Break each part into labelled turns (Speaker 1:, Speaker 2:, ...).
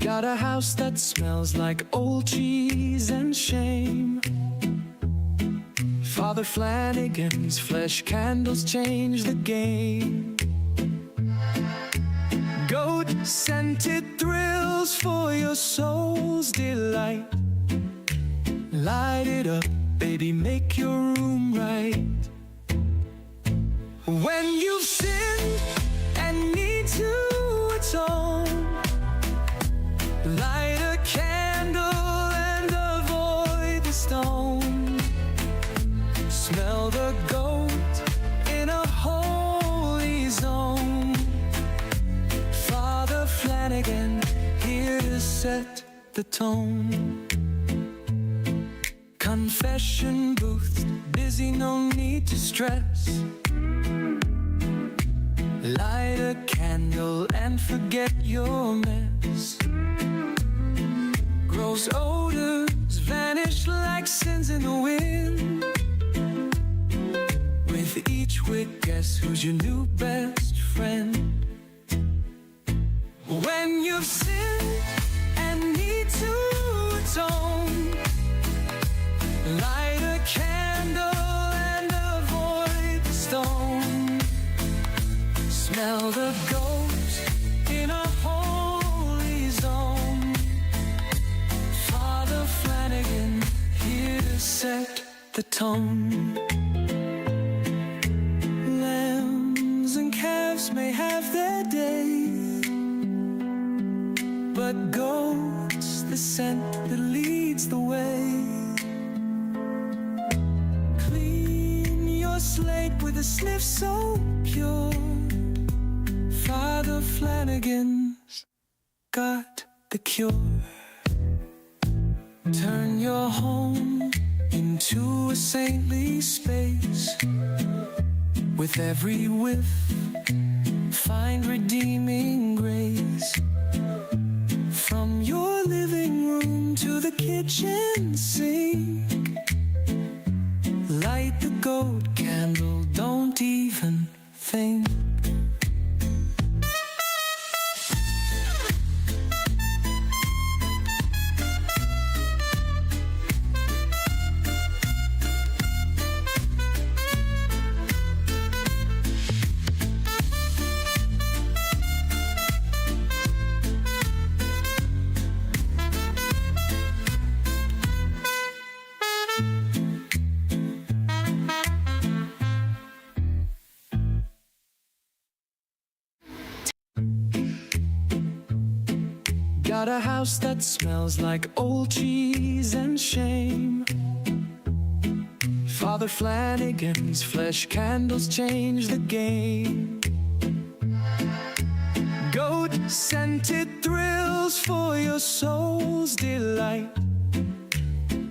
Speaker 1: Got a house that smells like old cheese and shame. Father Flanagan's flesh candles change the game. Goat-scented thrills for your soul's delight. Light it up, baby, make your room right. When you've sinned and need to atone, light a candle and avoid the stone. Smell the goat in a holy zone. Father Flanagan here to set the tone. Confession booth, busy, no need to stress. Light a candle and forget your mess. Gross odors vanish like sins in the wind. With each wick, guess who's your new best friend? When you've sinned and need to atone, light a candle and avoid the stone. Smell the ghost in a holy zone. Father Flanagan here to set the tone. Lambs and calves may have their day, but goats the scent that leads the way. Clean your slate with a sniff so pure. Father Flanagan's got the cure. Turn your home into a saintly space. With every whiff, find redeeming grace. From your living room to the kitchen sink, light the goat candle, don't even think. Got a house that smells like old cheese and shame. Father Flanagan's flesh candles change the game. Goat-scented thrills for your soul's delight.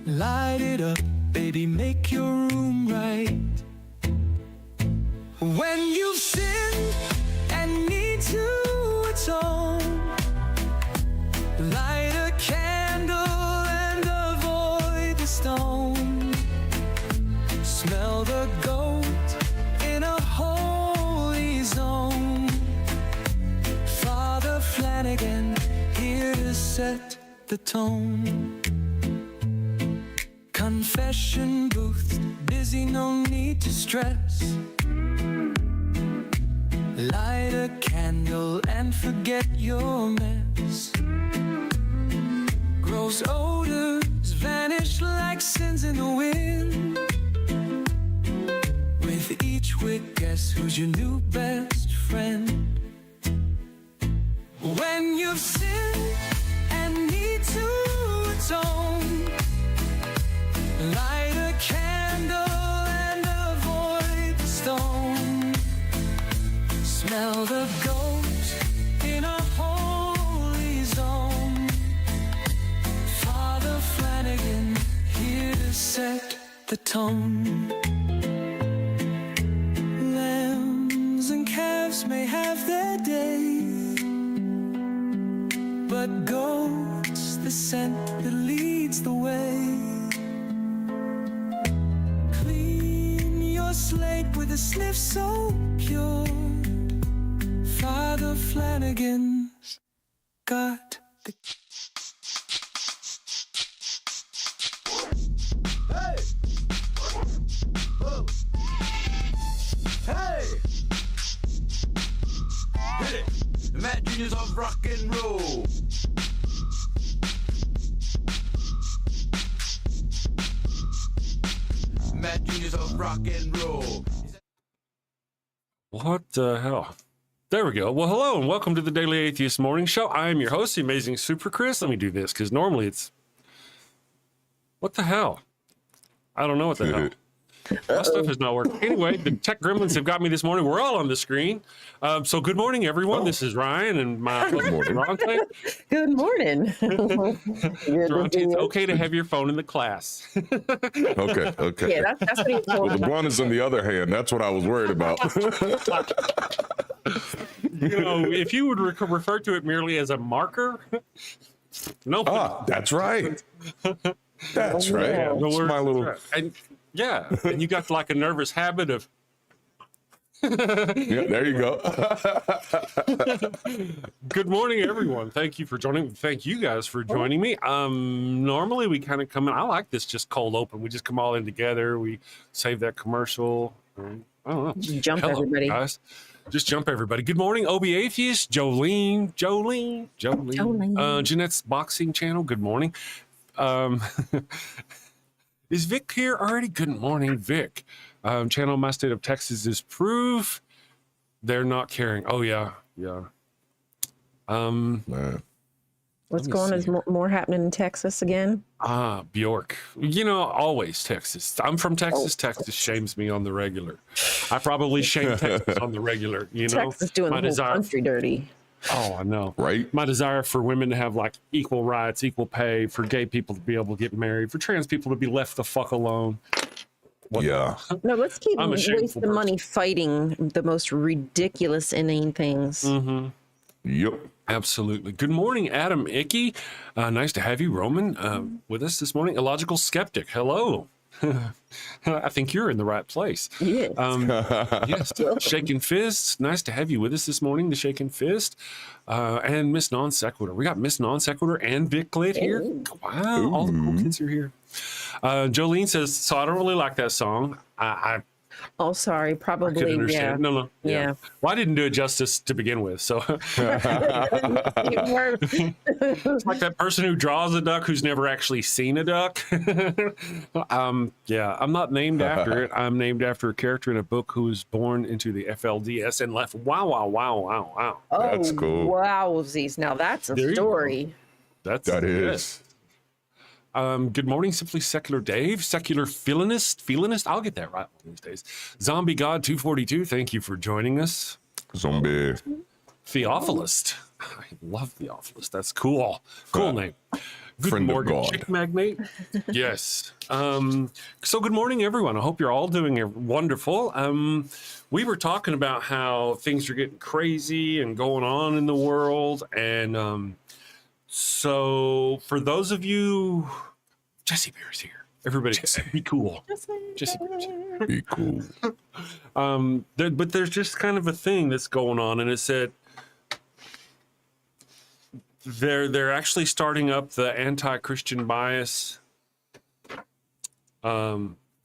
Speaker 1: Light it up, baby, make your room right. When you've sinned and need to atone, light a candle and avoid the stone. Smell the goat in a holy zone. Father Flanagan here to set the tone. Confession booth, busy, no need to stress. Light a candle and forget your mess. Gross odors vanish like sins in the wind. With each wick, guess who's your new best friend? When you've sinned and need to atone, light a candle and avoid the stone. Smell the ghost in a holy zone. Father Flanagan here to set the tone. Lambs and calves may have their day, but goats the scent that leads the way. Clean your slate with a sniff so pure. Father Flanagan's got the
Speaker 2: Genius of rock and roll. Mad genius of rock and roll.
Speaker 3: What the hell? There we go. Well, hello and welcome to the Daily Atheist Morning Show. I am your host, the amazing Super Chris. Let me do this because normally it's... What the hell? I don't know what the hell. My stuff is not working. Anyway, the tech gremlins have got me this morning. We're all on the screen. So good morning, everyone. This is Ryan and my Darante.
Speaker 4: Good morning.
Speaker 3: Darante, it's okay to have your phone in the class.
Speaker 5: Okay.
Speaker 4: Yeah, that's what he told
Speaker 5: Well, the
Speaker 4: me.
Speaker 5: blunt is on the other hand. That's what I was worried about.
Speaker 3: You know, if you would refer to it merely as a marker, no.
Speaker 5: That's right. That's right.
Speaker 4: Yeah.
Speaker 5: It's my little.
Speaker 3: And yeah, and you got like a nervous habit of.
Speaker 5: Yeah, there you go.
Speaker 3: Good morning, everyone. Thank you for joining. Thank you guys for joining me. Normally we kind of come in. I like this just cold open. We just come all in together. We save that commercial. I don't know.
Speaker 4: Jump
Speaker 3: Hello,
Speaker 4: everybody.
Speaker 3: guys. Just jump everybody. Good morning, Obi Atheist, Jolene. Jeanette's boxing channel. Good morning. Is Vic here already? Good morning, Vic. Channel My State of Texas is proof they're not caring. Oh yeah.
Speaker 5: Man.
Speaker 4: What's going on? Is more happening in Texas again?
Speaker 3: Bjork. You know, always Texas. I'm from Texas. Texas shames me on the regular. I probably shame Texas on the regular. You know,
Speaker 4: Texas doing the whole country dirty.
Speaker 3: Oh, I know.
Speaker 5: Right.
Speaker 3: My desire for women to have like equal rights, equal pay, for gay people to be able to get married, for trans people to be left the fuck alone.
Speaker 5: Yeah.
Speaker 4: No, let's keep
Speaker 3: I'm a shameful
Speaker 4: wasting the money fighting the most ridiculous, inane things.
Speaker 3: Mm-hmm.
Speaker 5: Yep.
Speaker 3: Absolutely. Good morning, Adam Icky. Nice to have you, Roman, with us this morning. Illogical Skeptic. Hello. I think you're in the right place.
Speaker 4: Yes.
Speaker 3: Yes. Shaking Fist. Nice to have you with us this morning, the Shaking Fist. And Miss Non Sequitur. We got Miss Non Sequitur and Vic Clit here. Wow. All the cool kids are here. Jolene says, so I don't really like that song. I
Speaker 4: Oh, sorry.
Speaker 3: could
Speaker 4: Probably. Yeah.
Speaker 3: understand. No.
Speaker 4: Yeah.
Speaker 3: Well, I didn't do it justice to begin with. So
Speaker 4: You were-
Speaker 3: it's like that person who draws a duck who's never actually seen a duck. Yeah, I'm not named after it. I'm named after a character in a book who was born into the FLDS and left. Wow.
Speaker 5: That's cool.
Speaker 4: Wowsies. Now that's
Speaker 3: There
Speaker 4: a
Speaker 3: you
Speaker 4: story.
Speaker 5: That is.
Speaker 3: Good morning, Simply Secular Dave, Secular Feelinist. I'll get that right one of these days. Zombie God 242, thank you for joining us.
Speaker 5: Zombie.
Speaker 3: Theophilist. I love Theophilist. That's cool. Cool name. Good
Speaker 5: Friend of
Speaker 3: morning,
Speaker 5: God.
Speaker 3: Chick Magnate. Yes. So good morning, everyone. I hope you're all doing wonderful. We were talking about how things are getting crazy and going on in the world. And so for those of you, Jesse Bear's here. Everybody be cool. Jesse Bear's here.
Speaker 5: Be cool.
Speaker 3: But there's just kind of a thing that's going on, and it's that they're actually starting up the anti-Christian bias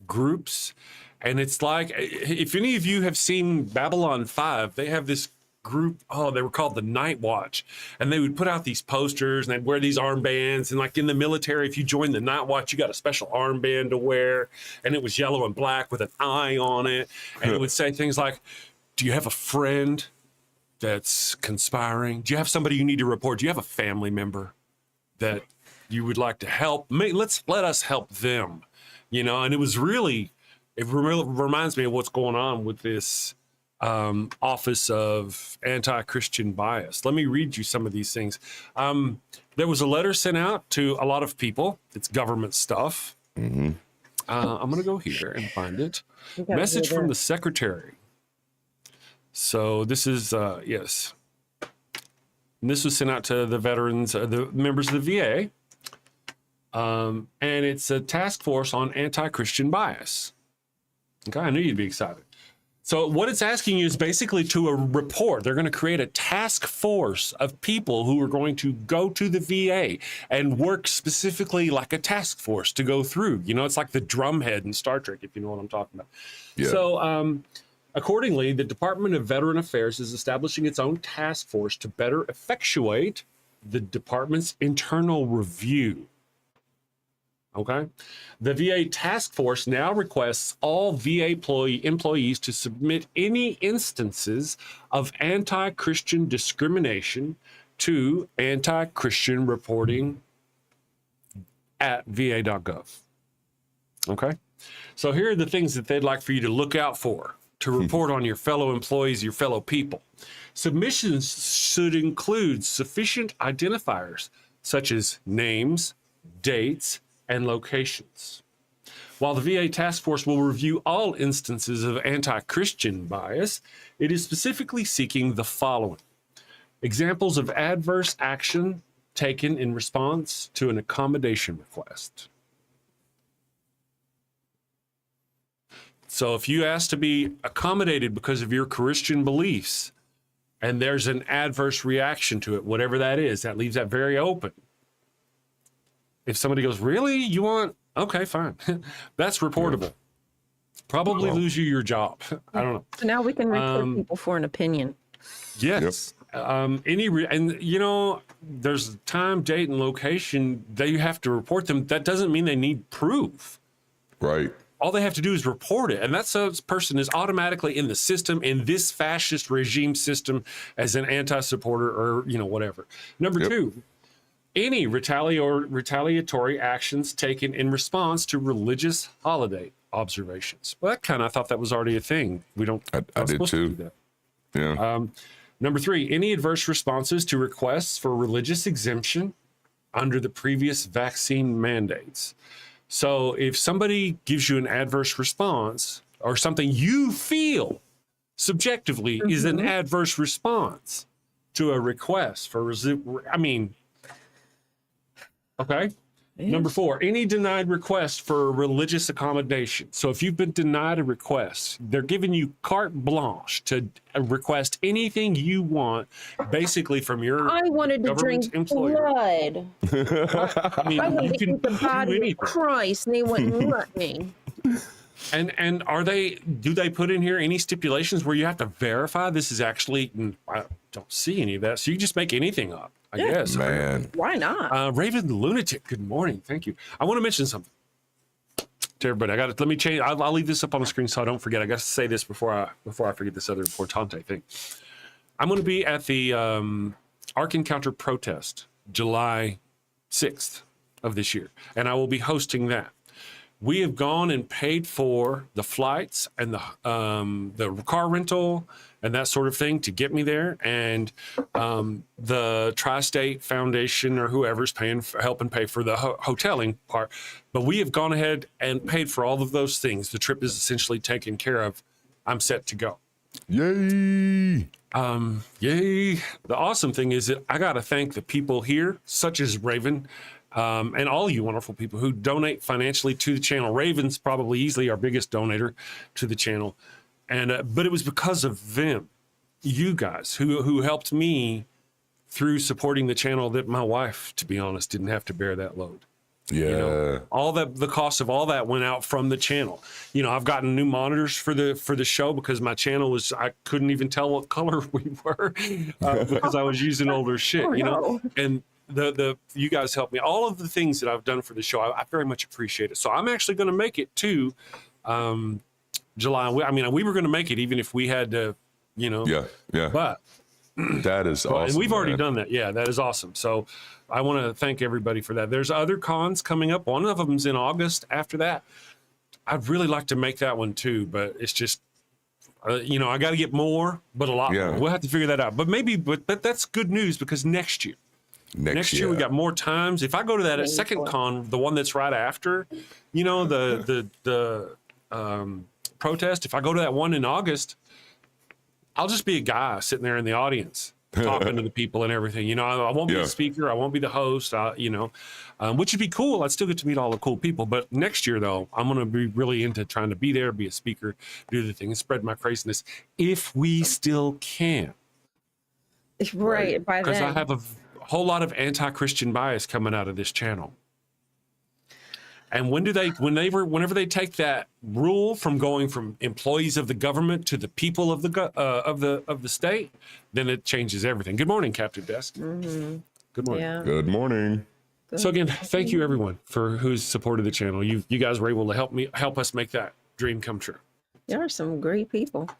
Speaker 3: groups, and it's like, if any of you have seen Babylon 5, they have this group. They were called the Night Watch, and they would put out these posters, and they'd wear these armbands. And like in the military, if you joined the Night Watch, you got a special armband to wear, and it was yellow and black with an eye on it, and it would say things like, "Do you have a friend that's conspiring? Do you have somebody you need to report? Do you have a family member that you would like to help? Let us help them." You know, and it reminds me of what's going on with this Office of Anti-Christian Bias. Let me read you some of these things. There was a letter sent out to a lot of people. It's government stuff. I'm going to go here and find it. Message from the secretary. So this is, yes. And this was sent out to the veterans, the members of the VA. And it's a task force on anti-Christian bias. Okay, I knew you'd be excited. So what it's asking you is basically to a report. They're going to create a task force of people who are going to go to the VA and work specifically like a task force to go through. You know, it's like the drumhead in Star Trek, if you know what I'm talking about.
Speaker 5: Yeah.
Speaker 3: So Accordingly, the Department of Veteran Affairs is establishing its own task force to better effectuate the department's internal review. Okay. The VA task force now requests all VA employees to submit any instances of anti-Christian discrimination to anti-Christian reporting at va.gov. Okay. So here are the things that they'd like for you to look out for, to report on your fellow employees, your fellow people. Submissions should include sufficient identifiers such as names, dates, and locations. While the VA task force will review all instances of anti-Christian bias, it is specifically seeking the following: examples of adverse action taken in response to an accommodation request. So if you ask to be accommodated because of your Christian beliefs and there's an adverse reaction to it, whatever that is, that leaves that very open. If somebody goes, really? You want? Okay, fine. That's reportable. Probably lose you your job. I don't know.
Speaker 4: So now we can report people for an opinion.
Speaker 3: Yes. And you know, there's time, date, and location that you have to report them. That doesn't mean they need proof.
Speaker 5: Right.
Speaker 3: All they have to do is report it. And that person is automatically in the system, in this fascist regime system, as an anti-supporter or, you know, whatever. Number two, any retaliatory actions taken in response to religious holiday observations. Well, I thought that was already a thing. We don't.
Speaker 5: I did too.
Speaker 3: Do that.
Speaker 5: Yeah.
Speaker 3: Number three, any adverse responses to requests for religious exemption under the previous vaccine mandates. So if somebody gives you an adverse response or something you feel subjectively is an adverse response to a request for, okay. Number four, any denied request for religious accommodation. So if you've been denied a request, they're giving you carte blanche to request anything you want, basically from your
Speaker 4: I wanted to drink
Speaker 3: employer.
Speaker 4: blood.
Speaker 3: I mean,
Speaker 4: I wanted
Speaker 3: you
Speaker 4: to
Speaker 3: can
Speaker 4: eat the
Speaker 3: do
Speaker 4: body
Speaker 3: anything.
Speaker 4: of Christ, and they wouldn't let me.
Speaker 3: And do they put in here any stipulations where you have to verify this is actually? I don't see any of that. So you just make anything up, I guess.
Speaker 5: Man.
Speaker 4: Why not?
Speaker 3: Raven the Lunatic, good morning. Thank you. I want to mention something to everybody. Let me change. I'll leave this up on the screen so I don't forget. I got to say this before I forget this other importante thing. I'm going to be at the Ark Encounter protest July 6th of this year, and I will be hosting that. We have gone and paid for the flights and the car rental and that sort of thing to get me there. And the Tri-State Foundation or whoever's helping pay for the hoteling part. But we have gone ahead and paid for all of those things. The trip is essentially taken care of. I'm set to go.
Speaker 5: Yay.
Speaker 3: Yay. The awesome thing is that I got to thank the people here, such as Raven, and all you wonderful people who donate financially to the channel. Raven's probably easily our biggest donator to the channel. And but it was because of them, you guys, who helped me through supporting the channel, that my wife, to be honest, didn't have to bear that load.
Speaker 5: Yeah.
Speaker 3: You know, all that, the cost of all that went out from the channel. You know, I've gotten new monitors for the show because my channel I couldn't even tell what color we were because I was using older shit, you know, and you guys helped me. All of the things that I've done for the show, I very much appreciate it. So I'm actually going to make it to July. I mean, we were going to make it even if we had to, you know.
Speaker 5: Yeah.
Speaker 3: But
Speaker 5: that is awesome.
Speaker 3: And we've already done that. Yeah, that is awesome. So I want to thank everybody for that. There's other cons coming up. One of them's in August. After that, I'd really like to make that one too, but it's just, you know, I got to get more, but a lot more. We'll have to figure that out. But but that's good news because next year we got more times. If I go to that second con, the one that's right after, you know, the protest, if I go to that one in August, I'll just be a guy sitting there in the audience talking to the people and everything. You know, I won't be the speaker. I won't be the host, you know, which would be cool. I'd still get to meet all the cool people. But next year, though, I'm going to be really into trying to be there, be a speaker, do the thing, and spread my craziness if we still can.
Speaker 4: Right. By then.
Speaker 3: Because I have a whole lot of anti-Christian bias coming out of this channel. And whenever they take that rule from going from employees of the government to the people of the state, then it changes everything. Good morning, Captain Desk.
Speaker 4: Mm-hmm.
Speaker 3: Good morning.
Speaker 4: Yeah.
Speaker 5: Good morning.
Speaker 3: So again, thank you everyone for who's supported the channel. You guys were able to help us make that dream come true.
Speaker 4: There are some great people.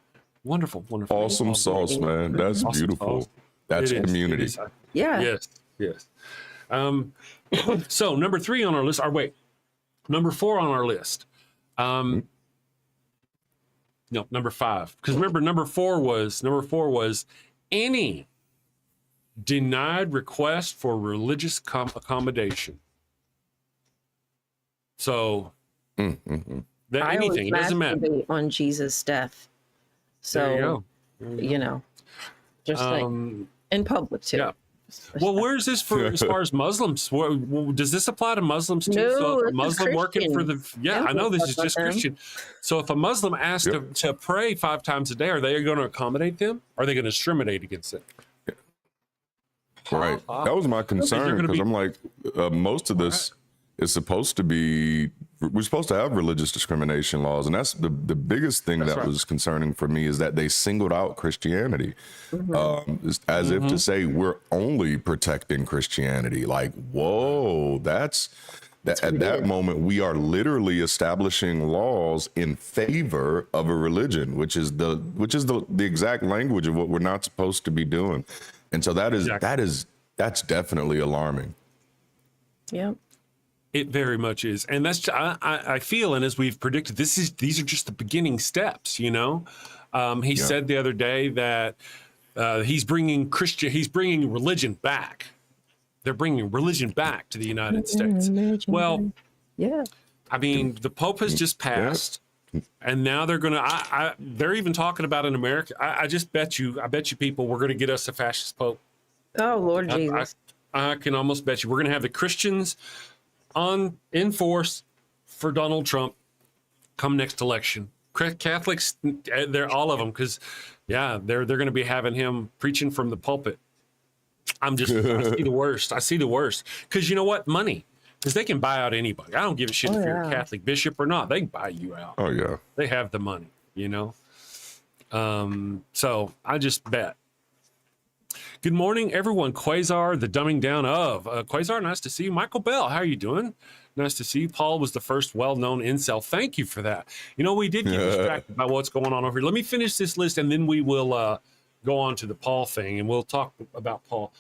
Speaker 3: Wonderful.
Speaker 5: Awesome sauce, man. That's
Speaker 3: Awesome
Speaker 5: beautiful.
Speaker 3: sauce.
Speaker 5: That's
Speaker 3: It is.
Speaker 5: community.
Speaker 3: It is.
Speaker 4: Yeah.
Speaker 3: Yes. So number 3 on our list, number 4 on our list. No, number 5. Because remember, number 4 was any denied request for religious accommodation. So that
Speaker 4: I
Speaker 3: anything, it doesn't matter.
Speaker 4: masturbate on Jesus' death. So
Speaker 3: There you go.
Speaker 4: Just like in public too.
Speaker 3: Yeah. Well, where's this for as far as Muslims? Does this apply to Muslims too?
Speaker 4: No,
Speaker 3: So if a
Speaker 4: this is
Speaker 3: Muslim working for
Speaker 4: Christian.
Speaker 3: I know this is just
Speaker 4: them.
Speaker 3: Christian. So if a Muslim asks to pray 5 times a day, are they going to accommodate them? Are they going to discriminate against it?
Speaker 5: Right. That was my concern because I'm like, most of this is supposed to be, we're supposed to have religious discrimination laws. And that's the biggest thing that was concerning for me is that they singled out Christianity as if to say we're only protecting Christianity. Like, whoa, at that moment, we are literally establishing laws in favor of a religion, which is the exact language of what we're not supposed to be doing. And so that's definitely alarming.
Speaker 4: Yep.
Speaker 3: It very much is. And that's, I feel, and as we've predicted, these are just the beginning steps, you know? He said the other day that he's bringing religion back. They're bringing religion back to the United States. Well,
Speaker 4: yeah.
Speaker 3: I mean, the Pope has just passed, and now they're going to, they're even talking about in America. I bet you people, we're going to get us a fascist Pope.
Speaker 4: Oh, Lord Jesus.
Speaker 3: I can almost bet you we're going to have the Christians in force for Donald Trump come next election. Catholics, they're all of them, because they're going to be having him preaching from the pulpit. I see the worst because you know what? Money, because they can buy out anybody. I don't give a shit if you're a Catholic bishop or not. They can buy you out.
Speaker 5: Oh yeah,
Speaker 3: they have the money, you know. So I just bet. Good morning, everyone. Quasar, the dumbing down of Quasar. Nice to see you. Michael Bell, how are you doing? Nice to see you. Paul was the first well-known incel. Thank you for that. You know, we did get distracted by what's going on over here. Let me finish this list, and then we will go on to the Paul thing, and we'll talk about Paul.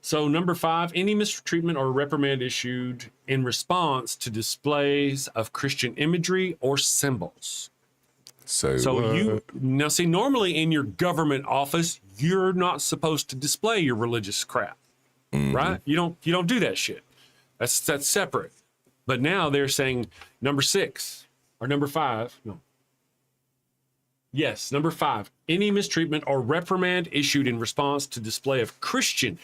Speaker 3: So number 5, any mistreatment or reprimand issued in response to displays of Christian imagery or symbols. Normally in your government office, you're not supposed to display your religious crap, right? You don't do that shit. That's separate. But now they're saying number 6 or number 5. No. Yes, number 5. Any mistreatment or reprimand issued in response to display of Christian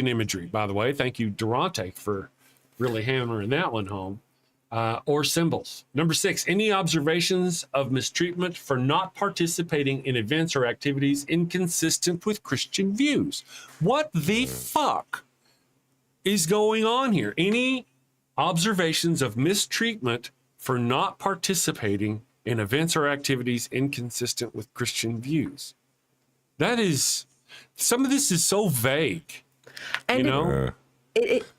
Speaker 3: imagery. By the way, thank you, Darante, for really hammering that one home. Or symbols. Number 6, any observations of mistreatment for not participating in events or activities inconsistent with Christian views. What the fuck is going on here? Any observations of mistreatment for not participating in events or activities inconsistent with Christian views. Some of this is so vague. And you know?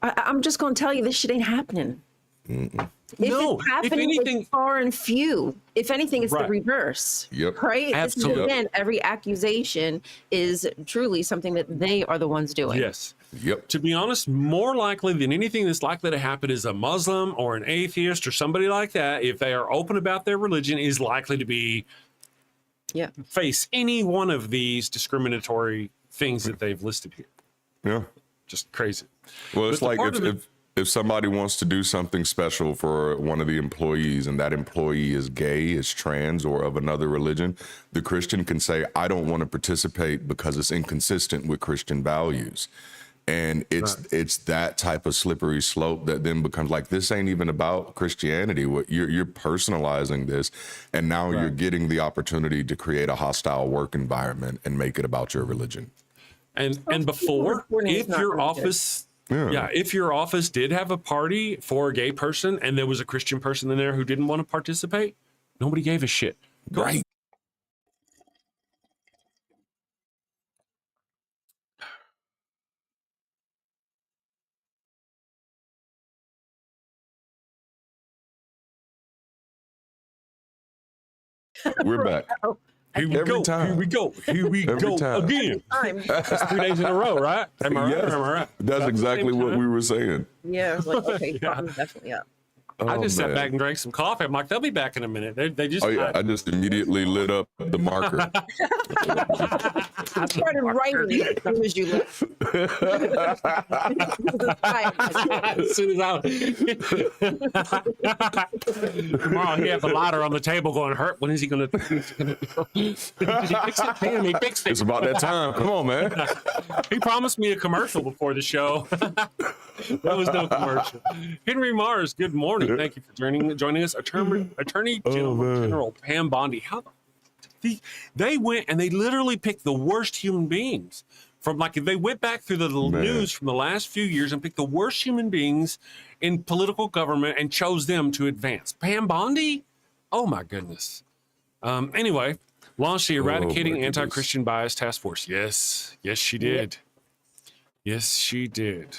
Speaker 4: I'm just going to tell you, this shit ain't happening. If it's happening, it's far and few. If anything, it's the reverse.
Speaker 5: Yep.
Speaker 4: Right?
Speaker 3: Absolutely.
Speaker 4: Again, every accusation is truly something that they are the ones doing.
Speaker 3: Yes.
Speaker 5: Yep.
Speaker 3: To be honest, more likely than anything that's likely to happen is a Muslim or an atheist or somebody like that, if they are open about their religion, is likely to be face any one of these discriminatory things that they've listed here.
Speaker 5: Yeah.
Speaker 3: Just crazy.
Speaker 5: Well, it's like if somebody wants to do something special for one of the employees and that employee is gay, is trans, or of another religion, the Christian can say, I don't want to participate because it's inconsistent with Christian values. And it's that type of slippery slope that then becomes like, this ain't even about Christianity. You're personalizing this, and now you're getting the opportunity to create a hostile work environment and make it about your religion.
Speaker 3: And before, if your office Yeah, if your office did have a party for a gay person and there was a Christian person in there who didn't want to participate, nobody gave a shit.
Speaker 5: Right. We're back.
Speaker 3: Here we
Speaker 5: Every
Speaker 3: go.
Speaker 5: time.
Speaker 3: Here we go. Here we
Speaker 5: Every
Speaker 3: go
Speaker 5: time.
Speaker 3: again. That's 3 days in a row, right? Am I right?
Speaker 5: Yes.
Speaker 3: Am I right?
Speaker 5: That's exactly what we were saying.
Speaker 4: Yeah, I was like, okay,
Speaker 3: Yeah.
Speaker 4: something's definitely up.
Speaker 3: I just sat
Speaker 5: man.
Speaker 3: back and drank some coffee. I'm like, they'll be back in a minute. They just.
Speaker 5: Oh yeah, I just immediately lit up the marker.
Speaker 4: I started writing as soon as you left.
Speaker 3: As soon as I tomorrow he has a lighter on the table going, hurt. When is he gonna fix it? Damn, he fixed it.
Speaker 5: It's about that time. Come on, man.
Speaker 3: He promised me a commercial before the show. There was no commercial. Henry Mars, good morning. Thank you for joining us. Attorney General Pam Bondi. How they went and they literally picked the worst human beings from, like, they went back through the news from the last few years and picked the worst human beings in political government and chose them to advance. Pam Bondi? Oh my goodness. Anyway, launched the Eradicating Anti-Christian Bias Task Force. Yes, she did. Yes, she did.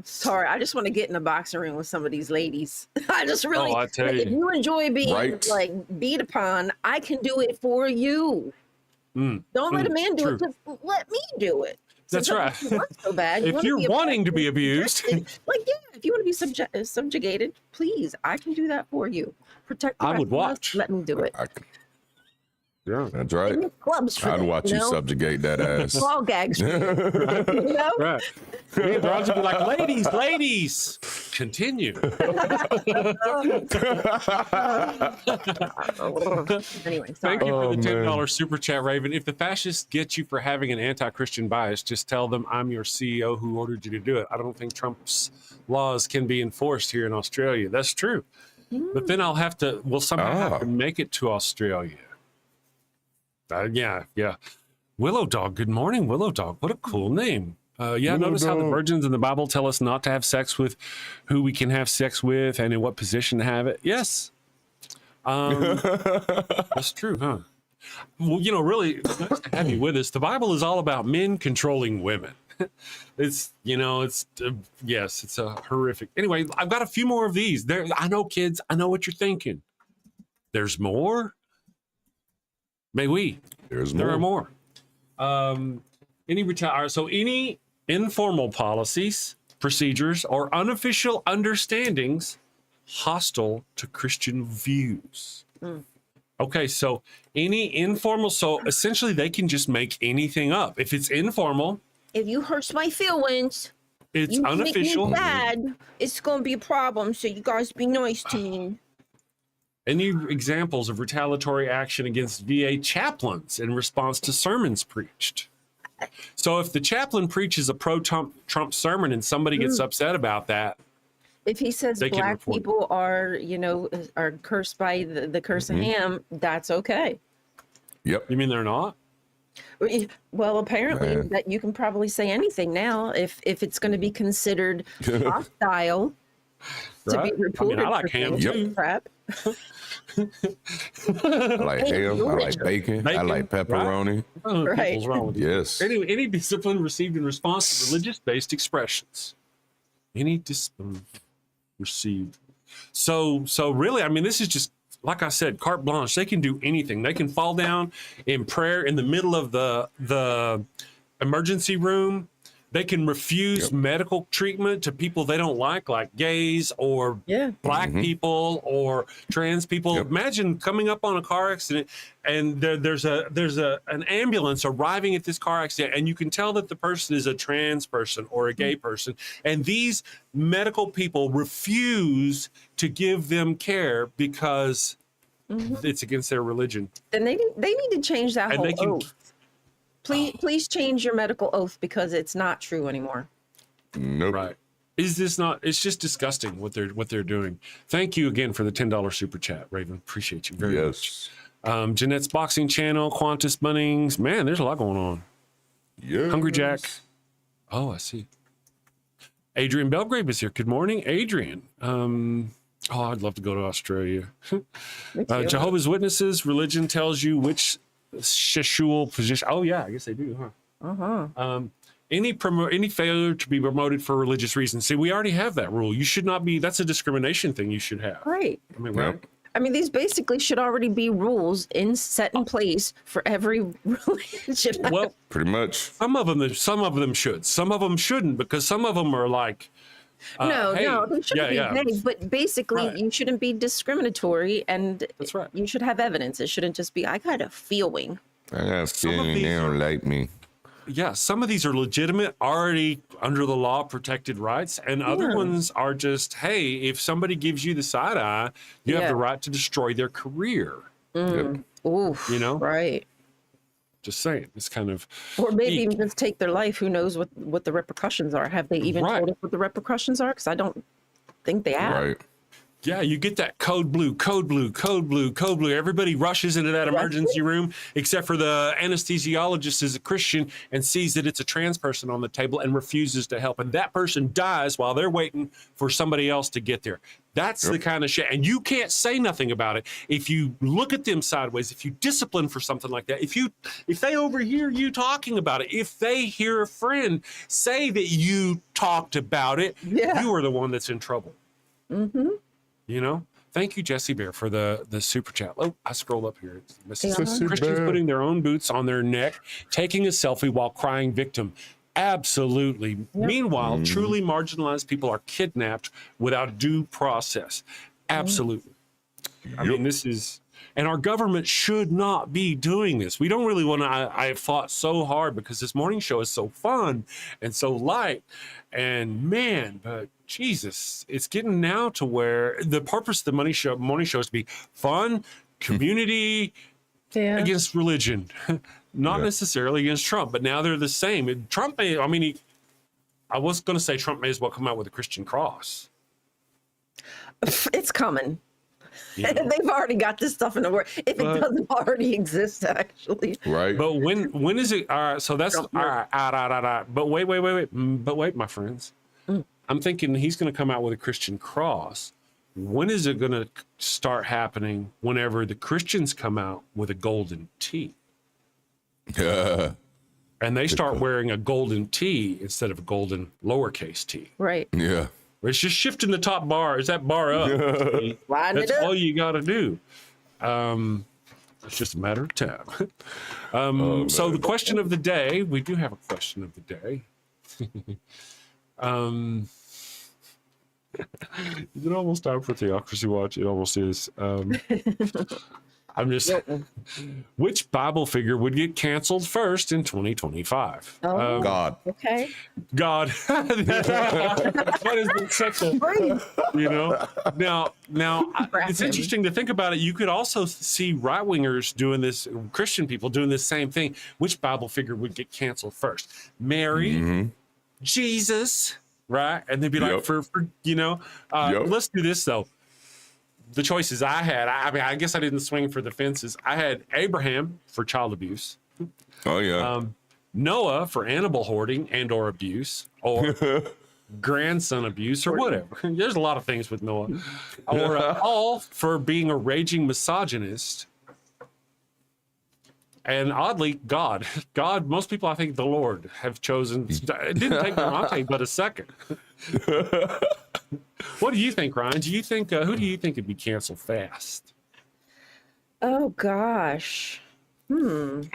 Speaker 4: Sorry, I just want to get in a boxing ring with some of these ladies. I just really,
Speaker 3: I tell
Speaker 4: if
Speaker 3: you.
Speaker 4: you enjoy being like beat upon, I can do it for you. Don't let a man do
Speaker 3: true.
Speaker 4: it. Just let me do it.
Speaker 3: That's right.
Speaker 4: If you want so bad,
Speaker 3: If you're wanting to be abused,
Speaker 4: like, yeah, if you want to be subjugated, please, I can do that for you. Protect. The
Speaker 3: I
Speaker 4: rest
Speaker 3: would
Speaker 4: of us,
Speaker 3: watch.
Speaker 4: Let me do it.
Speaker 3: yeah,
Speaker 5: That's right.
Speaker 4: Give me clubs for
Speaker 5: I'd
Speaker 4: that,
Speaker 5: watch you
Speaker 4: know?
Speaker 5: subjugate that ass.
Speaker 4: Ball gags. For that, you know?
Speaker 3: right. Me and Darante would be like, ladies, continue.
Speaker 4: Anyway,
Speaker 3: Thank
Speaker 4: sorry.
Speaker 3: you for the $10
Speaker 5: man.
Speaker 3: super chat, Raven. If the fascists get you for having an anti-Christian bias, just tell them I'm your CEO who ordered you to do it. I don't think Trump's laws can be enforced here in Australia. That's true. But then we'll somehow have to make it to Australia. Yeah. Willow Dog. Good morning, Willow Dog. What a cool name. Notice how the virgins in the Bible tell us not to have sex with who we can have sex with and in what position to have it. Yes. That's true, huh? Well, really, it's nice to have you with us. The Bible is all about men controlling women. It's a horrific. Anyway, I've got a few more of these. I know, kids. I know what you're thinking. There's more. There are more. Any informal policies, procedures, or unofficial understandings hostile to Christian views. Okay, so any informal, so essentially they can just make anything up. If it's informal,
Speaker 4: If you hurt my feelings,
Speaker 3: it's
Speaker 4: you
Speaker 3: unofficial.
Speaker 4: make me bad, it's gonna be a problem. So you guys be nice to me.
Speaker 3: Any examples of retaliatory action against VA chaplains in response to sermons preached? So if the chaplain preaches a pro-Trump sermon and somebody gets upset about that,
Speaker 4: If he says
Speaker 3: They can
Speaker 4: black
Speaker 3: report.
Speaker 4: people are cursed by the curse of Ham, that's okay.
Speaker 5: Yep.
Speaker 3: you mean they're not?
Speaker 4: Well, apparently
Speaker 5: Man.
Speaker 4: that you can probably say anything now if it's going to be considered hostile to
Speaker 3: Right?
Speaker 4: be reported
Speaker 3: I like
Speaker 4: for
Speaker 3: ham
Speaker 4: things
Speaker 3: too.
Speaker 4: like crap.
Speaker 5: I like ham. I like bacon. I like pepperoni.
Speaker 4: Right.
Speaker 3: What's wrong with you?
Speaker 5: Yes.
Speaker 3: Any discipline received in response to religious-based expressions. Any discipline received. So really, I mean, this is just, like I said, carte blanche. They can do anything. They can fall down in prayer in the middle of the emergency room. They can refuse medical treatment to people they don't like gays or black people or trans people. Imagine coming up on a car accident and there's an ambulance arriving at this car accident, and you can tell that the person is a trans person or a gay person, and these medical people refuse to give them care because it's against their religion.
Speaker 4: Then they need to change that
Speaker 3: And
Speaker 4: whole
Speaker 3: they can-
Speaker 4: oath. Please change your medical oath because it's not true anymore.
Speaker 5: Nope.
Speaker 3: Right. Is this not? It's just disgusting what they're doing. Thank you again for the $10 super chat, Raven. Appreciate you very much. Jeanette's boxing channel, Qantas Bunnings. Man, there's a lot going on.
Speaker 5: Yeah.
Speaker 3: Hungry Jack. Oh, I see. Adrian Belgrave is here. Good morning, Adrian. I'd love to go to Australia. Jehovah's Witnesses, religion tells you which sexual position. Oh, yeah, I guess they do, huh? Any failure to be promoted for religious reasons. See, we already have that rule. You should not be. That's a discrimination thing you should have.
Speaker 4: Right.
Speaker 3: I mean, right?
Speaker 5: Yep.
Speaker 4: I mean, these basically should already be rules set in place for every religion.
Speaker 3: Well,
Speaker 5: Pretty much.
Speaker 3: some of them should. Some of them shouldn't, because some of them are like,
Speaker 4: no,
Speaker 3: hey,
Speaker 4: they shouldn't be vague, but basically
Speaker 3: Right.
Speaker 4: you shouldn't be discriminatory, and
Speaker 3: That's right.
Speaker 4: you should have evidence. It shouldn't just be, I got a feeling.
Speaker 5: I got a
Speaker 3: Some of
Speaker 5: feeling
Speaker 3: these
Speaker 5: they don't like me.
Speaker 3: yeah, some of these are legitimate, already under the law protected rights, and other ones are just, hey, if somebody gives you the side eye, you have the right to destroy their career.
Speaker 5: Yep.
Speaker 4: Oof.
Speaker 3: You know?
Speaker 4: Right.
Speaker 3: Just saying, it's kind of,
Speaker 4: Or maybe even just take their life. Who knows what the repercussions are? Have they even
Speaker 3: Right.
Speaker 4: told us what the repercussions are? Because I don't think they have.
Speaker 5: Right.
Speaker 3: yeah, you get that code blue, code blue, code blue, code blue. Everybody rushes into that emergency room, except for the anesthesiologist is a Christian and sees that it's a trans person on the table and refuses to help. And that person dies while they're waiting for somebody else to get there. That's the kind of shit. And you can't say nothing about it. If you look at them sideways, if you discipline for something like that, if they overhear you talking about it, if they hear a friend say that you talked about it, you are the one that's in trouble.
Speaker 4: Mm-hmm.
Speaker 3: You know, thank you, Jesse Bear, for the super chat. Oh, I scrolled up here.
Speaker 5: Jesse
Speaker 3: Christians
Speaker 5: Bear.
Speaker 3: putting their own boots on their neck, taking a selfie while crying victim. Absolutely. Meanwhile, truly marginalized people are kidnapped without due process. Absolutely. I mean, this is, and our government should not be doing this. We don't really want to. I have fought so hard because this morning show is so fun and so light. And man, but Jesus, it's getting now to where the purpose of the morning show is to be fun, community against religion, not necessarily against Trump. But now they're the same. Trump may, I mean, I was going to say Trump may as well come out with a Christian cross.
Speaker 4: It's coming.
Speaker 3: You know?
Speaker 4: They've already got this stuff in the works. If it doesn't already exist, actually.
Speaker 5: Right.
Speaker 3: But when is it? All right, so that's all right. But wait, my friends. I'm thinking he's going to come out with a Christian cross. When is it going to start happening? Whenever the Christians come out with a golden T,
Speaker 5: Yeah.
Speaker 3: and they start wearing a golden T instead of a golden lowercase t.
Speaker 4: Right.
Speaker 5: Yeah.
Speaker 3: It's just shifting the top bar. Is that bar up?
Speaker 4: Line
Speaker 3: That's
Speaker 4: it up.
Speaker 3: all you got to do. It's just a matter of time. So the question of the day, we do have a question of the day. Is it almost time for Theocracy Watch? It almost is. I'm just, which Bible figure would get canceled first in 2025?
Speaker 5: God.
Speaker 4: Okay.
Speaker 3: God. That has been such a, you know. Now, it's interesting to think about it. You could also see right-wingers doing this, Christian people doing this same thing. Which Bible figure would get canceled first? Mary, Jesus, right? And they'd be like, for you know, let's do this though. The choices I had, I mean, I guess I didn't swing for the fences. I had Abraham for child abuse.
Speaker 5: Oh yeah.
Speaker 3: Noah for animal hoarding and or abuse, or grandson abuse, or whatever. There's a lot of things with Noah. Or Paul for being a raging misogynist. And oddly, God, most people, I think the Lord, have chosen. It didn't take Darante but a second. What do you think, Ryan? Do you think, who do you think would be canceled fast?
Speaker 4: Oh, gosh. Who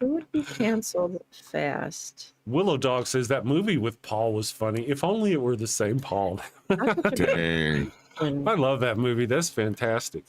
Speaker 4: would be canceled fast?
Speaker 3: Willow Dog says that movie with Paul was funny. If only it were the same Paul.
Speaker 5: Dang.
Speaker 3: I love that movie. That's fantastic.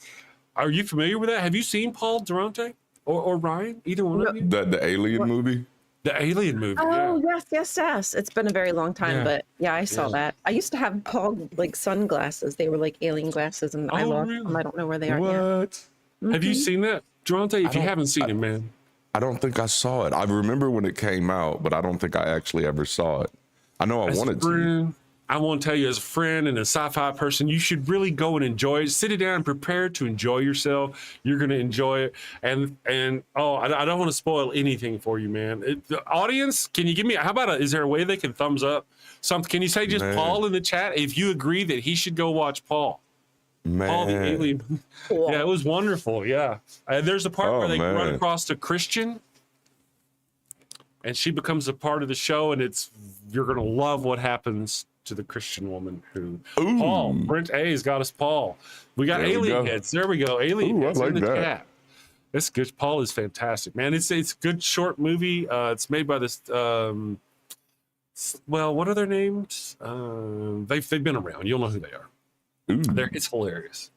Speaker 3: Are you familiar with that? Have you seen Paul Darante or Ryan? Either one of you?
Speaker 5: The Alien movie?
Speaker 3: The Alien movie.
Speaker 4: Oh,
Speaker 3: yeah.
Speaker 4: yes. It's been a very long time, but yeah, I saw that. I used to have Paul like sunglasses. They were like alien glasses, and I lost them. I don't know where they are now.
Speaker 5: What?
Speaker 3: Have you seen that, Darante? If you haven't seen it, man.
Speaker 5: I don't think I saw it. I remember when it came out, but I don't think I actually ever saw it. I know I wanted to.
Speaker 3: I want to tell you, as a friend and a sci-fi person, you should really go and enjoy it. Sit it down and prepare to enjoy yourself. You're going to enjoy it. And I don't want to spoil anything for you, man. The audience, can you give me, how about, is there a way they can thumbs up something? Can you say just Paul in the chat if you agree that he should go watch Paul?
Speaker 5: Man.
Speaker 3: Paul the alien. Yeah, it was wonderful. Yeah. There's a part where they run across the Christian and she becomes a part of the show, and you're going to love what happens to the Christian woman who Paul. Brent A's got us Paul. We got alien heads. There we go. Alien heads in the chat. It's good. Paul is fantastic, man. It's a good short movie. It's made by this well, what are their names? They've been around. You'll know who they are. It's hilarious.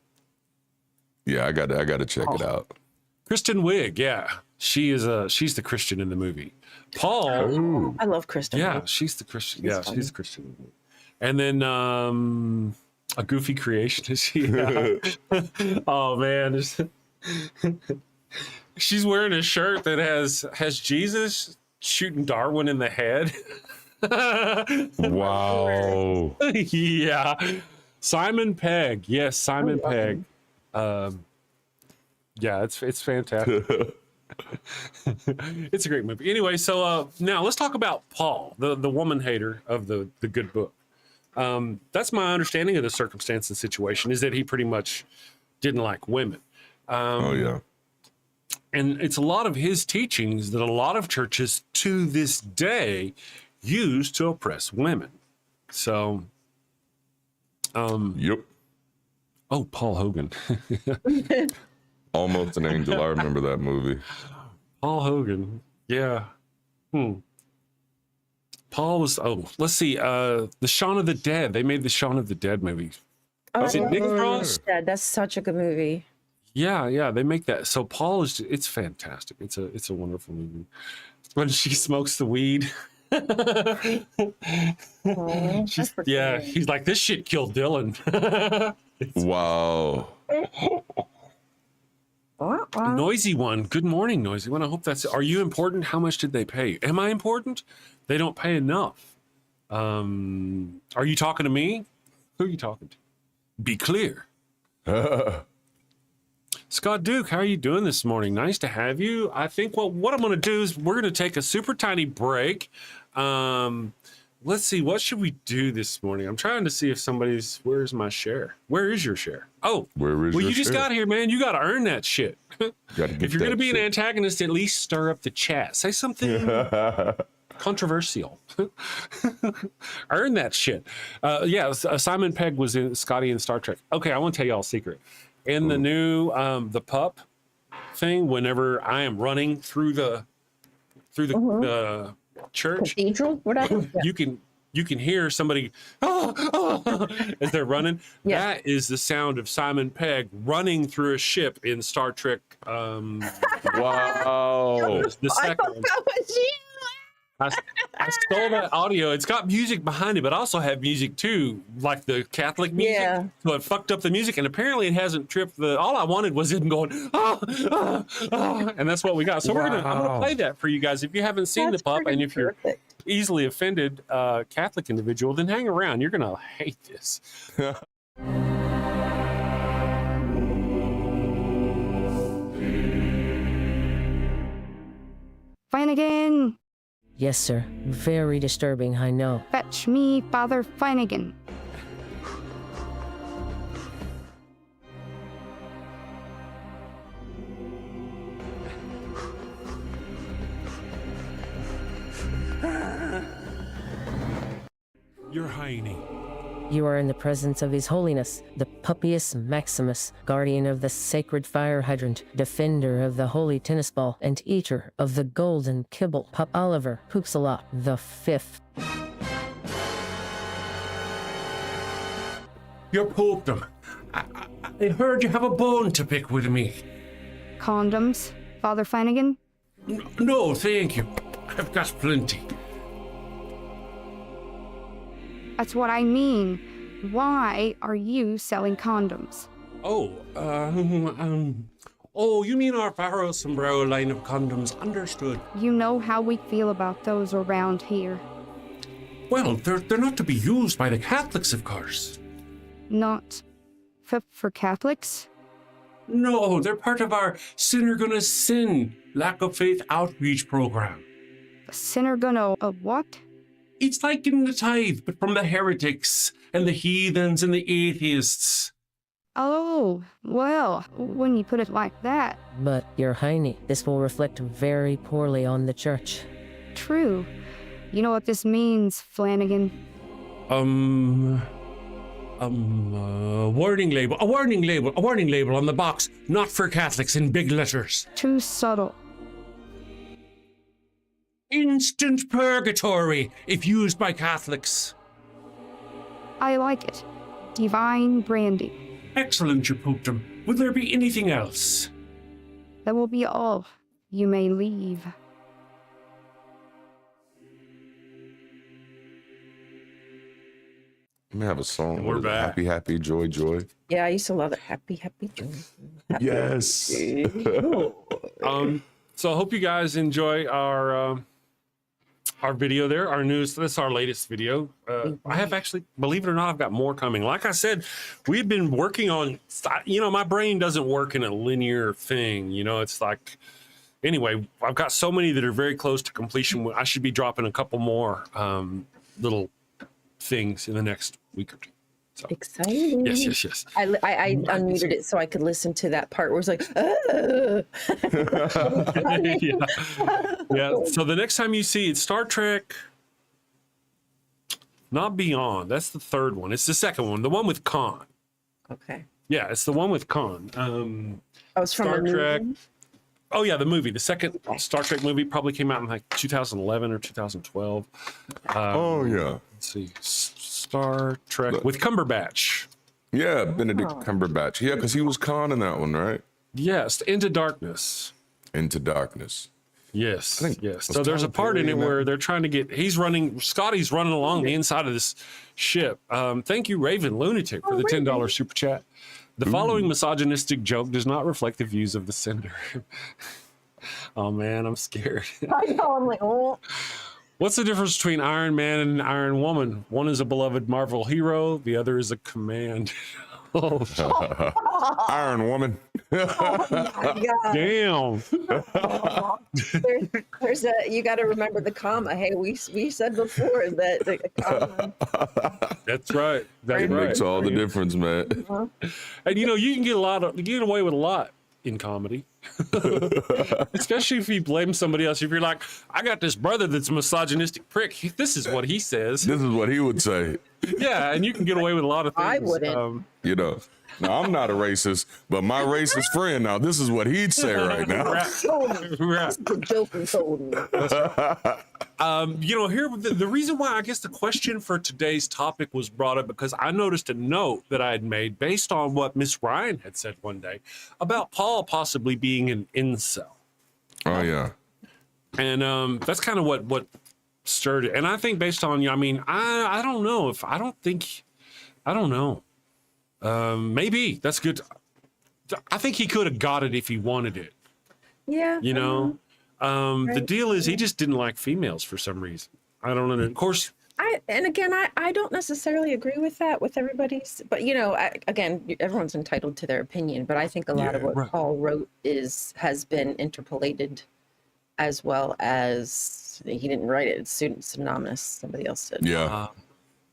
Speaker 5: Yeah, I got to check it out.
Speaker 3: Kristen Wiig, yeah. She's the Christian in the movie. Paul.
Speaker 4: I love Kristen.
Speaker 3: Yeah, she's the Christian. She's the Christian. And then a goofy creationist. Yeah. Oh man, she's wearing a shirt that has Jesus shooting Darwin in the head.
Speaker 5: Wow.
Speaker 3: Yeah. Simon Pegg. Yes, Simon Pegg. Yeah, it's fantastic. It's a great movie. Anyway, so now let's talk about Paul, the woman hater of the good book. That's my understanding of the circumstance and situation, is that he pretty much didn't like women. And it's a lot of his teachings that a lot of churches to this day use to oppress women. So,
Speaker 5: yep.
Speaker 3: Oh, Paul Hogan.
Speaker 5: Almost an Angel. I remember that movie.
Speaker 3: Paul Hogan. Yeah. Paul was, let's see, the Shaun of the Dead. They made the Shaun of the Dead movie. Is it Nick Frost?
Speaker 4: Yeah, that's such a good movie.
Speaker 3: Yeah, they make that. So Paul it's fantastic. It's a wonderful movie. When she smokes the weed. He's like, this shit killed Dylan.
Speaker 5: Wow.
Speaker 3: Noisy one. Good morning, Noisy one. I hope are you important? How much did they pay you? Am I important? They don't pay enough. Are you talking to me? Who are you talking to? Be clear. Scott Duke, how are you doing this morning? Nice to have you. I think what I'm going to do is we're going to take a super tiny break. Let's see, what should we do this morning? I'm trying to see if where's my share? Where is your share? Oh, you just got here, man. You got to earn that shit. If you're going to be an antagonist, at least stir up the chat. Say something controversial. Earn that shit. Simon Pegg was in Scotty in Star Trek. Okay, I want to tell y'all a secret. In the new the pup thing, whenever I am running through the church
Speaker 4: cathedral, whatever,
Speaker 3: you can hear somebody as they're running. Yeah. That is the sound of Simon Pegg running through a ship in Star Trek.
Speaker 5: Wow.
Speaker 3: The second one.
Speaker 4: That was you.
Speaker 3: I stole that audio. It's got music behind it, but I also have music too, like the Catholic music. Yeah. So it fucked up the music, and apparently it hasn't tripped all I wanted was him going, and that's what we got. So I'm gonna play that for you guys. If you haven't seen the pup, and if you're easily offended Catholic individual, then hang around. You're gonna hate this.
Speaker 6: Finnegan!
Speaker 7: Yes, sir. Very disturbing, I know.
Speaker 6: Fetch me Father Finnegan.
Speaker 3: Your Highness.
Speaker 7: You are in the presence of His Holiness, the Puppius Maximus, guardian of the sacred fire hydrant, defender of the holy tennis ball, and eater of the golden kibble, Pup Oliver Poopsalop the Fifth.
Speaker 3: You're pooped. I heard you have a bone to pick with me.
Speaker 6: Condoms, Father Finnegan?
Speaker 3: No, thank you. I've got plenty.
Speaker 6: That's what I mean. Why are you selling condoms?
Speaker 3: Oh, you mean our Faro Sombrero line of condoms. Understood.
Speaker 6: You know how we feel about those around here.
Speaker 3: Well, they're not to be used by the Catholics, of course.
Speaker 6: Not for Catholics?
Speaker 3: No, they're part of our Sinner Gonna Sin lack of faith outreach program.
Speaker 6: A sinner gonna what?
Speaker 3: It's like getting the tithe, but from the heretics and the heathens and the atheists.
Speaker 6: Oh, well, when you put it like that.
Speaker 7: But, Your Highness, this will reflect very poorly on the church.
Speaker 6: True. You know what this means, Flanagan?
Speaker 3: Warning label, a warning label on the box, not for Catholics in big letters.
Speaker 6: Too subtle.
Speaker 3: Instant purgatory if used by Catholics.
Speaker 6: I like it. Divine branding.
Speaker 3: Excellent, your popedom. Will there be anything else?
Speaker 6: That will be all. You may leave.
Speaker 5: Let me have a song.
Speaker 3: We're back.
Speaker 5: Happy, happy, joy, joy.
Speaker 4: Yeah, I used to love it. Happy, happy, joy. Happy,
Speaker 5: Yes.
Speaker 3: So I hope you guys enjoy our video there, our news. This is our latest video. I have actually, believe it or not, I've got more coming. Like I said, we've been working on, my brain doesn't work in a linear thing. It's like, anyway, I've got so many that are very close to completion. I should be dropping a couple more little things in the next week or two. So,
Speaker 4: exciting.
Speaker 3: yes.
Speaker 4: I unmuted it so I could listen to that part where it's like,
Speaker 3: yeah. So the next time you see it, Star Trek, not Beyond. That's the third one. It's the second one, the one with Khan.
Speaker 4: okay.
Speaker 3: Yeah, it's the one with Khan.
Speaker 4: I was from
Speaker 3: Star
Speaker 4: a
Speaker 3: Trek.
Speaker 4: movie?
Speaker 3: Oh yeah, the movie. The second Star Trek movie probably came out in like 2011 or 2012.
Speaker 5: Oh yeah.
Speaker 3: Let's see, Star Trek with Cumberbatch.
Speaker 5: Yeah, Benedict Cumberbatch. Yeah, because he was Khan in that one, right?
Speaker 3: Yes, Into Darkness.
Speaker 5: Into Darkness.
Speaker 3: Yes, yes.
Speaker 5: was
Speaker 3: So there's a
Speaker 5: Tyler
Speaker 3: part in
Speaker 5: Perry
Speaker 3: it
Speaker 5: in that
Speaker 3: where
Speaker 5: one?
Speaker 3: they're trying to get. Scotty's running along the inside of this ship. Thank you, Raven Lunatic, for the $10 super chat. The following misogynistic joke does not reflect the views of the sender. Oh man, I'm scared.
Speaker 4: I know, I'm like, oh.
Speaker 3: What's the difference between Iron Man and Iron Woman? One is a beloved Marvel hero, the other is a command. Oh,
Speaker 5: Iron Woman.
Speaker 4: Oh my God.
Speaker 3: damn.
Speaker 4: There's you got to remember the comma. Hey, we said before that the comma.
Speaker 3: That's right. That's
Speaker 5: It
Speaker 3: right.
Speaker 5: makes all the difference, man.
Speaker 3: And you can get away with a lot in comedy. Especially if you blame somebody else. If you're like, I got this brother that's a misogynistic prick. This is what he says.
Speaker 5: This is what he would say.
Speaker 3: Yeah, and you can get away with a lot of things.
Speaker 4: I wouldn't.
Speaker 5: Now I'm not a racist, but my racist friend, now this is what he'd say right now.
Speaker 3: Right.
Speaker 4: The joke and told me.
Speaker 3: Here the reason why I guess the question for today's topic was brought up because I noticed a note that I had made based on what Miss Ryan had said one day about Paul possibly being an incel.
Speaker 5: Oh yeah.
Speaker 3: And that's kind of what stirred it. And I think based on I don't know if I don't know. Maybe that's good. I think he could have got it if he wanted it.
Speaker 4: Yeah.
Speaker 3: The deal is he just didn't like females for some reason. I don't know. Of course.
Speaker 4: I don't necessarily agree with that with everybody's, but again, everyone's entitled to their opinion. But I think a lot of what Paul wrote has been interpolated, as well as he didn't write it. It's synonymous. Somebody else did.
Speaker 5: Yeah.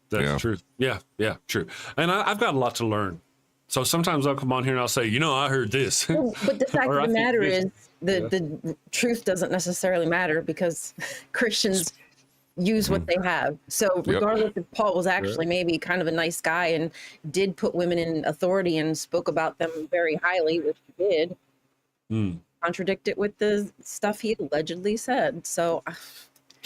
Speaker 3: That's true. Yeah, true. And I've got a lot to learn. So sometimes I'll come on here and I'll say, I heard this.
Speaker 4: Well, but the fact
Speaker 3: Or
Speaker 4: of
Speaker 3: I
Speaker 4: the
Speaker 3: think
Speaker 4: matter
Speaker 3: this.
Speaker 4: is the truth doesn't necessarily matter because Christians use what they have. So regardless if Paul was actually maybe kind of a nice guy and did put women in authority and spoke about them very highly, which he did, contradict it with the stuff he allegedly said. So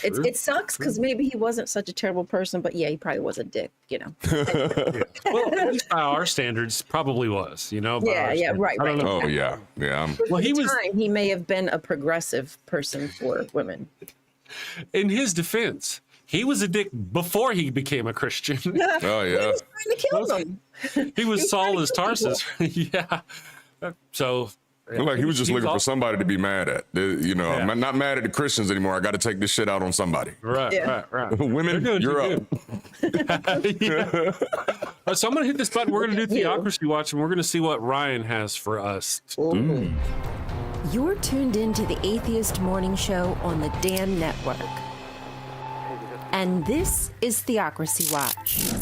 Speaker 4: it sucks because maybe he wasn't such a terrible person, but he probably was a dick,
Speaker 3: Well, at least by our standards, probably was,
Speaker 4: right.
Speaker 5: Oh yeah.
Speaker 3: Well,
Speaker 4: he may have been a progressive person for women.
Speaker 3: In his defense, he was a dick before he became a Christian.
Speaker 5: Oh yeah.
Speaker 4: He was trying to kill them.
Speaker 3: He was Saul as Tarsus. Yeah. So
Speaker 5: Like he was just looking for somebody to be mad at. You know, I'm not mad at the Christians anymore. I got to take this shit out on somebody.
Speaker 3: Right.
Speaker 5: Women, you're up.
Speaker 3: So I'm going to hit this button. We're going to do Theocracy Watch, and we're going to see what Rion has for us.
Speaker 8: You're tuned into the Atheist Morning Show on the Dan Network. And this is Theocracy Watch.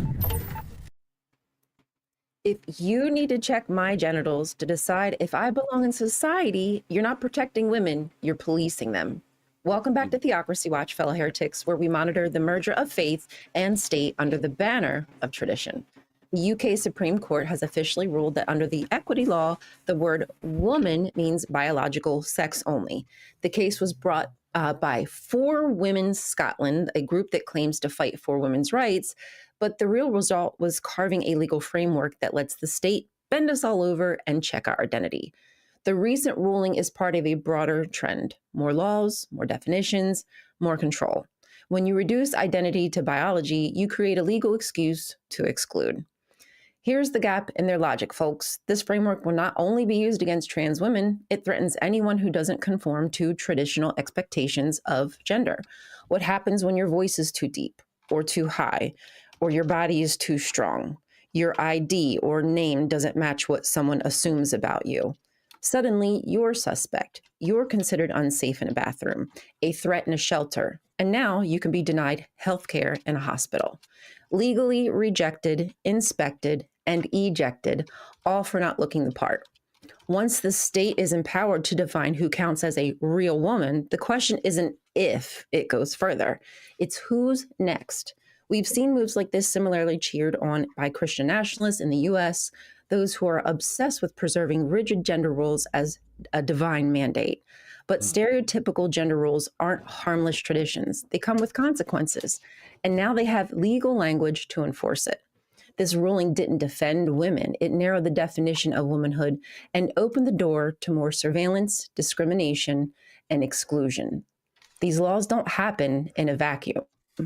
Speaker 4: If you need to check my genitals to decide if I belong in society, you're not protecting women, you're policing them. Welcome back to Theocracy Watch, fellow heretics, where we monitor the merger of faith and state under the banner of tradition. The UK Supreme Court has officially ruled that under the equity law, the word woman means biological sex only. The case was brought by For Women's Scotland, a group that claims to fight for women's rights, but the real result was carving a legal framework that lets the state bend us all over and check our identity. The recent ruling is part of a broader trend: more laws, more definitions, more control. When you reduce identity to biology, you create a legal excuse to exclude. Here's the gap in their logic, folks. This framework will not only be used against trans women, it threatens anyone who doesn't conform to traditional expectations of gender. What happens when your voice is too deep or too high, or your body is too strong? Your ID or name doesn't match what someone assumes about you. Suddenly, you're suspect. You're considered unsafe in a bathroom, a threat in a shelter, and now you can be denied health care in a hospital. Legally rejected, inspected, and ejected, all for not looking the part. Once the state is empowered to define who counts as a real woman, the question isn't if it goes further, it's who's next. We've seen moves like this similarly cheered on by Christian nationalists in the US, those who are obsessed with preserving rigid gender roles as a divine mandate. But stereotypical gender roles aren't harmless traditions. They come with consequences, and now they have legal language to enforce it. This ruling didn't defend women. It narrowed the definition of womanhood and opened the door to more surveillance, discrimination, and exclusion. These laws don't happen in a vacuum.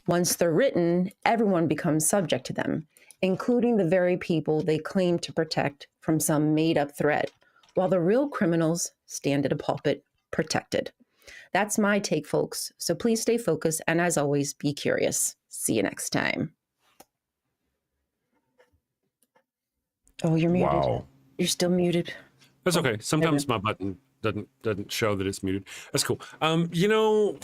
Speaker 4: Once they're written, everyone becomes subject to them, including the very people they claim to protect from some made-up threat, while the real criminals stand at a pulpit protected. That's my take, folks. So please stay focused, and as always, be curious. See you next time. Oh, you're muted.
Speaker 5: Wow.
Speaker 4: You're still muted.
Speaker 3: That's okay. Sometimes my button doesn't show that it's muted. That's cool. You know,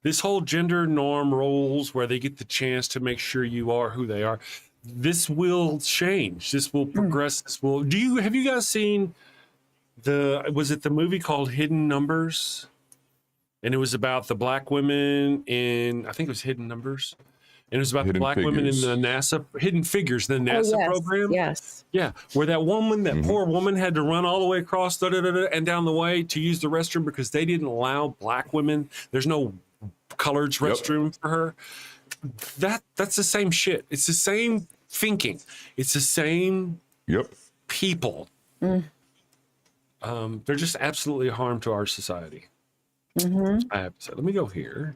Speaker 3: this whole gender norm roles where they get the chance to make sure you are who they are, this will change. This will progress. This will. Have you guys seen was it the movie called Hidden Numbers? And it was about the black women in, I think it was Hidden Numbers. And it was about the black women in the NASA, Hidden Figures, the NASA program.
Speaker 4: Yes.
Speaker 3: Yeah. Where that woman, that poor woman had to run all the way across and down the way to use the restroom because they didn't allow black women. There's no colored restroom for her. That's the same shit. It's the same thinking. It's the same people. They're just absolutely a harm to our society. I have to say. Let me go here.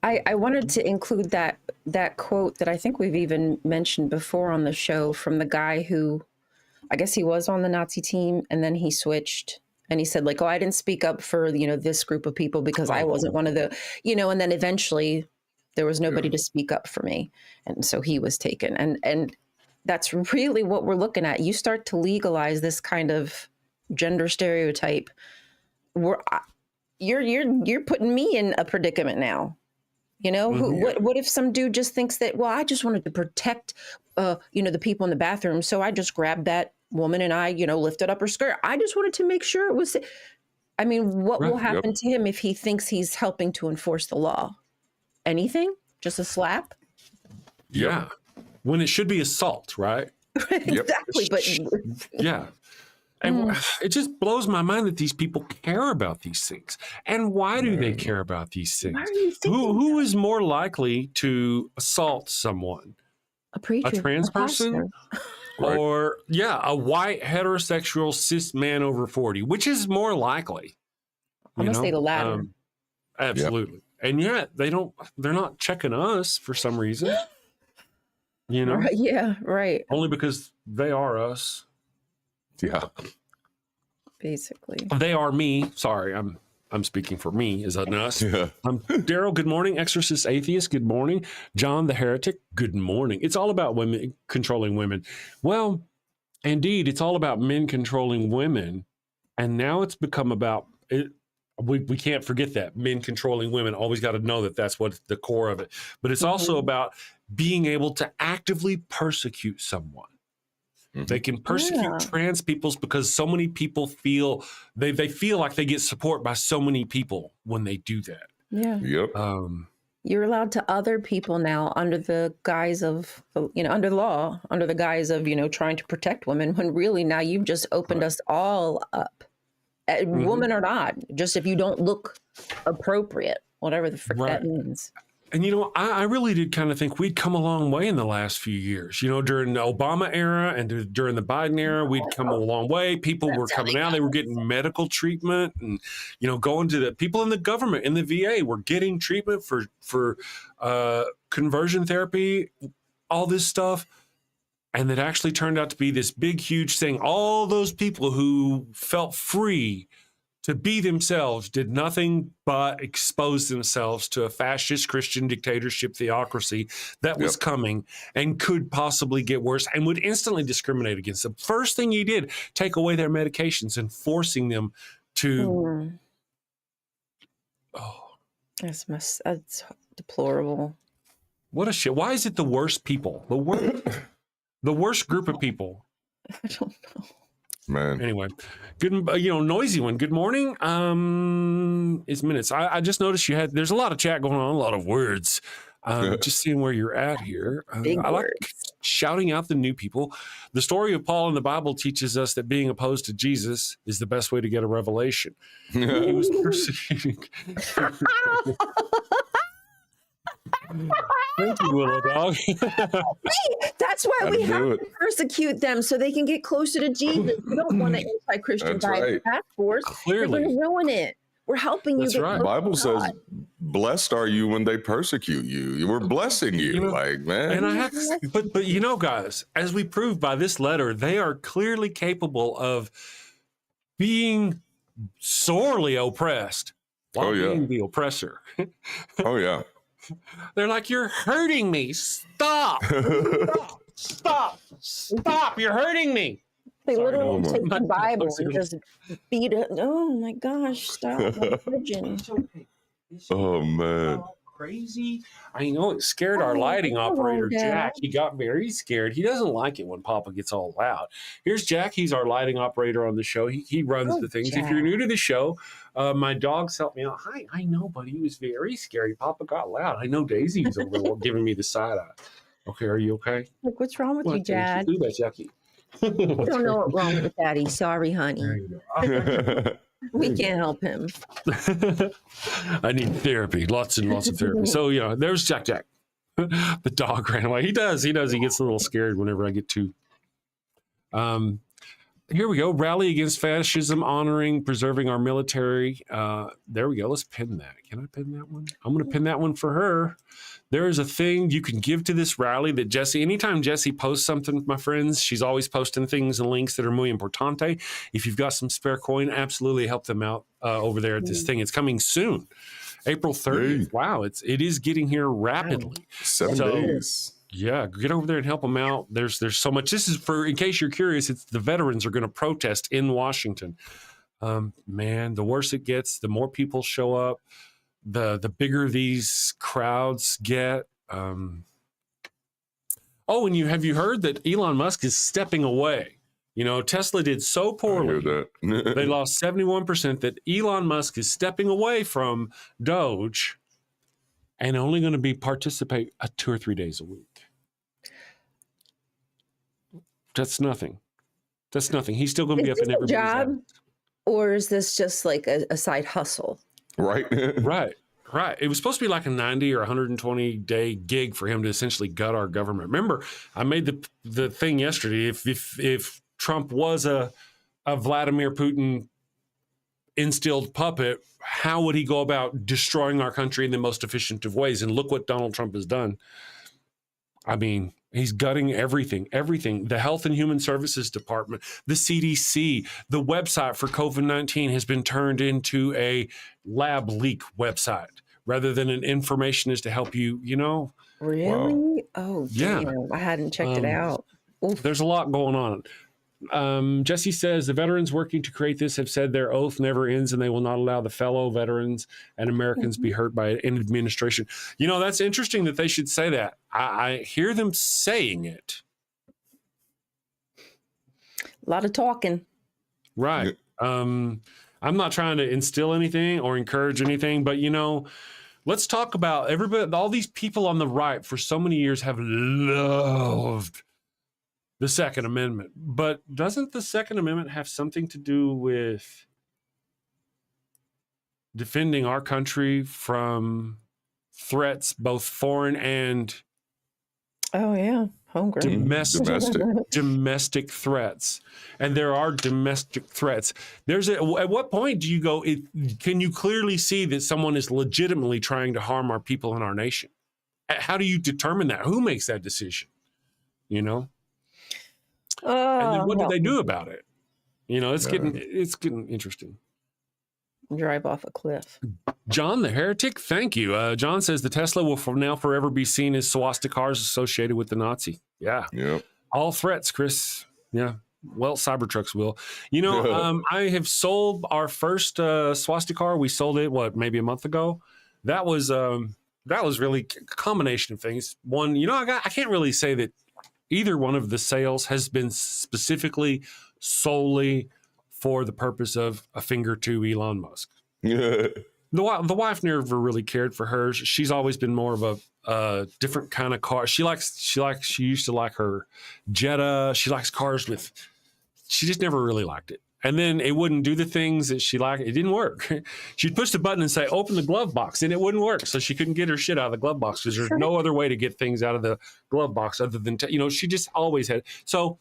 Speaker 4: I wanted to include that quote that I think we've even mentioned before on the show from the guy who, I guess he was on the Nazi team and then he switched and he said like, oh, I didn't speak up for, this group of people because I wasn't one of the, and then eventually there was nobody to speak up for me. And so he was taken. And that's really what we're looking at. You start to legalize this kind of gender stereotype. You're putting me in a predicament now. What if some dude just thinks that, well, I just wanted to protect, the people in the bathroom. So I just grabbed that woman and I, lifted up her skirt. I just wanted to make sure it was, what will happen to him if he thinks he's helping to enforce the law? Anything? Just a slap?
Speaker 3: Yeah. When it should be assault, right?
Speaker 4: Exactly. But
Speaker 3: yeah. And it just blows my mind that these people care about these things. And why do they care about these things? Who is more likely to assault someone?
Speaker 4: A preacher,
Speaker 3: a trans person, or a white heterosexual cis man over 40, which is more likely?
Speaker 4: I'm gonna say the latter.
Speaker 3: Absolutely. And yet they're not checking us for some reason.
Speaker 4: Right, yeah, right.
Speaker 3: Only because they are us.
Speaker 5: Yeah.
Speaker 4: basically.
Speaker 3: They are me. Sorry, I'm speaking for me as an us.
Speaker 5: Yeah.
Speaker 3: Daryl, good morning. Exorcist Atheist, good morning. John the Heretic, good morning. It's all about women controlling women. Well, indeed, it's all about men controlling women. And now it's become about it. We can't forget that men controlling women. Always got to know that that's what's the core of it. But it's also about being able to actively persecute someone. They can persecute trans peoples because so many people feel they feel like they get support by so many people when they do that.
Speaker 4: Yeah.
Speaker 5: Yep.
Speaker 4: You're allowed to other people now under the guise of, under law, under the guise of, trying to protect women, when really now you've just opened us all up, woman or not, just if you don't look appropriate, whatever the frick that means.
Speaker 3: And, I really did kind of think we'd come a long way in the last few years. During the Obama era and during the Biden era, we'd come a long way. People were coming out. They were getting medical treatment and, going to the people in the government, in the VA, were getting treatment for conversion therapy, all this stuff. And it actually turned out to be this big, huge thing. All those people who felt free to be themselves did nothing but expose themselves to a fascist Christian dictatorship theocracy that was coming and could possibly get worse and would instantly discriminate against them. First thing you did, take away their medications and forcing them to.
Speaker 4: That's deplorable.
Speaker 3: What a shit. Why is it the worst people? The worst group of people.
Speaker 4: I don't know.
Speaker 5: Man.
Speaker 3: Anyway, good, noisy one. Good morning. It's minutes. I just noticed there's a lot of chat going on, a lot of words. Just seeing where you're at here. I like shouting out the new people. The story of Paul in the Bible teaches us that being opposed to Jesus is the best way to get a revelation. He was persecuting. Thank you, Willow Dog.
Speaker 4: That's why we have to persecute them so they can get closer to Jesus. We don't want an anti-Christian Bible task force.
Speaker 3: Clearly.
Speaker 4: We're going to ruin it. We're helping you.
Speaker 3: That's right.
Speaker 5: The Bible says, blessed are you when they persecute you. We're blessing you. Man.
Speaker 3: And I have to, but guys, as we proved by this letter, they are clearly capable of being sorely oppressed while being the oppressor.
Speaker 5: Oh, yeah.
Speaker 3: They're like, you're hurting me. Stop. Stop. You're hurting me.
Speaker 4: They literally take the Bible and just beat it. Oh my gosh, stop. I'm virgin.
Speaker 5: Oh, man.
Speaker 3: Crazy. I know it scared our lighting operator, Jack. He got very scared. He doesn't like it when Papa gets all loud. Here's Jack. He's our lighting operator on the show. He runs the things. Jack. If you're new to the show, my dogs help me out. Hi, I know, but he was very scary. Papa got loud. I know Daisy's over there giving me the side eye. Okay, are you okay?
Speaker 4: Like, what's wrong with you, Dad?
Speaker 3: Jackie.
Speaker 4: I don't know what's wrong with Daddy. Sorry, honey.
Speaker 3: There you go.
Speaker 4: We can't help him.
Speaker 3: I need therapy, lots and lots of therapy. So, there's Jack. The dog ran away. He does. He gets a little scared whenever I get too. Here we go. Rally against fascism, honoring, preserving our military. There we go. Let's pin that. Can I pin that one? I'm going to pin that one for her. There is a thing you can give to this rally that anytime Jessie posts something, my friends, she's always posting things and links that are muy importante. If you've got some spare coin, absolutely help them out over there at this thing. It's coming soon, April 30th. Hey. Wow, it is getting here rapidly.
Speaker 5: 7 days.
Speaker 3: Yeah, get over there and help them out. There's so much. This is in case you're curious, it's the veterans are going to protest in Washington. Man, the worse it gets, the more people show up. The bigger these crowds get. And have you heard that Elon Musk is stepping away? Tesla did so poorly. They lost 71%, that Elon Musk is stepping away from Doge and only going to participate 2 or 3 days a week. That's nothing. He's still going to be up in everybody's job,
Speaker 4: or is this just like a side hustle?
Speaker 5: Right.
Speaker 3: Right. It was supposed to be like a 90 or 120 day gig for him to essentially gut our government. Remember, I made the thing yesterday. If Trump was a Vladimir Putin instilled puppet, how would he go about destroying our country in the most efficient of ways? And look what Donald Trump has done. I mean, he's gutting everything. The Health and Human Services Department, the CDC, the website for COVID-19 has been turned into a lab leak website rather than an informationist to help you,
Speaker 4: Really?
Speaker 5: Wow.
Speaker 4: Oh,
Speaker 3: Yeah.
Speaker 4: damn. I hadn't checked it out. Oof.
Speaker 3: There's a lot going on. Jesse says the veterans working to create this have said their oath never ends and they will not allow the fellow veterans and Americans be hurt by an administration. That's interesting that they should say that. I hear them saying it.
Speaker 4: A lot of talking.
Speaker 3: Right. I'm not trying to instill anything or encourage anything, but let's talk about everybody. All these people on the right for so many years have loved the Second Amendment, but doesn't the Second Amendment have something to do with defending our country from threats, both foreign and
Speaker 4: homegrown,
Speaker 3: domestic threats? And there are domestic threats. At what point do you go? Can you clearly see that someone is legitimately trying to harm our people and our nation? How do you determine that? Who makes that decision? And then what do they do about it? It's getting interesting.
Speaker 4: Drive off a cliff.
Speaker 3: John the Heretic, thank you. John says the Tesla will now forever be seen as swastikars associated with the Nazi. Yeah.
Speaker 5: Yep.
Speaker 3: All threats, Chris. Yeah. Well, Cybertrucks will. I have sold our first swastikar. We sold it, maybe a month ago. That was really a combination of things. One, I can't really say that either one of the sales has been specifically solely for the purpose of a finger to Elon Musk.
Speaker 5: Yeah.
Speaker 3: The wife never really cared for hers. She's always been more of a different kind of car. She used to like her Jetta. She likes cars she just never really liked it. And then it wouldn't do the things that she liked. It didn't work. She'd push the button and say, open the glove box, and it wouldn't work. So she couldn't get her shit out of the glove box because there's no other way to get things out of the glove box other than, she just always had. So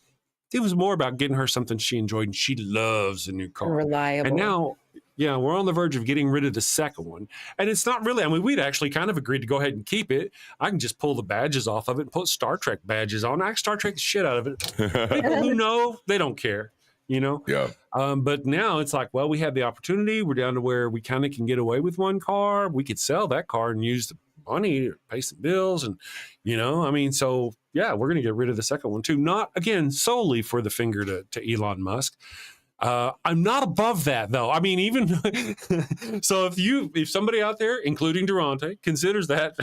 Speaker 3: it was more about getting her something she enjoyed, and she loves a new car.
Speaker 4: Reliable.
Speaker 3: And now, we're on the verge of getting rid of the second one. And it's not really, we'd actually kind of agreed to go ahead and keep it. I can just pull the badges off of it and put Star Trek badges on. I can Star Trek the shit out of it. People who know, they don't care.
Speaker 5: Yeah.
Speaker 3: But now it's like, well, we have the opportunity. We're down to where we kind of can get away with one car. We could sell that car and use the money to pay some bills. And, so yeah, we're going to get rid of the second one too. Not again, solely for the finger to Elon Musk. I'm not above that though. Even so, if somebody out there, including Darante, considers that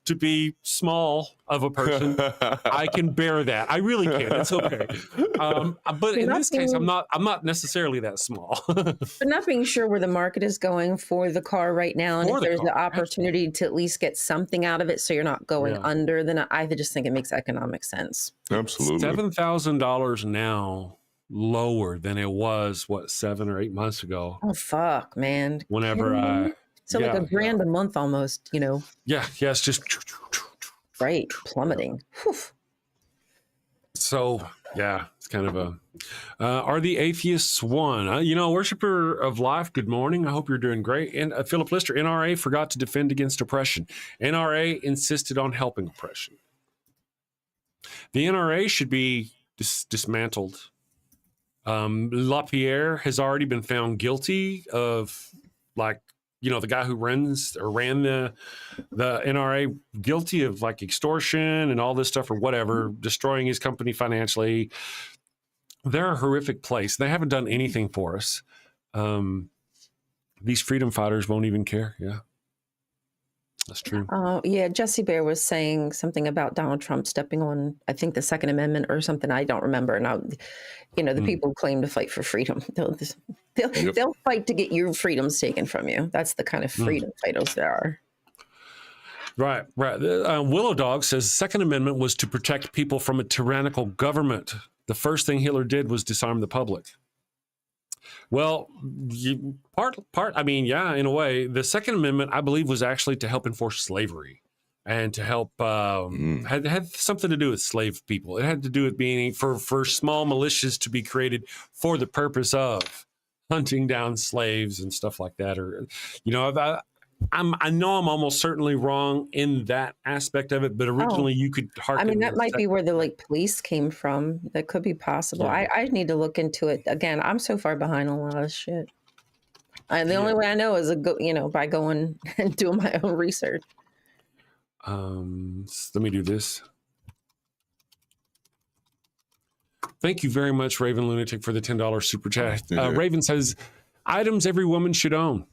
Speaker 3: to be small of a person, I can bear that. I really can. It's okay. But in this case, I'm not necessarily that small.
Speaker 4: But not being sure where the market is going for the car right now, and if there's the opportunity to at least get something out of it, so you're not going under, then I just think it makes economic sense.
Speaker 5: Absolutely.
Speaker 3: $7,000 now. Lower than it was 7 or 8 months ago.
Speaker 4: Oh fuck, man!
Speaker 3: Whenever
Speaker 4: like $1,000 a month almost,
Speaker 3: Yeah, it's just
Speaker 4: right, plummeting. Whew.
Speaker 3: So yeah, it's kind of are the atheists won? Worshiper of life, good morning. I hope you're doing great. And Philip Lister, NRA forgot to defend against oppression. NRA insisted on helping oppression. The NRA should be dismantled. LaPierre has already been found guilty of, the guy who ran the NRA, guilty of extortion and all this stuff or whatever, destroying his company financially. They're a horrific place. They haven't done anything for us. These freedom fighters won't even care. Yeah. That's true.
Speaker 4: Jesse Bear was saying something about Donald Trump stepping on, I think, the Second Amendment or something. I don't remember. And the people who claim to fight for freedom, they'll fight to get your freedoms taken from you. That's the kind of freedom fighters there are.
Speaker 3: Right. Willow Dog says the Second Amendment was to protect people from a tyrannical government. The first thing Hitler did was disarm the public. Well, in a way, the Second Amendment, I believe, was actually to help enforce slavery and to help, had something to do with slave people. It had to do with being for small militias to be created for the purpose of hunting down slaves and stuff like that. Or, I know I'm almost certainly wrong in that aspect of it, but originally you could
Speaker 4: I mean, that might be where the like police came from. That could be possible.
Speaker 3: Yeah.
Speaker 4: I need to look into it again. I'm so far behind on a lot of shit. And the only way I know is by going and doing my own research.
Speaker 3: Let me do this. Thank you very much, Raven Lunatic, for the $10 super chat. Raven says, items every woman should own.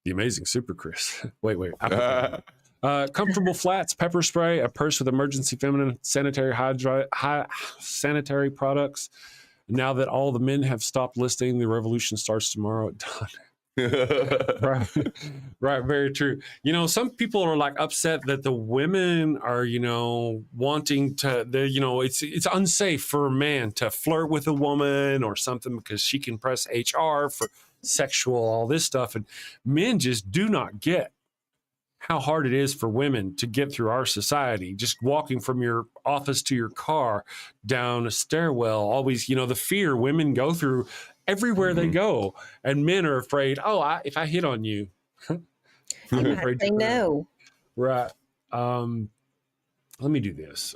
Speaker 3: The amazing super Chris. wait. Comfortable flats, pepper spray, a purse with emergency feminine sanitary sanitary products. Now that all the men have stopped listing, the revolution starts tomorrow at dawn. right, very true. Some people are like upset that the women are, wanting to, it's unsafe for a man to flirt with a woman or something because she can press HR for sexual, all this stuff. And men just do not get how hard it is for women to get through our society. Just walking from your office to your car, down a stairwell, always, the fear women go through everywhere they go, and men are afraid. If I hit on you, I'm afraid
Speaker 4: they know.
Speaker 3: Right. Let me do this.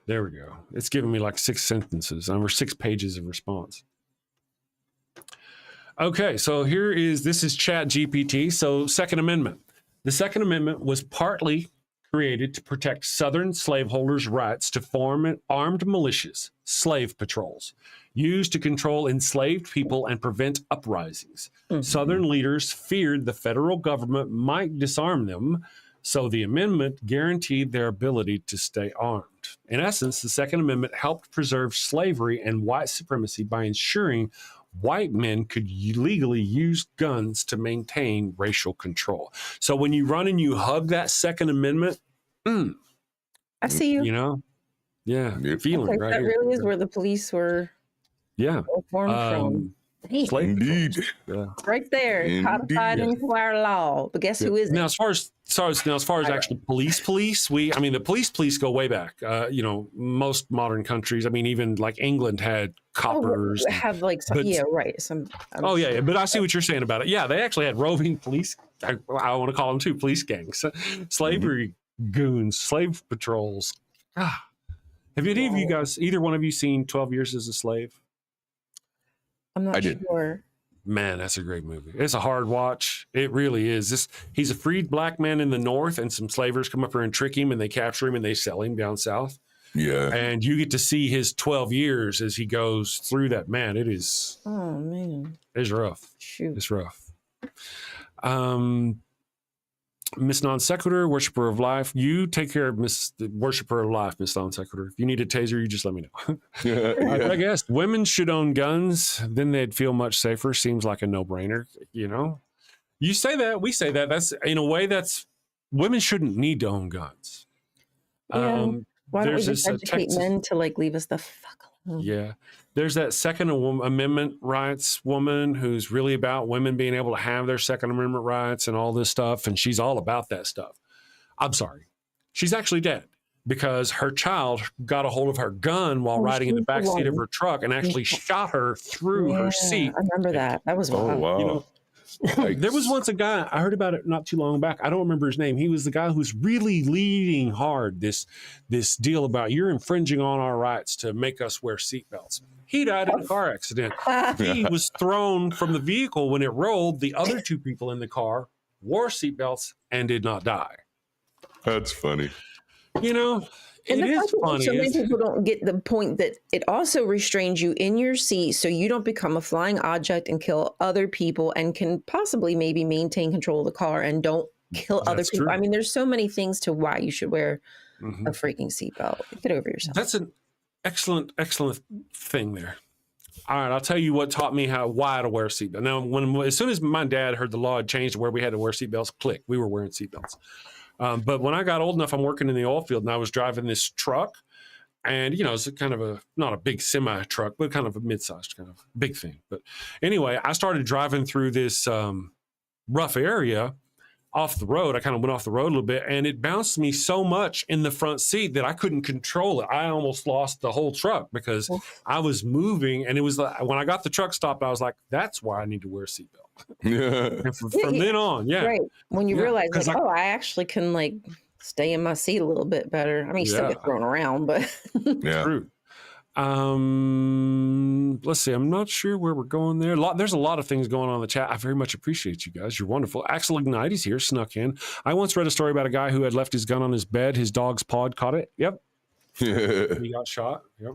Speaker 3: There we go. It's giving me like 6 sentences or 6 pages of response. Okay, so this is Chat GPT. So Second Amendment. The Second Amendment was partly created to protect Southern slaveholders' rights to form armed militias, slave patrols, used to control enslaved people and prevent uprisings. Southern leaders feared the federal government might disarm them, so the amendment guaranteed their ability to stay armed. In essence, the Second Amendment helped preserve slavery and white supremacy by ensuring white men could legally use guns to maintain racial control. So when you run and you hug that Second Amendment,
Speaker 4: I see you.
Speaker 3: Feeling right
Speaker 4: that
Speaker 3: here.
Speaker 4: really is where the police were formed from.
Speaker 5: Indeed.
Speaker 4: Right there, codified into our law. But guess who isn't?
Speaker 3: Now, as far as actually police, the police go way back. Most modern countries. Even like England had coppers.
Speaker 4: Have like some, right. Some.
Speaker 3: But I see what you're saying about it. Yeah, they actually had roving police. I want to call them too, police gangs, slavery goons, slave patrols. Have any of you guys, either one of you, seen 12 Years as a Slave?
Speaker 4: I'm not sure.
Speaker 3: Man, that's a great movie. It's a hard watch. It really is. He's a freed black man in the North, and some slavers come up here and trick him, and they capture him, and they sell him down south.
Speaker 5: Yeah.
Speaker 3: And you get to see his 12 years as he goes through that. Man, it is.
Speaker 4: Oh, man.
Speaker 3: It's rough.
Speaker 4: Shoot.
Speaker 3: It's rough. Miss Non Sequitur, worshiper of life. You take care of the worshiper of life, Miss Non Sequitur. If you need a taser, you just let me know. I guess women should own guns. Then they'd feel much safer. Seems like a no-brainer. You say that, we say that. That's in a way that's women shouldn't need to own guns.
Speaker 4: Why don't we just educate men to leave us the fuck alone?
Speaker 3: Yeah. There's that Second Amendment rights woman who's really about women being able to have their Second Amendment rights and all this stuff. And she's all about that stuff. I'm sorry. She's actually dead because her child got a hold of her gun while riding in the backseat of her truck and actually shot her through her seat.
Speaker 4: I remember that. That was wild.
Speaker 5: Oh, wow.
Speaker 3: There was once a guy, I heard about it not too long back. I don't remember his name. He was the guy who's really leading hard this deal about you're infringing on our rights to make us wear seatbelts. He died in a car accident. He was thrown from the vehicle when it rolled. The other 2 people in the car wore seatbelts and did not die.
Speaker 5: That's funny.
Speaker 4: And
Speaker 3: it is funny.
Speaker 4: So many people don't get the point that it also restrains you in your seat so you don't become a flying object and kill other people and can possibly maybe maintain control of the car and don't kill other people.
Speaker 3: True.
Speaker 4: There's so many things to why you should wear a freaking seatbelt. Get over yourself.
Speaker 3: That's an excellent thing there. All right, I'll tell you what taught me why to wear a seatbelt. Now, as soon as my dad heard the law had changed to where we had to wear seatbelts, click, we were wearing seatbelts. But when I got old enough, I'm working in the oil field and I was driving this truck and, it's kind of not a big semi truck, but kind of a mid-sized kind of big thing. But anyway, I started driving through this rough area off the road. I kind of went off the road a little bit, and it bounced me so much in the front seat that I couldn't control it. I almost lost the whole truck because I was moving, and it was like, when I got the truck stopped, I was like, that's why I need to wear a seatbelt. And from then on,
Speaker 4: Right. When you realize, like, I actually can, like, stay in my seat a little bit better. I mean, you still get thrown around, but.
Speaker 3: True. Let's see. I'm not sure where we're going there. There's a lot of things going on in the chat. I very much appreciate you guys. You're wonderful. Axel Ignite's here, snuck in. I once read a story about a guy who had left his gun on his bed. His dog's pawed caught it. Yep. He got shot. Yep.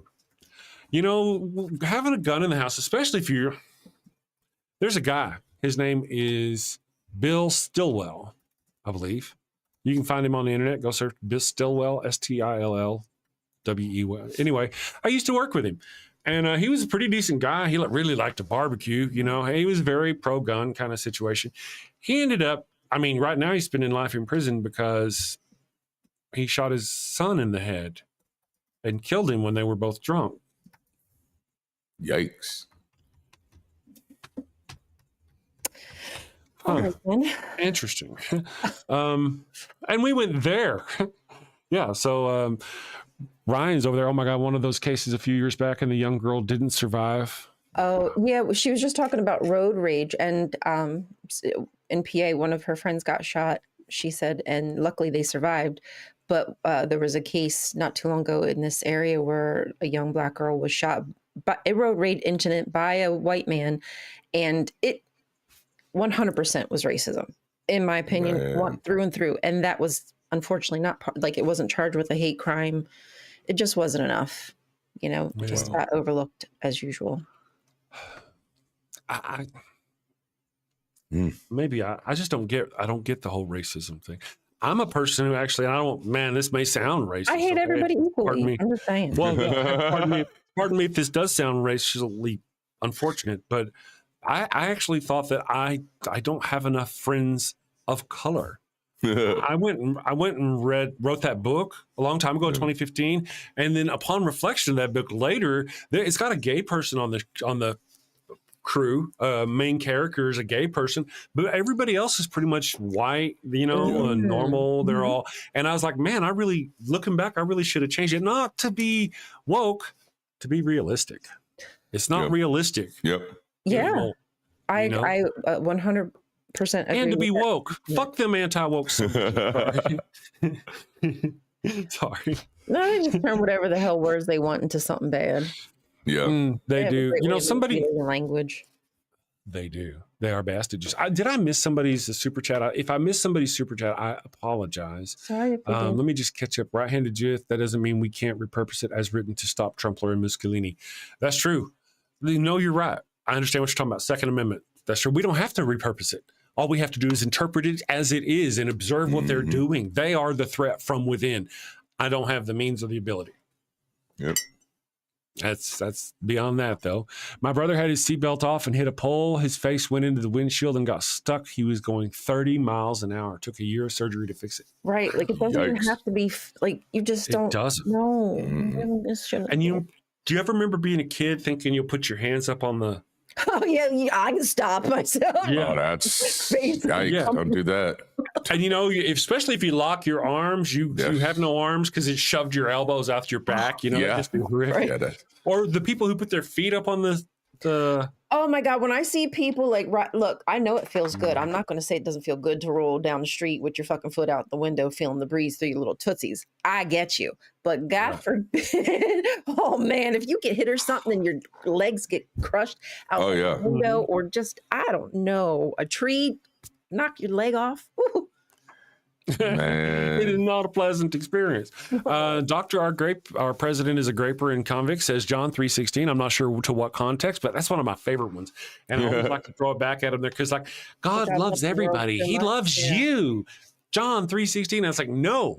Speaker 3: You know, having a gun in the house, especially if there's a guy. His name is Bill Stillwell, I believe. You can find him on the internet. Go search Bill Stillwell, Stillwell. Anyway, I used to work with him, and he was a pretty decent guy. He really liked to barbecue. You know, he was very pro-gun kind of situation. He ended up, I mean, right now he's spending life in prison because he shot his son in the head and killed him when they were both drunk.
Speaker 5: Yikes.
Speaker 3: Huh. Interesting. And we went there. Yeah, so Ryan's over there. Oh my God, one of those cases a few years back, and the young girl didn't survive.
Speaker 4: Oh yeah, she was just talking about road rage, and in PA, one of her friends got shot, she said, and luckily they survived. But there was a case not too long ago in this area where a young Black girl was shot by a road rage incident by a white man, and it 100% was racism, in my opinion, through and through. And that was unfortunately not like, it wasn't charged with a hate crime. It just wasn't enough, you know, just got overlooked as usual.
Speaker 3: Maybe I just don't get the whole racism thing. I'm a person who actually, this may sound racist.
Speaker 4: I hate everybody equally.
Speaker 3: Pardon me.
Speaker 4: I'm just saying.
Speaker 3: Well, pardon me if this does sound racially unfortunate, but I actually thought that I don't have enough friends of color. I went and wrote that book a long time ago in 2015, and then upon reflection of that book later, it's got a gay person on the crew. Main character is a gay person, but everybody else is pretty much white, you know, normal. They're all, and I was like, man, looking back, I really should have changed it, not to be woke, to be realistic. It's not realistic.
Speaker 5: Yep.
Speaker 4: Yeah, I 100% agree.
Speaker 3: And to be
Speaker 4: with
Speaker 3: woke.
Speaker 4: Yeah.
Speaker 3: Fuck them anti-woke. Sorry.
Speaker 4: No, they just turn whatever the hell words they want into something bad.
Speaker 5: Yeah,
Speaker 3: they do. You know, somebody
Speaker 4: language.
Speaker 3: They do. They are bastards. Did I miss somebody's super chat? If I missed somebody's super chat, I apologize.
Speaker 4: Sorry.
Speaker 3: Let me just catch up. Right-handed youth. That doesn't mean we can't repurpose it as written to stop Trumpler and Mussolini. That's true. No, you're right. I understand what you're talking about. Second Amendment. That's true. We don't have to repurpose it. All we have to do is interpret it as it is and observe what they're doing. They are the threat from within. I don't have the means or the ability.
Speaker 5: Yep.
Speaker 3: That's beyond that, though. My brother had his seatbelt off and hit a pole. His face went into the windshield and got stuck. He was going 30 miles an hour. It took a year of surgery to fix it.
Speaker 4: Right. Like, it doesn't even have to be, like, you just don't.
Speaker 3: It doesn't.
Speaker 4: No.
Speaker 3: And do you ever remember being a kid thinking you'll put your hands up on the...
Speaker 4: Oh, yeah, I can stop myself.
Speaker 3: Yeah.
Speaker 5: Oh, that's... Yikes, don't do that.
Speaker 3: And, you know, especially if you lock your arms, you have no arms because it shoved your elbows out your back, you know?
Speaker 5: Right.
Speaker 3: Or the people who put their feet up on the...
Speaker 4: Oh, my God. When I see people, like, look, I know it feels good. I'm not going to say it doesn't feel good to roll down the street with your fucking foot out the window, feeling the breeze through your little tootsies. I get you. But God forbid, oh, man, if you get hit or something and your legs get crushed out the window or just, I don't know, a tree, knock your leg off. Woo.
Speaker 5: Man.
Speaker 3: It is not a pleasant experience. Dr. Our president is a graper and convict, says John 3:16. I'm not sure to what context, but that's one of my favorite ones. And I always like to throw it back at him there because, like, God loves everybody. He loves you. John 3:16. I was like, no.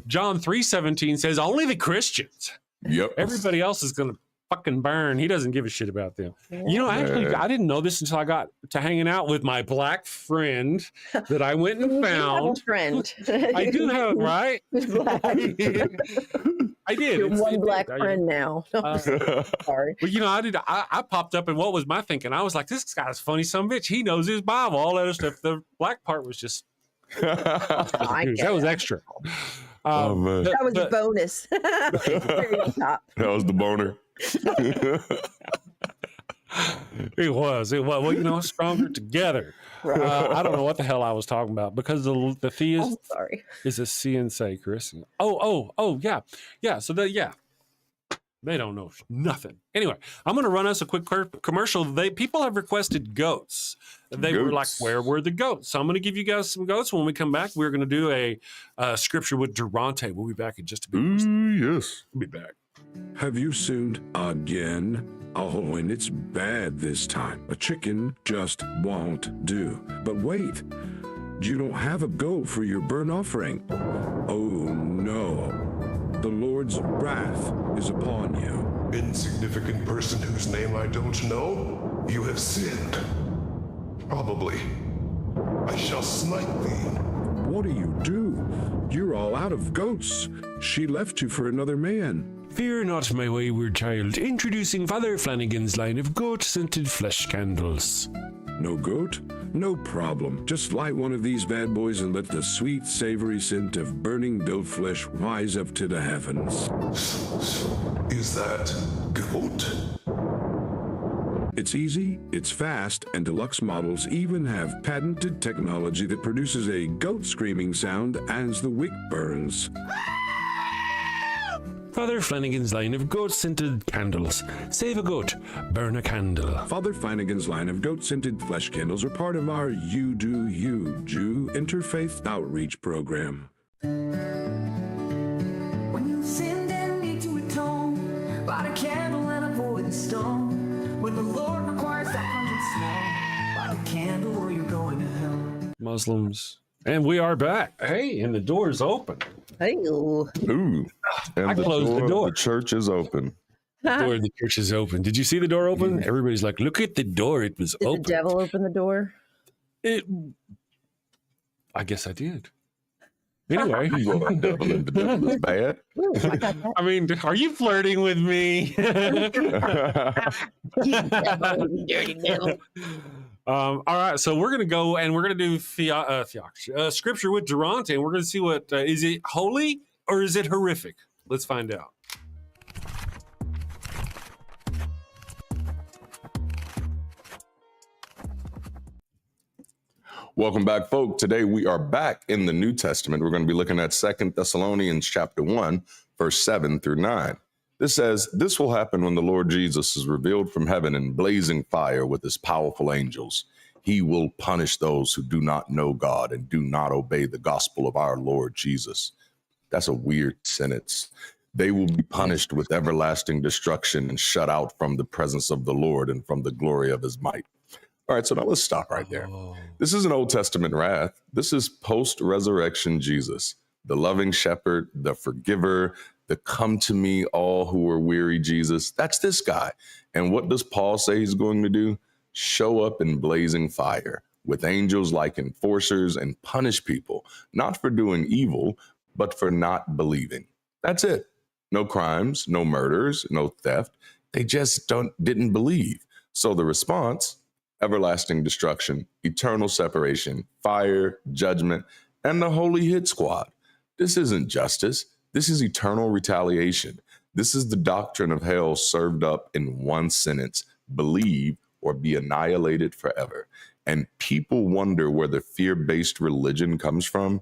Speaker 3: John 3:17 says only the Christians.
Speaker 5: Yep.
Speaker 3: Everybody else is going to fucking burn. He doesn't give a shit about them. You know, actually, I didn't know this until I got to hanging out with my black friend that I went and found.
Speaker 4: Friend.
Speaker 3: I do have, right? I did.
Speaker 4: You're one black friend now. Sorry.
Speaker 3: But, you know, I popped up, and what was my thinking? I was like, this guy's funny son of a bitch. He knows his Bible, all that other stuff. The black part was just That was extra.
Speaker 5: Oh man,
Speaker 4: That was a bonus. Very top.
Speaker 5: that was the boner.
Speaker 3: It was. Well, you know, stronger together. I don't know what the hell I was talking about because the theist
Speaker 4: Sorry.
Speaker 3: is a CNC, Chris. Oh, yeah. So they don't know nothing. Anyway, I'm going to run us a quick commercial. People have requested goats. They were like, where were the goats? So I'm going to give you guys some goats. When we come back, we're going to do a scripture with Darante. We'll be back in just a bit.
Speaker 5: Yes.
Speaker 3: We'll be back.
Speaker 9: Have you sinned again? Oh, and it's bad this time. A chicken just won't do. But wait, you don't have a goat for your burnt offering. Oh, no. The Lord's wrath is upon you.
Speaker 10: Insignificant person whose name I don't know, you have sinned. Probably. I shall smite thee.
Speaker 9: What do you do? You're all out of goats. She left you for another man.
Speaker 3: Fear not, my wayward child. Introducing Father Flanagan's line of goat-scented flesh candles.
Speaker 9: No goat? No problem. Just light one of these bad boys and let the sweet, savory scent of burning goat flesh rise up to the heavens.
Speaker 10: Is that goat?
Speaker 9: It's easy, it's fast, and deluxe models even have patented technology that produces a goat screaming sound as the wick burns.
Speaker 3: Father Flanagan's line of goat-scented candles. Save a goat, burn a candle.
Speaker 9: Father Flanagan's line of goat-scented flesh candles are part of our You Do You Jew interfaith outreach program.
Speaker 1: When you sinned and need to atone, light a candle and avoid the stone. When the Lord requires that 100 smell, light a candle or you're going to hell.
Speaker 3: Muslims. And we are back. Hey, and the door is open.
Speaker 4: Hey.
Speaker 5: Ooh. And
Speaker 3: I closed the door.
Speaker 5: The church is open.
Speaker 3: The door of the church is open. Did you see the door open? Everybody's like, look at the door. It was
Speaker 4: Did
Speaker 3: open.
Speaker 4: the devil open the door?
Speaker 3: I guess I did. Anyway.
Speaker 5: The devil is bad.
Speaker 4: Ooh, I got that.
Speaker 3: I mean, are you flirting with me?
Speaker 4: You devil, you dirty devil.
Speaker 3: All right, so we're gonna go and we're gonna do scripture with Darante, and we're gonna see what is it holy or is it horrific? Let's find out.
Speaker 5: Welcome back, folks. Today we are back in the New Testament. We're going to be looking at 2 Thessalonians chapter 1, verse 7 through 9. This says, "This will happen when the Lord Jesus is revealed from heaven in blazing fire with his powerful angels. He will punish those who do not know God and do not obey the gospel of our Lord Jesus." That's a weird sentence. They will be punished with everlasting destruction and shut out from the presence of the Lord and from the glory of his might. All right, so now let's stop right there. This is an Old Testament wrath. This is post-resurrection Jesus, the loving shepherd, the forgiver, the come to me all who are weary Jesus. That's this guy. And what does Paul say he's going to do? Show up in blazing fire with angels like enforcers and punish people, not for doing evil, but for not believing. That's it. No crimes, no murders, no theft. They just didn't believe. So the response, everlasting destruction, eternal separation, fire, judgment, and the holy hit squad. This isn't justice. This is eternal retaliation. This is the doctrine of hell served up in one sentence: believe or be annihilated forever. And people wonder where the fear-based religion comes from.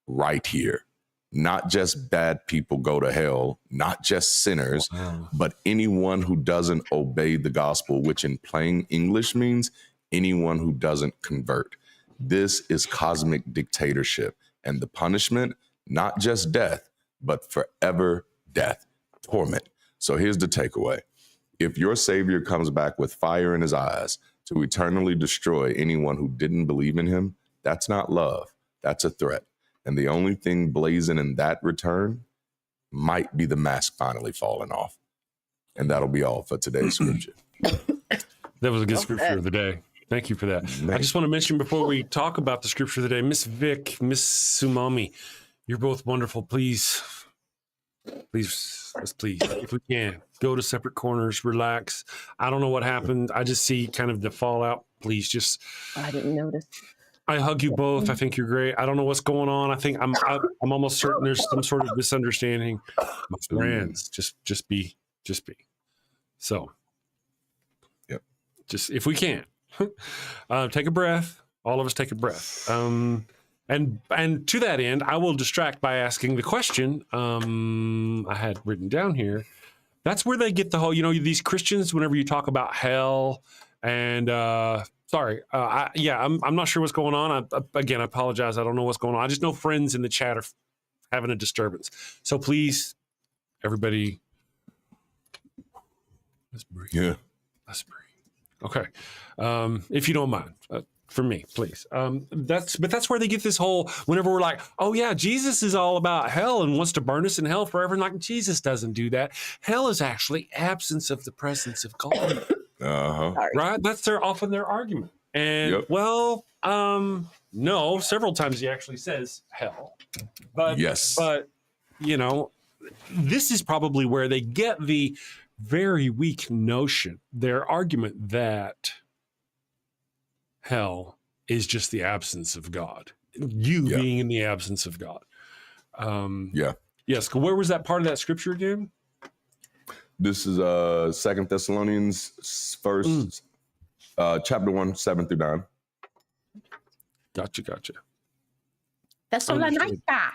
Speaker 5: Right here. Not just bad people go to hell, not just sinners, but anyone who doesn't obey the gospel, which in plain English means anyone who doesn't convert. This is cosmic dictatorship, and the punishment, not just death, but forever death, torment. So here's the takeaway. If your Savior comes back with fire in his eyes to eternally destroy anyone who didn't believe in him, that's not love. That's a threat. And the only thing blazing in that return might be the mask finally falling off. And that'll be all for today's scripture.
Speaker 3: That was a good scripture of the day. Thank you for that. I just want to mention before we talk about the scripture of the day, Miss Vic, Miss Sumami, you're both wonderful. Please, if we can, go to separate corners, relax. I don't know what happened. I just see kind of the fallout. Please just.
Speaker 4: I didn't notice.
Speaker 3: I hug you both. I think you're great. I don't know what's going on. I think I'm almost certain there's some sort of misunderstanding. My friends, just be. So,
Speaker 5: yep.
Speaker 3: Just if we can, take a breath. All of us take a breath. And to that end, I will distract by asking the question I had written down here. That's where they get the whole, these Christians, whenever you talk about hell and, I'm not sure what's going on. I apologize. I don't know what's going on. I just know friends in the chat are having a disturbance. So please, everybody, let's breathe.
Speaker 5: Yeah.
Speaker 3: Let's breathe. Okay. If you don't mind, for me, please. That's where they get this whole, whenever we're like, oh yeah, Jesus is all about hell and wants to burn us in hell forever. And like, Jesus doesn't do that. Hell is actually absence of the presence of God. Right? That's often their argument. And no, several times he actually says hell. But
Speaker 5: yes.
Speaker 3: But this is probably where they get the very weak notion, their argument that hell is just the absence of God. Being in the absence of God. Yes. Where was that part of that scripture again?
Speaker 5: This is 2 Thessalonians first, chapter 1, 7 through 9.
Speaker 3: Gotcha.
Speaker 4: Thessalonica.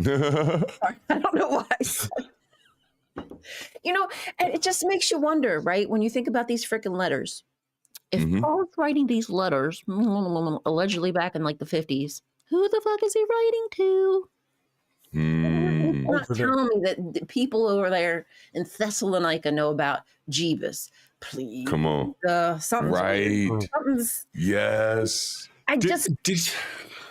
Speaker 4: I don't know why I said and it just makes you wonder, right? When you think about these freaking letters, if Paul's writing these letters, allegedly back in like the 50s, who the fuck is he writing to? Not telling me that the people over there in Thessalonica know about Jeebus. Please.
Speaker 5: Come on.
Speaker 4: Something's
Speaker 5: yes.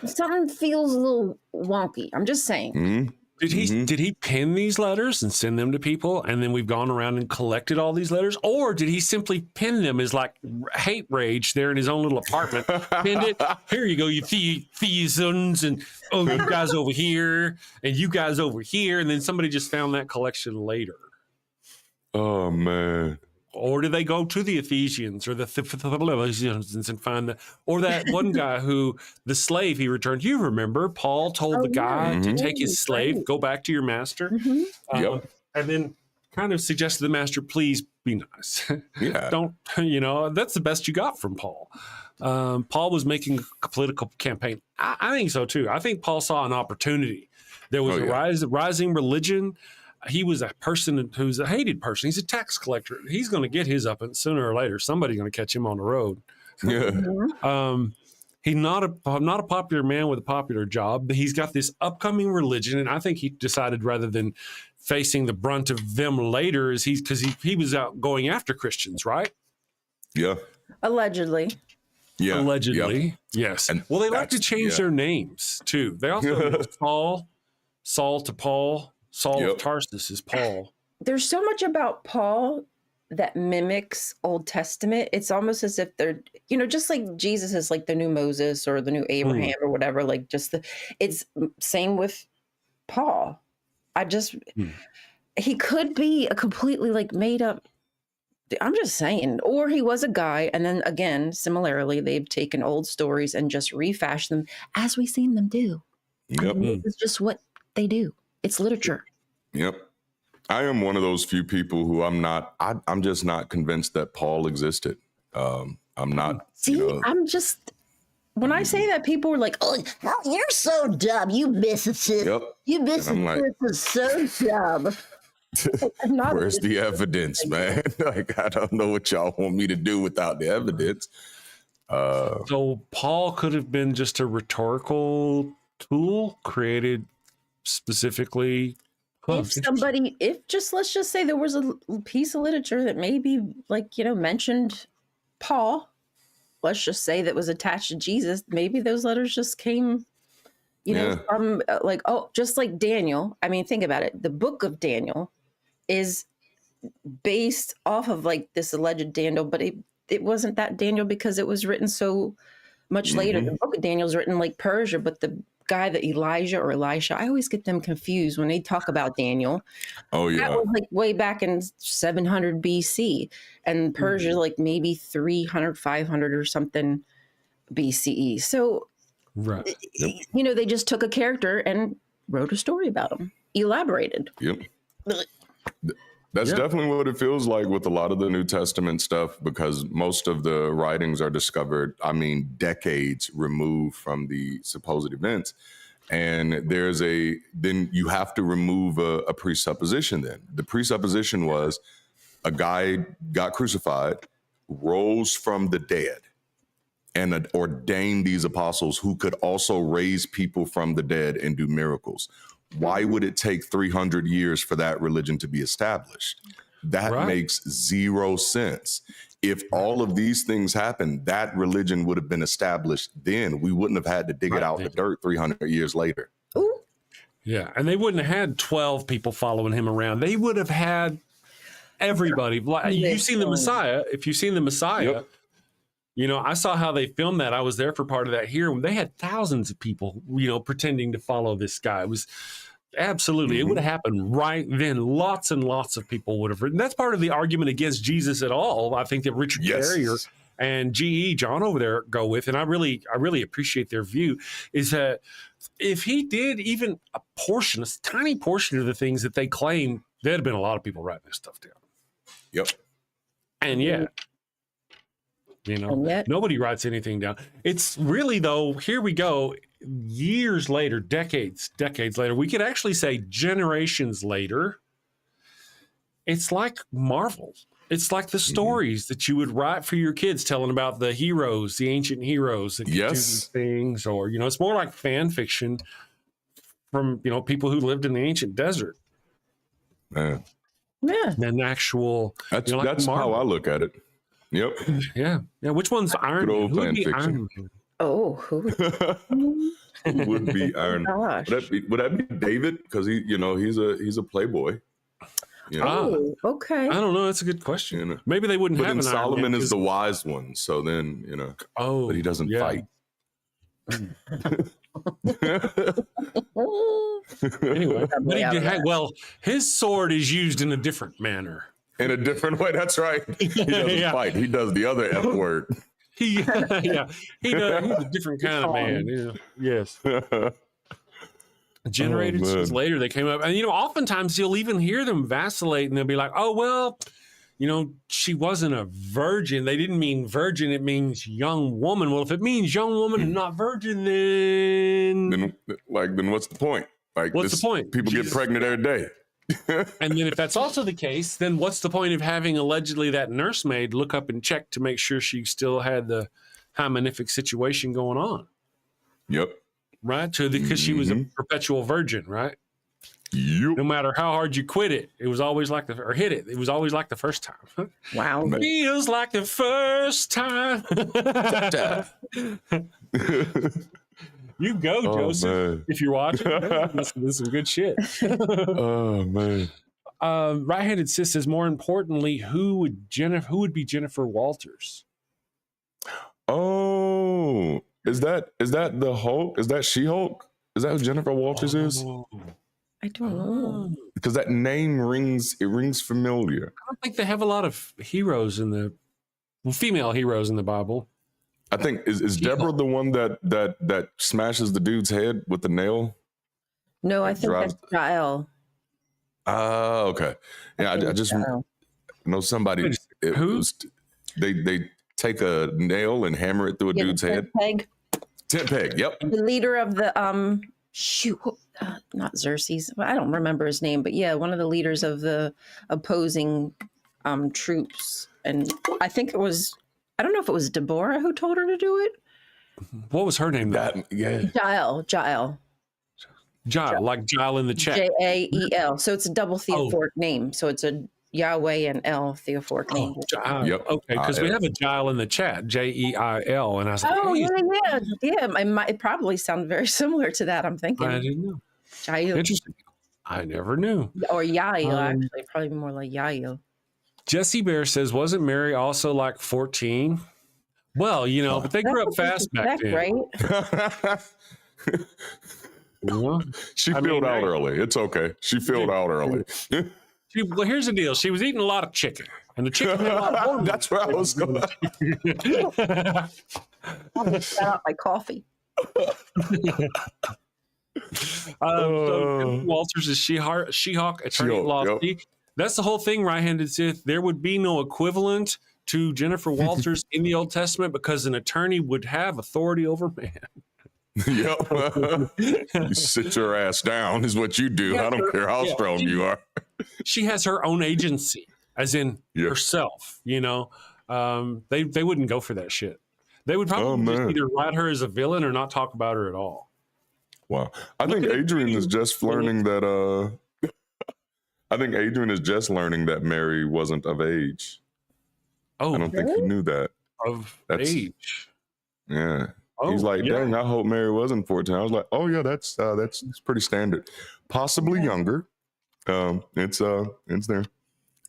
Speaker 4: Something feels a little wonky. I'm just saying.
Speaker 3: Did he pen these letters and send them to people, and then we've gone around and collected all these letters, or did he simply pen them as like hate rage there in his own little apartment? Pinned it. Here you go, you Ephesians, and you guys over here, and you guys over here, and then somebody just found that collection later.
Speaker 5: Oh man.
Speaker 3: Or do they go to the Ephesians or the Philippians and find or that one guy who, the slave he returned? You remember Paul told the guy to take his slave, go back to your master. And then kind of suggested to the master, please be nice.
Speaker 5: Yeah.
Speaker 3: Don't, that's the best you got from Paul. Paul was making a political campaign. I think so too. I think Paul saw an opportunity. There was a rising religion. He was a person who's a hated person. He's a tax collector. He's going to get his up, and sooner or later, somebody's going to catch him on the road.
Speaker 5: Yeah.
Speaker 3: He's not a popular man with a popular job, but he's got this upcoming religion, and I think he decided rather than facing the brunt of them later, because he was out going after Christians, right?
Speaker 5: Yeah.
Speaker 4: Allegedly.
Speaker 5: Yeah.
Speaker 3: Allegedly, yes. And well, they like to change their names too. They also Saul to Paul. Saul of Tarsus is Paul.
Speaker 4: There's so much about Paul that mimics Old Testament. It's almost as if they're, just like Jesus is like the new Moses or the new Abraham or whatever. Like it's same with Paul. He could be a completely like made up. I'm just saying, or he was a guy, and then again, similarly, they've taken old stories and just refashioned them as we've seen them do.
Speaker 5: Yep.
Speaker 4: It's just what they do. It's literature.
Speaker 5: Yep. I am one of those few people who I'm just not convinced that Paul existed. I'm not.
Speaker 4: I'm just, when I say that, people are like, oh, you're so dumb. You misfit.
Speaker 5: Yep.
Speaker 4: You misfit is so dumb.
Speaker 5: Where's the evidence, man? Like, I don't know what y'all want me to do without the evidence.
Speaker 3: So Paul could have been just a rhetorical tool created specifically.
Speaker 4: Let's just say there was a piece of literature that maybe mentioned Paul, let's just say that was attached to Jesus. Maybe those letters just came, from just like Daniel. I mean, think about it. The book of Daniel is based off of like this alleged Daniel, but it wasn't that Daniel because it was written so much later. The book of Daniel is written like Persia, but the guy that Elijah or Elisha, I always get them confused when they talk about Daniel.
Speaker 5: Oh yeah,
Speaker 4: that was like way back in 700 BC, and Persia like maybe 300, 500 or something BCE. So,
Speaker 3: Right.
Speaker 4: you know, they just took a character and wrote a story about him, elaborated.
Speaker 5: Yep. That's definitely what it feels like with a lot of the New Testament stuff, because most of the writings are discovered, I mean, decades removed from the supposed events. And then you have to remove a presupposition then. The presupposition was a guy got crucified, rose from the dead, and ordained these apostles who could also raise people from the dead and do miracles. Why would it take 300 years for that religion to be established? That makes zero sense. If all of these things happened, that religion would have been established then. We wouldn't have had to dig it out the dirt 300 years later.
Speaker 4: Ooh.
Speaker 3: Yeah, and they wouldn't have had 12 people following him around. They would have had everybody. Like, you've seen the Messiah. If you've seen the Messiah, you know, I saw how they filmed that. I was there for part of that here. They had thousands of people, you know, pretending to follow this guy. It was absolutely, it would have happened right then. Lots and lots of people would have written. That's part of the argument against Jesus at all. I think that Richard Carrier and G.E. John over there go with, and I really appreciate their view, is that if he did even a portion, a tiny portion of the things that they claim, there'd have been a lot of people writing this stuff down.
Speaker 5: Yep.
Speaker 3: And yet, you know, nobody writes anything down. It's really, though, here we go, years later, decades later, we could actually say generations later, it's like Marvel. It's like the stories that you would write for your kids, telling about the heroes, the ancient heroes that could do these things, or, you know, it's more like fan fiction from, you know, people who lived in the ancient desert.
Speaker 5: Man.
Speaker 4: Yeah.
Speaker 3: Than actual.
Speaker 5: That's,
Speaker 3: you know, like
Speaker 5: that's how I look at it. Yep.
Speaker 3: Yeah. Yeah. Which one's Iron Man? Who would be Iron Man?
Speaker 4: Oh, who
Speaker 5: would be Iron Man? Would that be David? Because he, you know, he's a playboy. You know?
Speaker 4: Oh, okay.
Speaker 3: I don't know. That's a good question. You know? Maybe they wouldn't have an
Speaker 5: Solomon
Speaker 3: Iron Man
Speaker 5: is the wise one. So then, you know, but he doesn't fight.
Speaker 3: Anyway, but well, his sword is used in a different manner.
Speaker 5: In a different way. That's right. He doesn't fight. He does the other F word.
Speaker 3: He does. He's a different kind of man. Yeah. Yes. Generations later, they came up, and you know, oftentimes you'll even hear them vacillate, and they'll be like, "Oh well, you know, she wasn't a virgin. They didn't mean virgin; it means young woman." Well, if it means young woman and not virgin, then
Speaker 5: what's the point? Like,
Speaker 3: what's the point?
Speaker 5: People get pregnant every day.
Speaker 3: And then if that's also the case, then what's the point of having allegedly that nursemaid look up and check to make sure she still had the hymenific situation going on?
Speaker 5: Yep.
Speaker 3: Right? Because she was a perpetual virgin, right?
Speaker 5: Yep.
Speaker 3: No matter how hard you quit it, it was always like hit it. It was always like the first time.
Speaker 4: Wow.
Speaker 3: Feels like the first time. You go, Joseph. Man. If you're watching, this is some good shit.
Speaker 5: Oh man.
Speaker 3: Right-handed sis says, more importantly, who would be Jennifer Walters?
Speaker 5: Oh, is that the Hulk? Is that She-Hulk? Is that who Jennifer Walters is?
Speaker 4: I don't know.
Speaker 5: Because that name rings familiar.
Speaker 3: I don't think they have a lot of heroes female heroes in the Bible.
Speaker 5: I think is Deborah the one that smashes the dude's head with the nail?
Speaker 4: No, I think that's Jael.
Speaker 5: Oh, okay. Yeah, I just know somebody. They take a nail and hammer it through a dude's head. Tent peg. Yep.
Speaker 4: The leader of the not Xerxes. I don't remember his name, but yeah, one of the leaders of the opposing troops, and I think it was. I don't know if it was Deborah who told her to do it.
Speaker 3: What was her name?
Speaker 4: Jael,
Speaker 3: like Jael in the chat.
Speaker 4: Jael. So it's a double theophoric name. So it's a Yahweh and El theophoric name.
Speaker 5: Yep.
Speaker 3: Okay, because we have a Jael in the chat, Jeil, and I was like,
Speaker 4: yeah. It probably sounded very similar to that. I'm thinking.
Speaker 3: I didn't know.
Speaker 4: Jael.
Speaker 3: Interesting. I never knew.
Speaker 4: Or Yael, actually, probably more like Yael. Jesse
Speaker 3: Bear says, wasn't Mary also like 14? Well, you know, but they grew up fast back then.
Speaker 5: Right? She filled out early. It's okay. She filled out early.
Speaker 3: Well, here's the deal. She was eating a lot of chicken, and the chicken had a lot of hormones.
Speaker 5: That's where I was going.
Speaker 4: I'll shout out my coffee.
Speaker 3: So Walters is She-Hawk, attorney at law.
Speaker 5: Yep.
Speaker 3: That's the whole thing, right-handed Sith. There would be no equivalent to Jennifer Walters in the Old Testament because an attorney would have authority over man.
Speaker 5: Yep. You sit your ass down is what you do. I don't care how strong you are.
Speaker 3: She has her own agency, as in herself. You know, they wouldn't go for that shit. They would probably just either write her as a villain or not talk about her at all.
Speaker 5: Wow. I think Adrian is just learning that. I think Adrian is just learning that Mary wasn't of age.
Speaker 3: Oh,
Speaker 5: I don't think he knew that.
Speaker 3: That's age.
Speaker 5: Yeah.
Speaker 3: Oh,
Speaker 5: he's like, dang, I hope Mary wasn't 14. I was like, oh yeah, that's pretty standard. Possibly younger. It's there.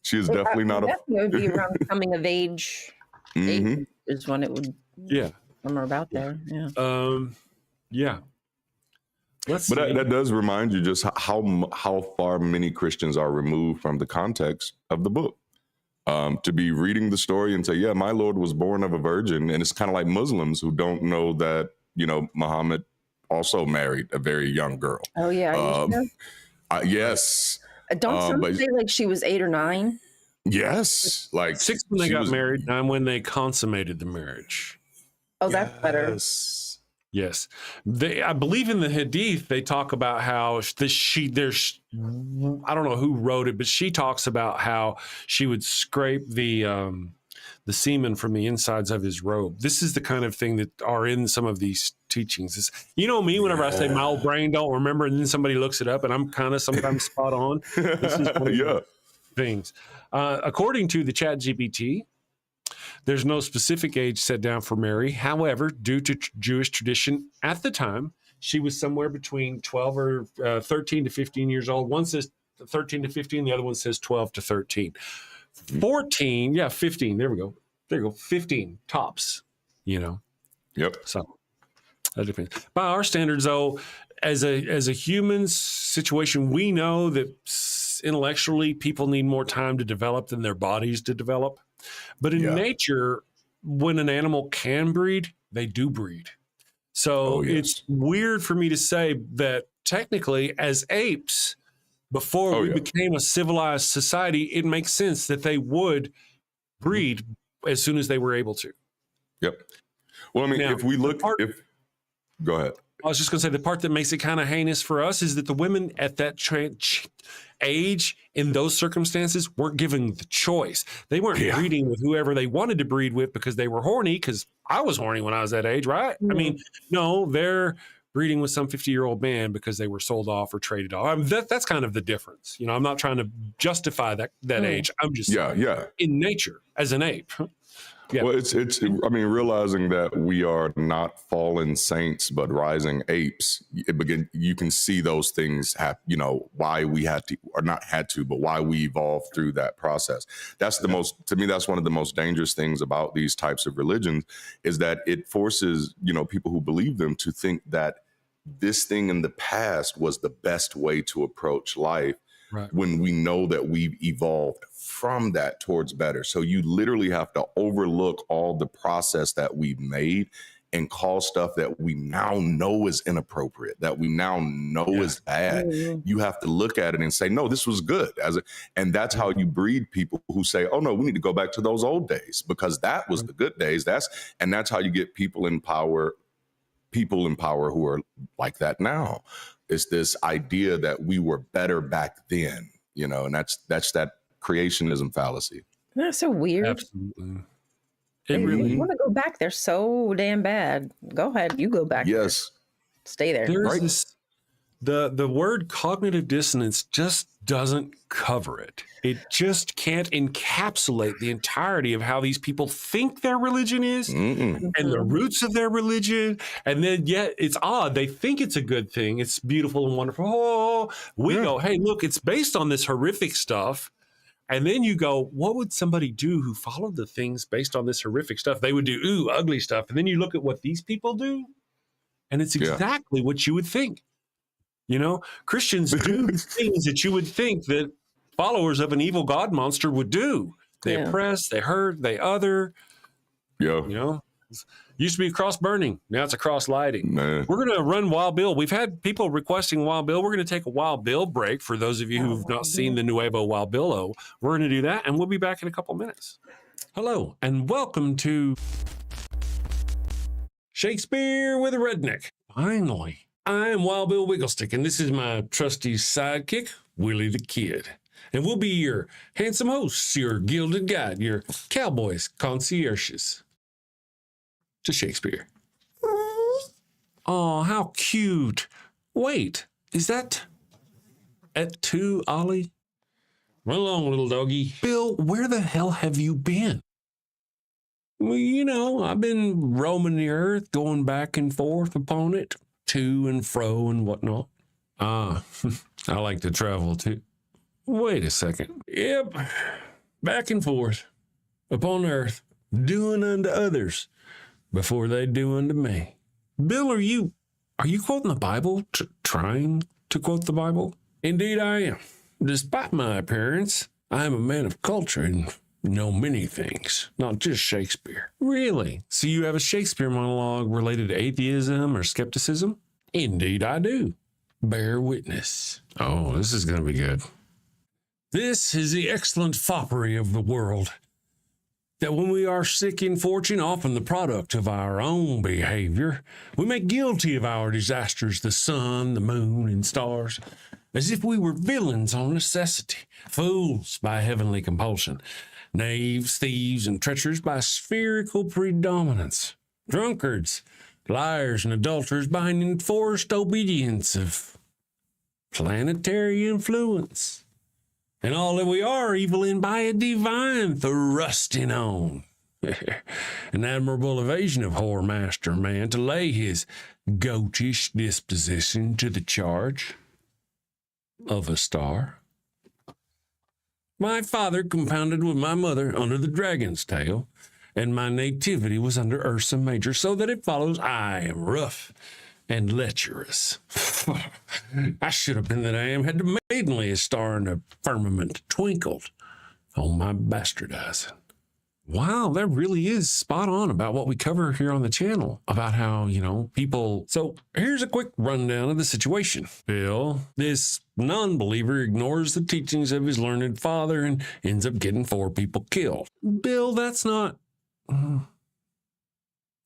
Speaker 5: She is definitely not a.
Speaker 4: It would be around coming of age. Age is when it would.
Speaker 3: Yeah.
Speaker 4: Somewhere about there. Yeah.
Speaker 3: Yeah.
Speaker 5: But that does remind you just how far many Christians are removed from the context of the book. To be reading the story and say, yeah, my Lord was born of a virgin. And it's kind of like Muslims who don't know that, Muhammad also married a very young girl.
Speaker 4: Oh, yeah.
Speaker 5: Yes.
Speaker 4: Don't some say like she was 8 or 9?
Speaker 5: Yes. Like
Speaker 3: 6 when they got married, 9 when they consummated the marriage.
Speaker 4: Oh, that's better.
Speaker 3: Yes. I believe in the Hadith, they talk about how there's, I don't know who wrote it, but she talks about how she would scrape the semen from the insides of his robe. This is the kind of thing that are in some of these teachings. You know me, whenever I say my old brain don't remember, and then somebody looks it up and I'm kind of sometimes spot on. This is one of the things. According to the ChatGPT, there's no specific age set down for Mary. However, due to Jewish tradition at the time, she was somewhere between 12 or 13 to 15 years old. One says 13 to 15. The other one says 12 to 13. 14, 15. There we go. 15 tops, Yep. So that depends. By our standards, though, as a human situation, we know that intellectually people need more time to develop than their bodies to develop. But in nature, when an animal can breed, they do breed. So it's weird for me to say that technically as apes, before we became a civilized society, it makes sense that they would breed as soon as they were able to.
Speaker 5: Yep. Well, I mean,
Speaker 3: now,
Speaker 5: if we look, go ahead.
Speaker 3: I was just going to say the part that makes it kind of heinous for us is that the women at that age in those circumstances weren't given the choice. They weren't breeding with whoever they wanted to breed with because they were horny, because I was horny when I was that age, right? I mean, no, they're breeding with some 50-year-old man because they were sold off or traded off. I mean, that's kind of the difference. I'm not trying to justify that age. I'm just in nature as an ape. Yeah.
Speaker 5: Well, it's realizing that we are not fallen saints, but rising apes. You can see those things happen, why we had to, or not had to, but why we evolved through that process. That's to me, that's one of the most dangerous things about these types of religions, is that it forces, people who believe them to think that this thing in the past was the best way to approach life. Right. When we know that we've evolved from that towards better. So you literally have to overlook all the process that we've made and call stuff that we now know is inappropriate, that we now know is bad. You have to look at it and say, no, this was good. And that's how you breed people who say, oh no, we need to go back to those old days because that was the good days. That's how you get people in power who are like that now. It's this idea that we were better back then, and that's that creationism fallacy.
Speaker 4: That's so weird.
Speaker 3: Absolutely.
Speaker 4: You want to go back there so damn bad. Go ahead. You go back.
Speaker 5: Yes.
Speaker 4: There. Stay there.
Speaker 3: There's the word cognitive dissonance just doesn't cover it. It just can't encapsulate the entirety of how these people think their religion is and the roots of their religion. And then yet it's odd. They think it's a good thing. It's beautiful and wonderful. Oh, we go, hey, look, it's based on this horrific stuff. And then you go, what would somebody do who followed the things based on this horrific stuff? They would do, ugly stuff. And then you look at what these people do, and it's exactly what you would think. Christians do things that you would think that followers of an evil god monster would do. They
Speaker 4: Yeah.
Speaker 3: oppress, they hurt, they other.
Speaker 5: Yeah.
Speaker 3: You know, used to be cross burning. Now it's a cross lighting.
Speaker 5: Man.
Speaker 3: We're going to run Wild Bill. We've had people requesting Wild Bill. We're going to take a Wild Bill break for those of you who've not seen the Nuevo Wild Billo. We're going to do that, and we'll be back in a couple minutes. Hello, and welcome to Shakespeare with a Redneck. Finally, I'm Wild Bill Wigglestick, and this is my trusty sidekick, Willie the Kid. And we'll be your handsome hosts, your gilded guide, your cowboys, concierges to Shakespeare. Oh, how cute. Wait, is that at 2, Ollie? Run along, little doggy. Bill, where the hell have you been? Well, you know, I've been roaming the earth, going back and forth upon it, to and fro and whatnot. Ah, I like to travel too. Wait a second. Yep, back and forth upon earth, doing unto others before they do unto me. Bill, are you quoting the Bible? Trying to quote the Bible? Indeed I am. Despite my appearance, I am a man of culture and know many things, not just Shakespeare. Really? So you have a Shakespeare monologue related to atheism or skepticism? Indeed I do. Bear witness. Oh, this is going to be good. This is the excellent foppery of the world, that when we are sick in fortune, often the product of our own behavior, we make guilty of our disasters the sun, the moon, and stars, as if we were villains on necessity, fools by heavenly compulsion, knaves, thieves, and treacherous by spherical predominance, drunkards, liars, and adulterers by an enforced obedience of planetary influence. And all that we are evil in by a divine thrusting on. An admirable evasion of whoremaster man to lay his goatish disposition to the charge of a star. My father compounded with my mother under the dragon's tail, and my nativity was under Ursa Major, so that it follows I am rough and lecherous. I should have been that I am had the maidenliest star in the firmament twinkled on my bastardizing. Wow, that really is spot on about what we cover here on the channel, about how, you know, people... So here's a quick rundown of the situation. Bill, this non-believer, ignores the teachings of his learned father and ends up getting 4 people killed. Bill, that's not...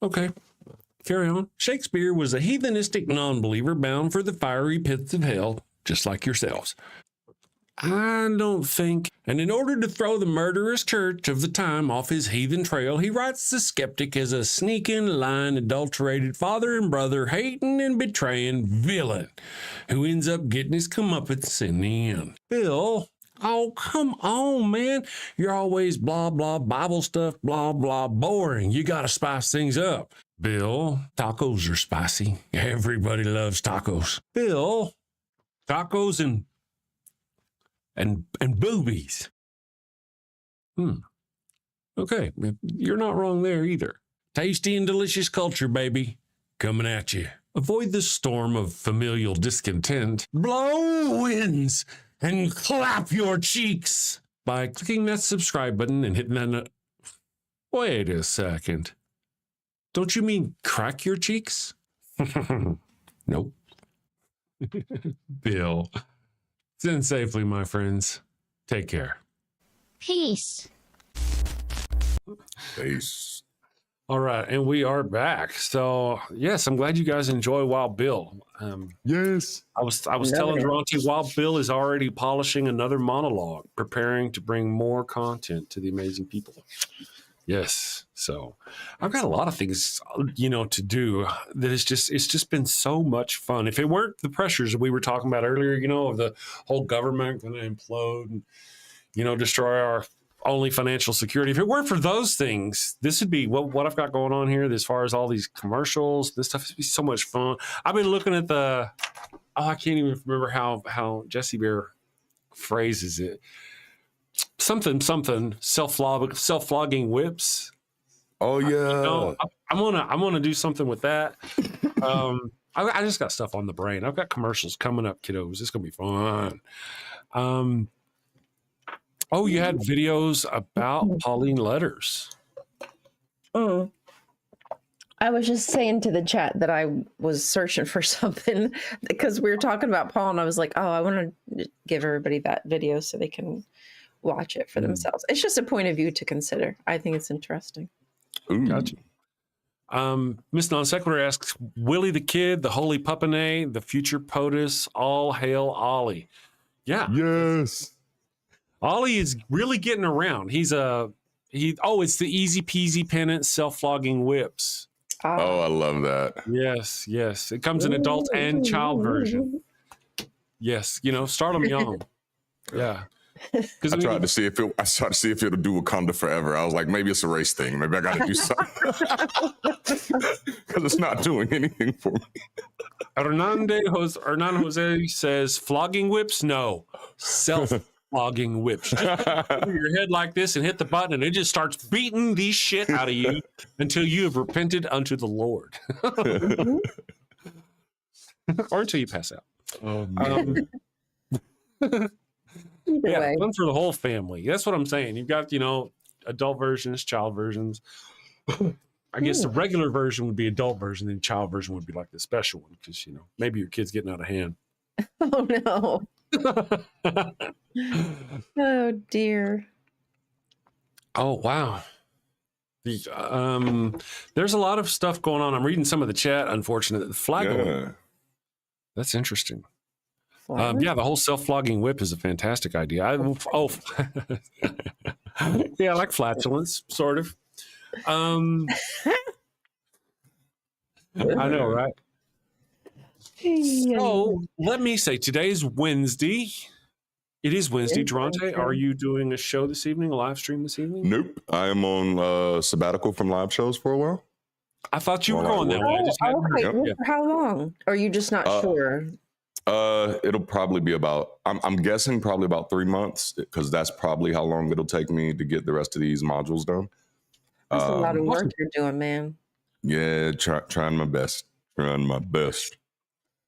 Speaker 3: Okay. Carry on. Shakespeare was a heathenistic non-believer bound for the fiery pits of hell, just like yourselves. I don't think. And in order to throw the murderous church of the time off his heathen trail, he writes the skeptic as a sneaking, lying, adulterated father and brother, hating and betraying villain who ends up getting his comeuppance in the end. Bill, oh, come on, man. You're always blah, blah, Bible stuff, blah, blah, boring. You got to spice things up. Bill, tacos are spicy. Everybody loves tacos. Bill, tacos and boobies. Okay, you're not wrong there either. Tasty and delicious culture, baby, coming at you. Avoid the storm of familial discontent. Blow winds and clap your cheeks by clicking that subscribe button and hitting that. Wait a second. Don't you mean crack your cheeks? Nope. Bill, send safely, my friends. Take care.
Speaker 11: Peace.
Speaker 5: Peace.
Speaker 3: All right, and we are back. So, yes, I'm glad you guys enjoy Wild Bill.
Speaker 5: Yes.
Speaker 3: I was telling Darante, Wild Bill is already polishing another monologue, preparing to bring more content to the amazing people. Yes. So I've got a lot of things, you know, to do that it's just been so much fun. If it weren't the pressures that we were talking about earlier, you know, of the whole government going to implode and, you know, destroy our only financial security. If it weren't for those things, this would be what I've got going on here as far as all these commercials. This stuff would be so much fun. I've been looking at I can't even remember how Jesse Bear phrases it. Something self-flogging whips.
Speaker 5: Oh yeah.
Speaker 3: You know, I'm gonna do something with that. I just got stuff on the brain. I've got commercials coming up, kiddos. It's gonna be fun. Oh, you had videos about Pauline letters.
Speaker 4: Oh. I was just saying to the chat that I was searching for something because we were talking about Paul, and I was like, oh, I want to give everybody that video so they can watch it for themselves. It's just a point of view to consider. I think it's interesting.
Speaker 5: Ooh.
Speaker 3: Gotcha. Miss Non Sequitur asks, Willie the Kid, the Holy Pupane, the future POTUS, all hail Ollie. Yeah.
Speaker 5: Yes.
Speaker 3: Ollie is really getting around. It's the easy peasy penance self-flogging whips.
Speaker 5: Oh, I love that.
Speaker 3: Yes, yes. It comes in adult and child version. Yes, start them young. Yeah.
Speaker 5: I tried to see if it'll do Wakanda forever. I was like, maybe it's a race thing. Maybe I got to do something because it's not doing anything for me.
Speaker 3: Hernan Jose says, flogging whips? No, self-flogging whips. Just over your head like this and hit the button, and it just starts beating the shit out of you until you have repented unto the Lord. Or until you pass out. Yeah, fun for the whole family. That's what I'm saying. You've got, adult versions, child versions. I guess the regular version would be adult version, and the child version would be like the special one because, maybe your kid's getting out of hand.
Speaker 4: Oh, no. Oh, dear.
Speaker 3: Oh, wow. There's a lot of stuff going on. I'm reading some of the chat, unfortunately. The flag. That's interesting. The whole self-flogging whip is a fantastic idea. I like flatulence, sort of. I know, right? So let me say, today's Wednesday. It is Wednesday. Darante, are you doing a show this evening, a live stream this evening?
Speaker 5: Nope. I am on sabbatical from live shows for a while.
Speaker 3: I thought you were going that way. I just hadn't heard.
Speaker 4: For how long? Or are you just not sure?
Speaker 5: It'll probably be I'm guessing probably about 3 months because that's probably how long it'll take me to get the rest of these modules done.
Speaker 4: That's a lot of work you're doing, man.
Speaker 5: Yeah, trying my best.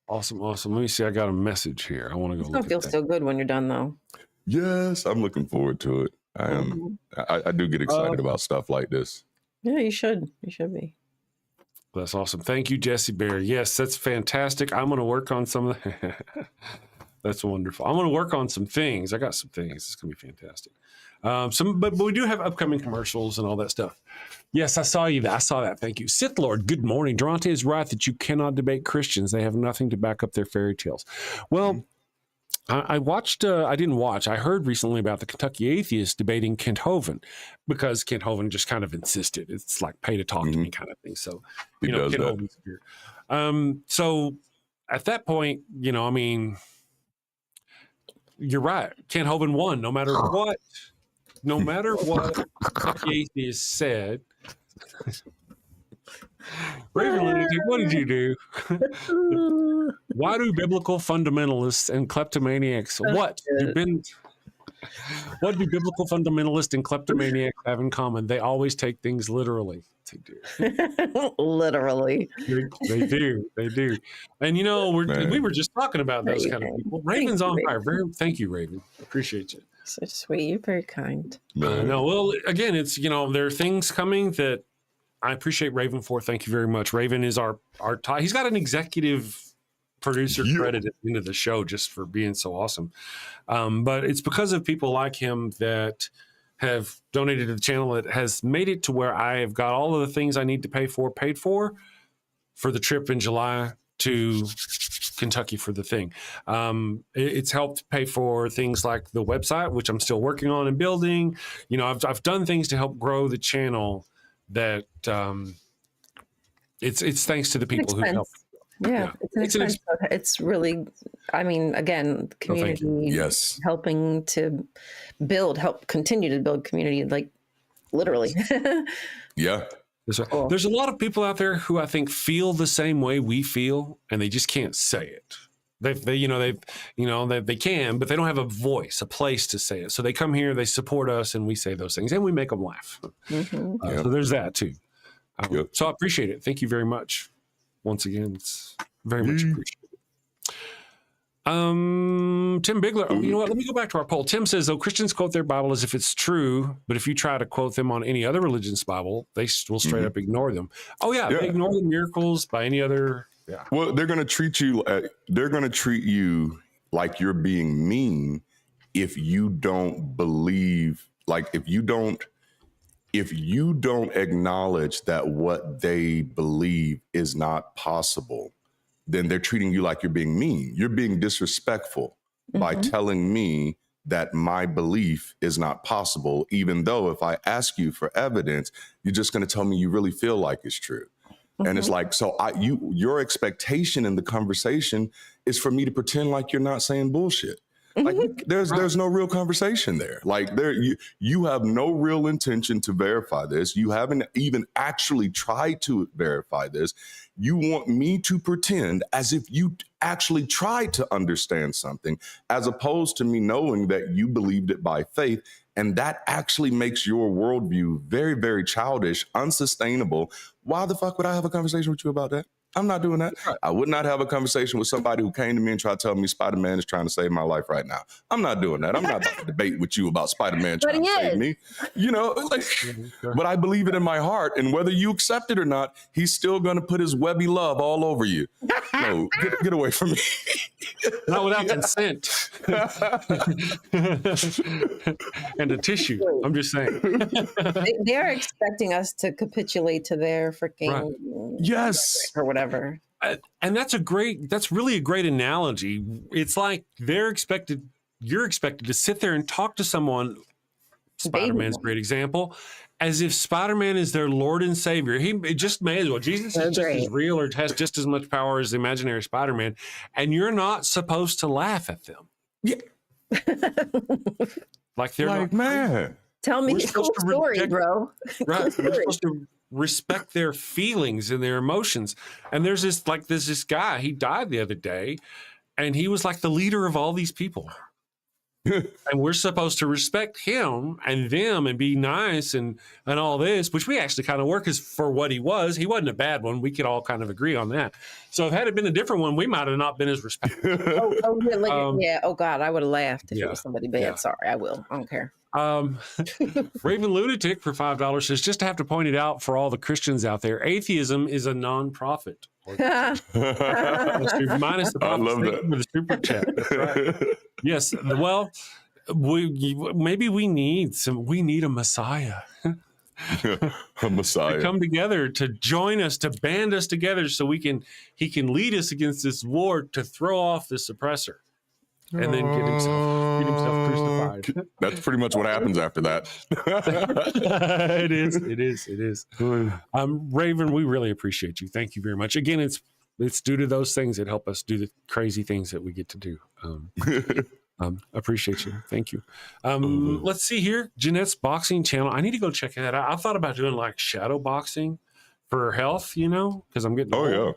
Speaker 3: Awesome. Let me see. I got a message here. I want to go.
Speaker 4: It's gonna feel so good when you're done, though.
Speaker 5: Yes, I'm looking forward to it. I am. I do get excited about stuff like this.
Speaker 4: Yeah, you should. You should be.
Speaker 3: That's awesome. Thank you, Jesse Bear. Yes, that's fantastic. I'm going to work on some of the... That's wonderful. I'm going to work on some things. I got some things. It's going to be fantastic. But we do have upcoming commercials and all that stuff. Yes, I saw you. I saw that. Thank you. Sith Lord, good morning. Darante is right that you cannot debate Christians. They have nothing to back up their fairy tales. Well, I heard recently about the Kentucky atheists debating Kent Hovind because Kent Hovind just kind of insisted. It's like pay to talk to me kind of thing. So, Kent Hovind's here. So at that point, you're right. Kent Hovind won no matter what. No matter what Kentucky atheists said. Raven Lunatic, what did you do? Why do biblical fundamentalists and kleptomaniacs what do biblical fundamentalists and kleptomaniacs have in common? They always take things literally. They do.
Speaker 4: Literally.
Speaker 3: They do. And we were just talking about those kind of people. Raven's on fire. Thank you, Raven. Appreciate you.
Speaker 4: So sweet. You're very kind.
Speaker 3: No, well, again, it's there are things coming that I appreciate Raven for. Thank you very much. Raven is our he's got an executive producer credit at the end of the show just for being so awesome. But it's because of people like him that have donated to the channel that has made it to where I have got all of the things I need to paid for the trip in July to Kentucky for the thing. It's helped pay for things like the website, which I'm still working on and building. I've done things to help grow the channel that it's thanks to the people who help.
Speaker 4: Yeah, it's really, again, community helping to help continue to build community, like literally.
Speaker 5: Yeah.
Speaker 3: There's a lot of people out there who I think feel the same way we feel, and they just can't say it. They can, but they don't have a voice, a place to say it. So they come here, they support us, and we say those things, and we make them laugh. So there's that too. So I appreciate it. Thank you very much. Once again, it's very much appreciated. Tim Bigler. Oh, you know what? Let me go back to our poll. Tim says, though Christians quote their Bible as if it's true, but if you try to quote them on any other religion's Bible, they will straight up ignore them. Oh yeah, they ignore the miracles by any other. Yeah.
Speaker 5: Well, they're going to treat you. They're going to treat you like you're being mean if you don't believe. Like if you don't acknowledge that what they believe is not possible, then they're treating you like you're being mean. You're being disrespectful by telling me that my belief is not possible, even though if I ask you for evidence, you're just going to tell me you really feel like it's true. And it's like, so your expectation in the conversation is for me to pretend like you're not saying bullshit. Like there's no real conversation there. Like you have no real intention to verify this. You haven't even actually tried to verify this. You want me to pretend as if you actually tried to understand something, as opposed to me knowing that you believed it by faith. And that actually makes your worldview very, very childish, unsustainable. Why the fuck would I have a conversation with you about that? I'm not doing that. I would not have a conversation with somebody who came to me and tried to tell me Spider-Man is trying to save my life right now. I'm not doing that. I'm not about to debate with you about Spider-Man trying to save me. You know, like, but I believe it in my heart. And whether you accept it or not, he's still going to put his webby love all over you. No, get away from me.
Speaker 3: Not without consent. And a tissue. I'm just saying.
Speaker 4: They're expecting us to capitulate to their freaking
Speaker 5: yes
Speaker 4: or whatever.
Speaker 3: And that's really a great analogy. It's like you're expected to sit there and talk to someone. Spider-Man's a great example, as if Spider-Man is their Lord and Savior. It just may as well. Jesus is just as real or has just as much power as the imaginary Spider-Man, and you're not supposed to laugh at them.
Speaker 5: Yeah.
Speaker 3: Like they're
Speaker 5: like, man.
Speaker 4: Tell me your story, bro.
Speaker 3: Right. We're supposed to respect their feelings and their emotions. And there's this guy, he died the other day, and he was like the leader of all these people. And we're supposed to respect him and them and be nice and all this, which we actually kind of work as for what he was. He wasn't a bad one. We could all kind of agree on that. So if had it been a different one, we might have not been as respectful.
Speaker 4: Yeah. Oh God, I would have laughed if it was somebody bad. Yeah. Sorry, I will. I don't care.
Speaker 3: Raven Lunatic for $5 says, just to have to point it out for all the Christians out there, atheism is a non-profit. Minus the
Speaker 5: I love that.
Speaker 3: For the super chat. That's right. Yes. Well, maybe we need a Messiah.
Speaker 5: A Messiah
Speaker 3: to come together, to join us, to band us together so he can lead us against this war, to throw off this oppressor. And then get himself crucified.
Speaker 5: That's pretty much what happens after that.
Speaker 3: It is. Raven, we really appreciate you. Thank you very much. Again, it's due to those things that help us do the crazy things that we get to do. Appreciate you. Thank you. Let's see here. Jeanette's boxing channel. I need to go check that out. I thought about doing like shadow boxing for health, because I'm getting old.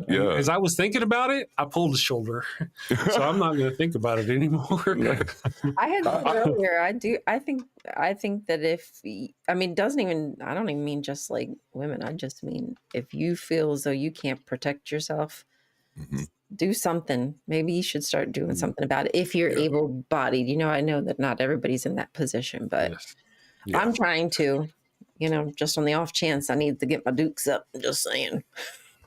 Speaker 5: Yeah.
Speaker 3: As I was thinking about it, I pulled the shoulder, so I'm not going to think about it anymore.
Speaker 4: I had said earlier. I think that it doesn't even. I don't even mean just like women. I just mean if you feel as though you can't protect yourself, do something. Maybe you should start doing something about it if you're able-bodied. I know that not everybody's in that position, but I'm trying to. Just on the off chance I need to get my dukes up. I'm just saying.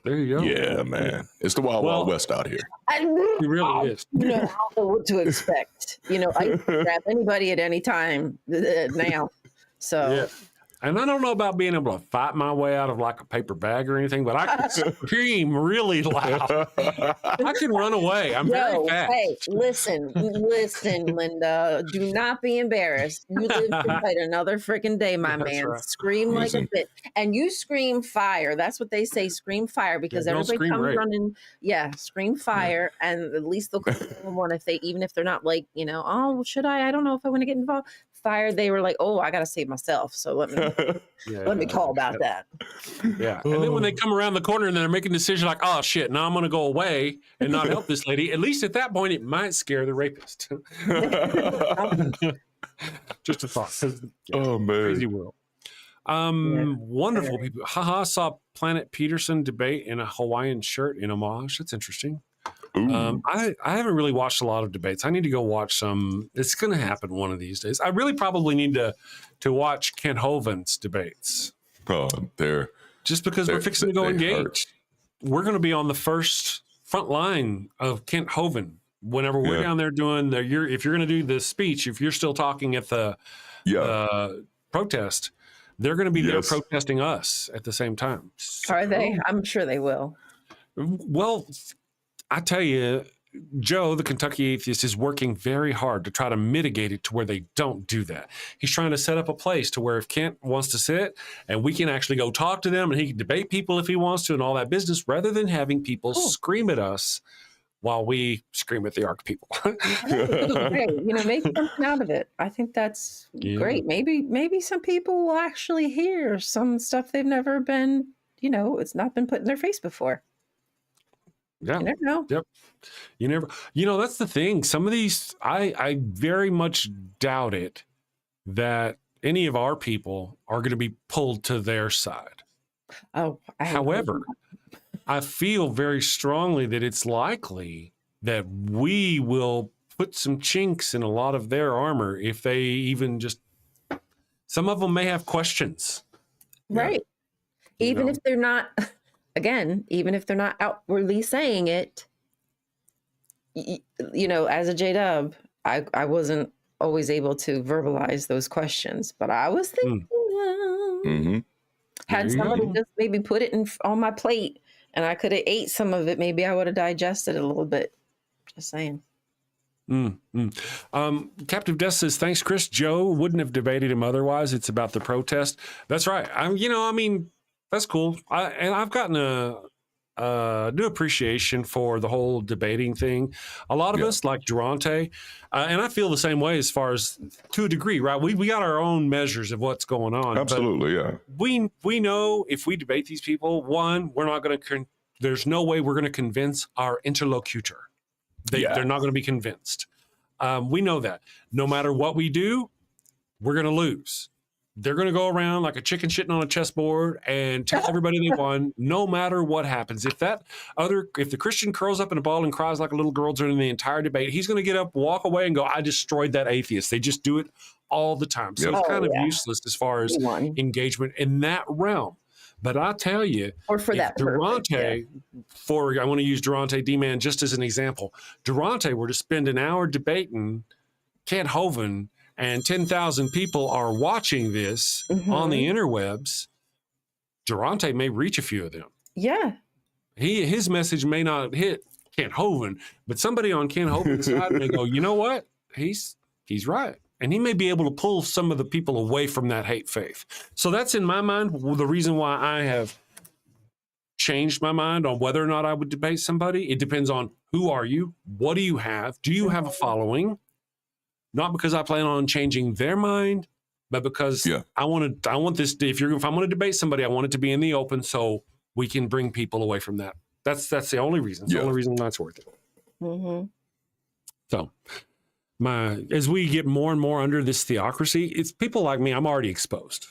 Speaker 3: There you go.
Speaker 5: Yeah, man. It's the Wild West out here.
Speaker 3: It really is.
Speaker 4: I don't know what to expect. I can grab anybody at any time now. So.
Speaker 3: Yeah. And I don't know about being able to fight my way out of like a paper bag or anything, but I can scream really loud. I can run away. I'm very fast.
Speaker 4: Hey, listen, Linda. Do not be embarrassed. You live to fight another freaking day, my man. Right. Scream like a bitch. And you scream fire. That's what they say, scream fire, because everybody comes running. Yeah, scream fire. Yeah. And at least they'll come one even if they're not like, oh, should I? I don't know if I want to get involved. Fire, they were like, oh, I got to save myself. So let me call about that.
Speaker 3: Yeah. And then when they come around the corner and they're making a decision like, oh, shit, now I'm going to go away and not help this lady. At least at that point, it might scare the rapist. Just a thought.
Speaker 5: Oh, man.
Speaker 3: Crazy world. Wonderful people. Haha, saw Planet Peterson debate in a Hawaiian shirt in homage. That's interesting. I haven't really watched a lot of debates. I need to go watch some. It's going to happen one of these days. I really probably need to watch Kent Hovind's debates.
Speaker 5: Oh,
Speaker 3: just because we're fixing to go engage. We're going to be on the front line of Kent Hovind whenever we're down there doing if you're going to do the speech, if you're still talking at the protest, they're going to be there protesting us at the same time. So,
Speaker 4: are they? I'm sure they will.
Speaker 3: Well, I tell you, Joe, the Kentucky atheist, is working very hard to try to mitigate it to where they don't do that. He's trying to set up a place to where if Kent wants to sit and we can actually go talk to them and he can debate people if he wants to and all that business, rather than having people scream at us while we scream at the ARC people.
Speaker 4: Hey, make something out of it. I think that's great. Maybe some people will actually hear some stuff they've never been, it's not been put in their face before.
Speaker 3: Yeah.
Speaker 4: You never know.
Speaker 3: Yep. That's the thing. Some of these, I very much doubt it that any of our people are going to be pulled to their side.
Speaker 4: Oh,
Speaker 3: however, I feel very strongly that it's likely that we will put some chinks in a lot of their armor if they even some of them may have questions.
Speaker 4: Right. Even if they're not, again, even if they're not outwardly saying it, as a J-Dub, I wasn't always able to verbalize those questions, but I was thinking, had somebody just maybe put it on my plate and I could have ate some of it, maybe I would have digested it a little bit. Just saying.
Speaker 3: Captive Death says, thanks, Chris. Joe wouldn't have debated him otherwise. It's about the protest. That's right. That's cool. I've gotten a new appreciation for the whole debating thing. A lot of us like Darante, and I feel the same way as far as to a degree, right? We got our own measures of what's going on.
Speaker 5: Absolutely,
Speaker 3: we know if we debate these people, one, we're not going to. There's no way we're going to convince our interlocutor. They're not going to be convinced. We know that. No matter what we do, we're going to lose. They're going to go around like a chicken shitting on a chessboard and tell everybody they won, no matter what happens. If the Christian curls up in a ball and cries like a little girl during the entire debate, he's going to get up, walk away, and go, I destroyed that atheist. They just do it all the time. So it's kind of useless as far as engagement in that realm. But I tell you,
Speaker 4: or for that
Speaker 3: Darante, I want to use Darante D-Man just as an example. Darante were to spend an hour debating Kent Hovind, and 10,000 people are watching this on the interwebs, Darante may reach a few of them.
Speaker 4: Yeah.
Speaker 3: His message may not hit Kent Hovind, but somebody on Kent Hovind's side may go, you know what? He's right. And he may be able to pull some of the people away from that hate faith. So that's in my mind the reason why I have changed my mind on whether or not I would debate somebody. It depends on who are you? What do you have? Do you have a following? Not because I plan on changing their mind, but because I want this. If I'm going to debate somebody, I want it to be in the open so we can bring people away from that. That's the only reason. It's the only reason that's worth it. So, as we get more and more under this theocracy, it's people like me. I'm already exposed.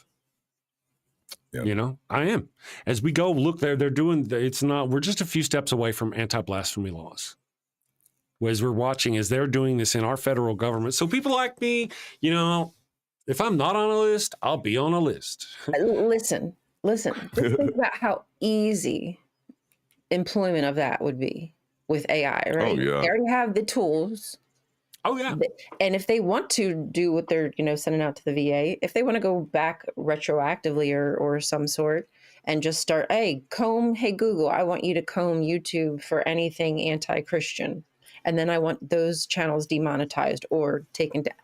Speaker 3: I am. As we go look there, they're doing. We're just a few steps away from anti-blasphemy laws. As we're watching, as they're doing this in our federal government. So people like me, if I'm not on a list, I'll be on a list.
Speaker 4: Listen. Just think about how easy employment of that would be with AI, right?
Speaker 5: Oh, yeah.
Speaker 4: They already have the tools.
Speaker 3: Oh, yeah.
Speaker 4: And if they want to do what they're, sending out to the VA, if they want to go back retroactively or some sort and just start, hey, Google, I want you to comb YouTube for anything anti-Christian. And then I want those channels demonetized or taken down.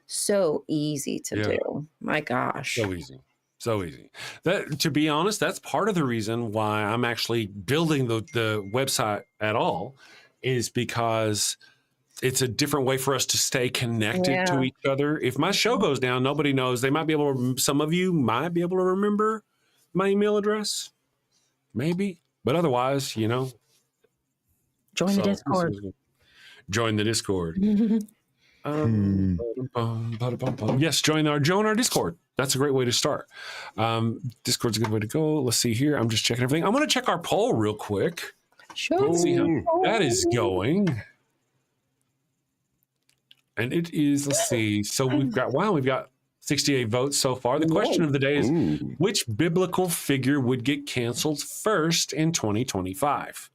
Speaker 4: So easy to do. My gosh.
Speaker 3: So easy. That, to be honest, that's part of the reason why I'm actually building the website at all, is because it's a different way for us to stay connected to each other. If my show goes down, nobody knows. They might be able to, some of you might be able to remember my email address. Maybe. But otherwise,
Speaker 4: Join the Discord.
Speaker 3: Join the Discord. Yes, join our Discord. That's a great way to start. Discord's a good way to go. Let's see here. I'm just checking everything. I'm going to check our poll real quick. Let's see how that is going. And it is, let's see. So we've got 68 votes so far. The question of the day is, which biblical figure would get canceled first in 2025?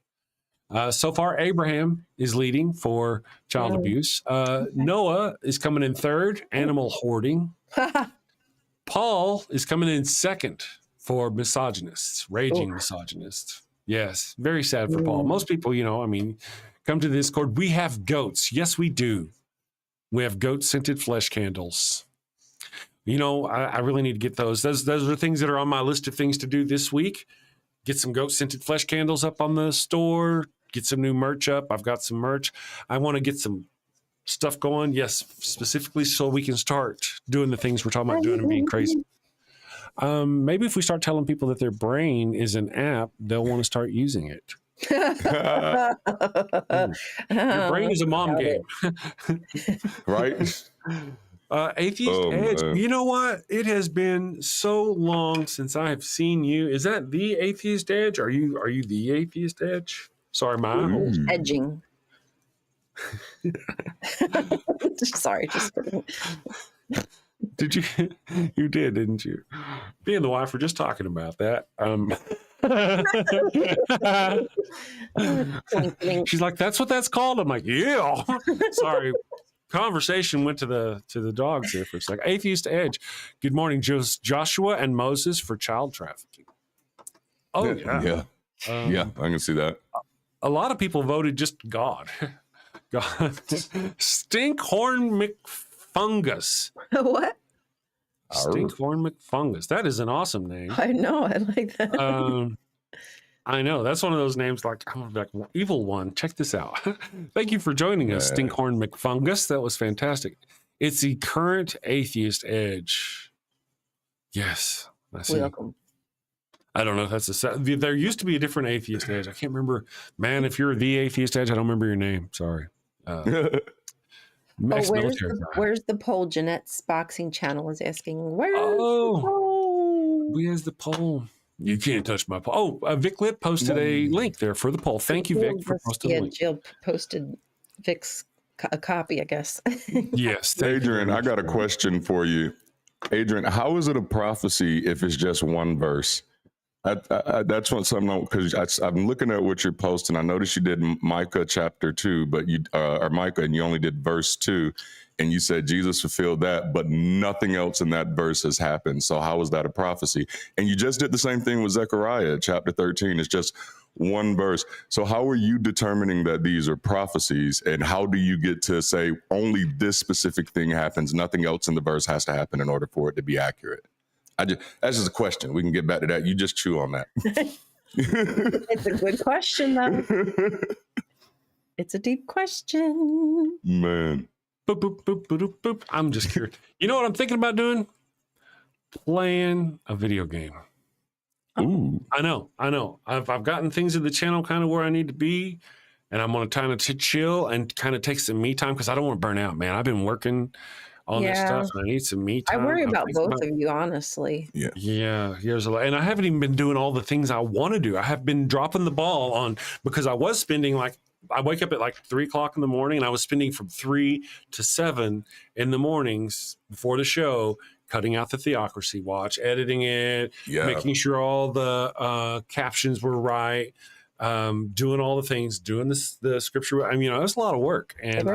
Speaker 3: So far, Abraham is leading for child abuse. Noah is coming in third, animal hoarding. Paul is coming in second for misogynists, raging misogynists. Yes, very sad for Paul. Most people, come to the Discord. We have goats. Yes, we do. We have goat-scented flesh candles. I really need to get those. Those are things that are on my list of things to do this week. Get some goat-scented flesh candles up on the store. Get some new merch up. I've got some merch. I want to get some stuff going. Yes, specifically so we can start doing the things we're talking about doing and being crazy. Maybe if we start telling people that their brain is an app, they'll want to start using it. Your brain is a mom game.
Speaker 5: Right?
Speaker 3: Atheist Edge. Man. You know what? It has been so long since I have seen you. Is that the Atheist Edge? Are you the Atheist Edge? Sorry, my
Speaker 4: edging. Sorry, just kidding.
Speaker 3: Did you? You did, didn't you? Me and the wife were just talking about that. She's like, "That's what that's called." I'm like, "Yeah." Sorry. Conversation went to the dogs there for a second. Atheist Edge. Good morning, Joshua and Moses for child trafficking. Oh yeah.
Speaker 5: Yeah, I can see that.
Speaker 3: A lot of people voted just God. God. Stinkhorn McFungus.
Speaker 4: What?
Speaker 3: Stinkhorn McFungus. That is an awesome name.
Speaker 4: I know. I like that.
Speaker 3: I know. That's one of those names like evil one. Check this out. Thank you for joining us, Stinkhorn McFungus. That was fantastic. It's the current Atheist Edge. Yes. I see.
Speaker 4: Welcome.
Speaker 3: I don't know if that's there used to be a different Atheist Edge. I can't remember. Man, if you're the Atheist Edge, I don't remember your name. Sorry.
Speaker 4: Where's the poll? Jeanette's boxing channel is asking. Where's the poll?
Speaker 3: Where's the poll? You can't touch my poll. Oh, Vic Lip posted a link there for the poll. Thank you, Vic, for posting the link.
Speaker 4: Jill posted Vic's a copy, I guess.
Speaker 3: Yes.
Speaker 5: Adrian, I got a question for you. Adrian, how is it a prophecy if it's just one verse? That's what something, because I'm looking at what you're posting. I noticed you did Micah chapter 2, but or Micah, and you only did verse 2, and you said Jesus fulfilled that, but nothing else in that verse has happened. So how is that a prophecy? And you just did the same thing with Zechariah chapter 13. It's just one verse. So how are you determining that these are prophecies, and how do you get to say only this specific thing happens, nothing else in the verse has to happen in order for it to be accurate? That's just a question. We can get back to that. You just chew on that.
Speaker 4: It's a good question, though. It's a deep question.
Speaker 5: Man.
Speaker 3: Boop, boop, boop, boop, boop, boop. I'm just curious. You know what I'm thinking about doing? Playing a video game.
Speaker 5: Ooh.
Speaker 3: I know. I've gotten things in the channel kind of where I need to be, and I'm going to kind of chill and kind of take some me time because I don't want to burn out, man. I've been working on this stuff, and I need some me time.
Speaker 4: I worry about both of you, honestly.
Speaker 5: Yeah.
Speaker 3: Here's a lot, and I haven't even been doing all the things I want to do. I have been dropping the ball on because I was spending I wake up at 3 o'clock in the morning, and I was spending from 3 to 7 in the mornings before the show, cutting out the Theocracy Watch, editing it, making sure all the captions were right, doing all the things, doing the scripture. I mean, it's a lot of work, and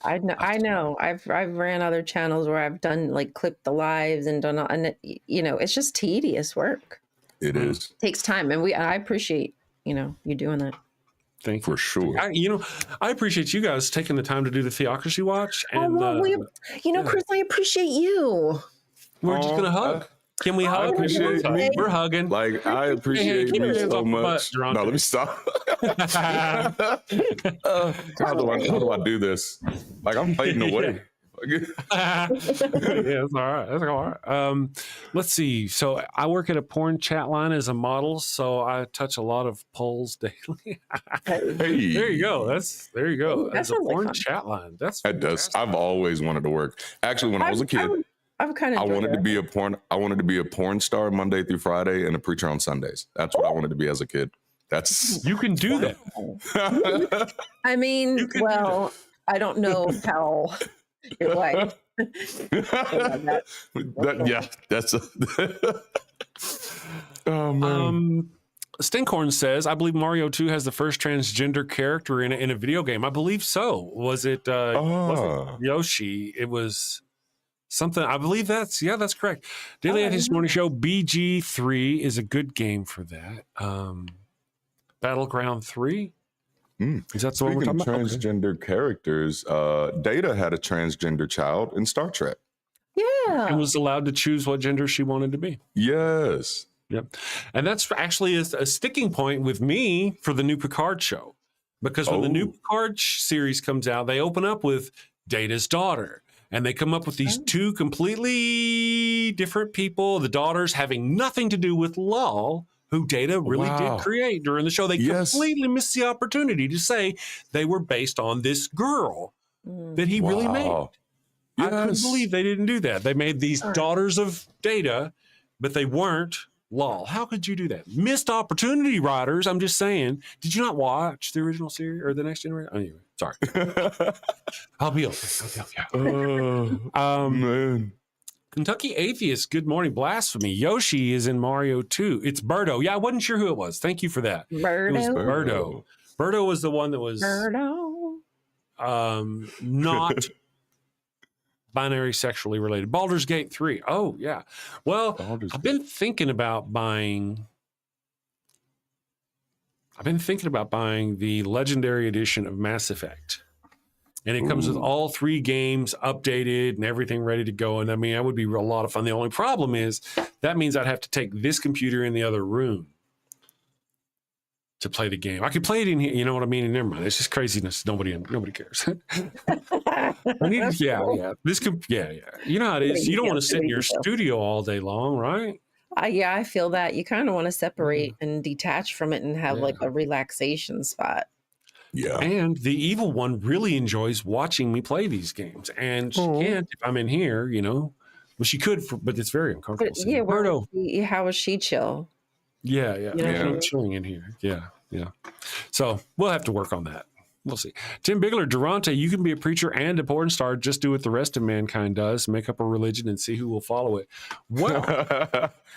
Speaker 3: I
Speaker 4: know. I've ran other channels where I've done clipped the lives and done, and it's just tedious work.
Speaker 5: It is.
Speaker 4: It takes time, and I appreciate you doing that.
Speaker 3: Thank you.
Speaker 5: For sure.
Speaker 3: I appreciate you guys taking the time to do the Theocracy Watch. And
Speaker 4: Chris, I appreciate you.
Speaker 3: We're just gonna hug. Can we hug? We're hugging.
Speaker 5: I appreciate you so much. No, let me stop. How do I do this? I'm fading away.
Speaker 3: Yeah, that's all right. That's all right. Let's see. So I work at a porn chat line as a model, so I touch a lot of polls daily.
Speaker 5: Hey.
Speaker 3: There you go. There you go.
Speaker 4: Ooh,
Speaker 3: as a porn chat line. That
Speaker 5: does. I've always wanted to work. Actually, when I was a kid, I wanted to be a porn star Monday through Friday and a preacher on Sundays. That's what I wanted to be as a kid. That's
Speaker 3: You can do that.
Speaker 4: I mean, well, I don't know how your wife.
Speaker 5: That's oh man.
Speaker 3: Stinkhorn says, I believe Mario 2 has the first transgender character in a video game. I believe so. Was it Yoshi? It was something. I believe that's correct. Daily Atheist Morning Show BG3 is a good game for that. Battleground 3? Is that the one we're talking about?
Speaker 5: Transgender characters. Data had a transgender child in Star Trek.
Speaker 4: Yeah.
Speaker 3: And was allowed to choose what gender she wanted to be.
Speaker 5: Yes.
Speaker 3: Yep. And that's actually a sticking point with me for the new Picard show. Because when the new Picard series comes out, they open up with Data's daughter. And they come up with these two completely different people. The daughters having nothing to do with Lal, who Data really did create during the show. They completely missed the opportunity to say they were based on this girl that he really made. I couldn't believe they didn't do that. They made these daughters of Data, but they weren't Lal. How could you do that? Missed opportunity, writers. I'm just saying. Did you not watch the original series or the Next Generation? Anyway, sorry. I'll be okay.
Speaker 5: Man.
Speaker 3: Kentucky Atheist, good morning. Blasphemy. Yoshi is in Mario 2. It's Birdo. Yeah, I wasn't sure who it was. Thank you for that.
Speaker 4: Birdo.
Speaker 3: It was Birdo. Birdo was the one that was not binary sexually related. Baldur's Gate 3. Oh, yeah. Well, I've been thinking about buying the Legendary Edition of Mass Effect. And it comes with all 3 games updated and everything ready to go. And I mean, that would be a lot of fun. The only problem is that means I'd have to take this computer in the other room to play the game. I could play it in here. You know what I mean? And never mind. It's just craziness. Nobody cares. Yeah. You know how it is. You don't want to sit in your studio all day long, right?
Speaker 4: Yeah, I feel that. You kind of want to separate and detach from it and have like a relaxation spot.
Speaker 5: Yeah.
Speaker 3: And the evil one really enjoys watching me play these games. And she can't if I'm in here, you know. Well, she could, but it's very uncomfortable.
Speaker 4: But, yeah, how is she chill?
Speaker 3: Yeah.
Speaker 4: You know?
Speaker 3: I'm chilling in here. Yeah. So we'll have to work on that. We'll see. Tim Bigler, Darante, you can be a preacher and a porn star. Just do what the rest of mankind does. Make up a religion and see who will follow it. Well,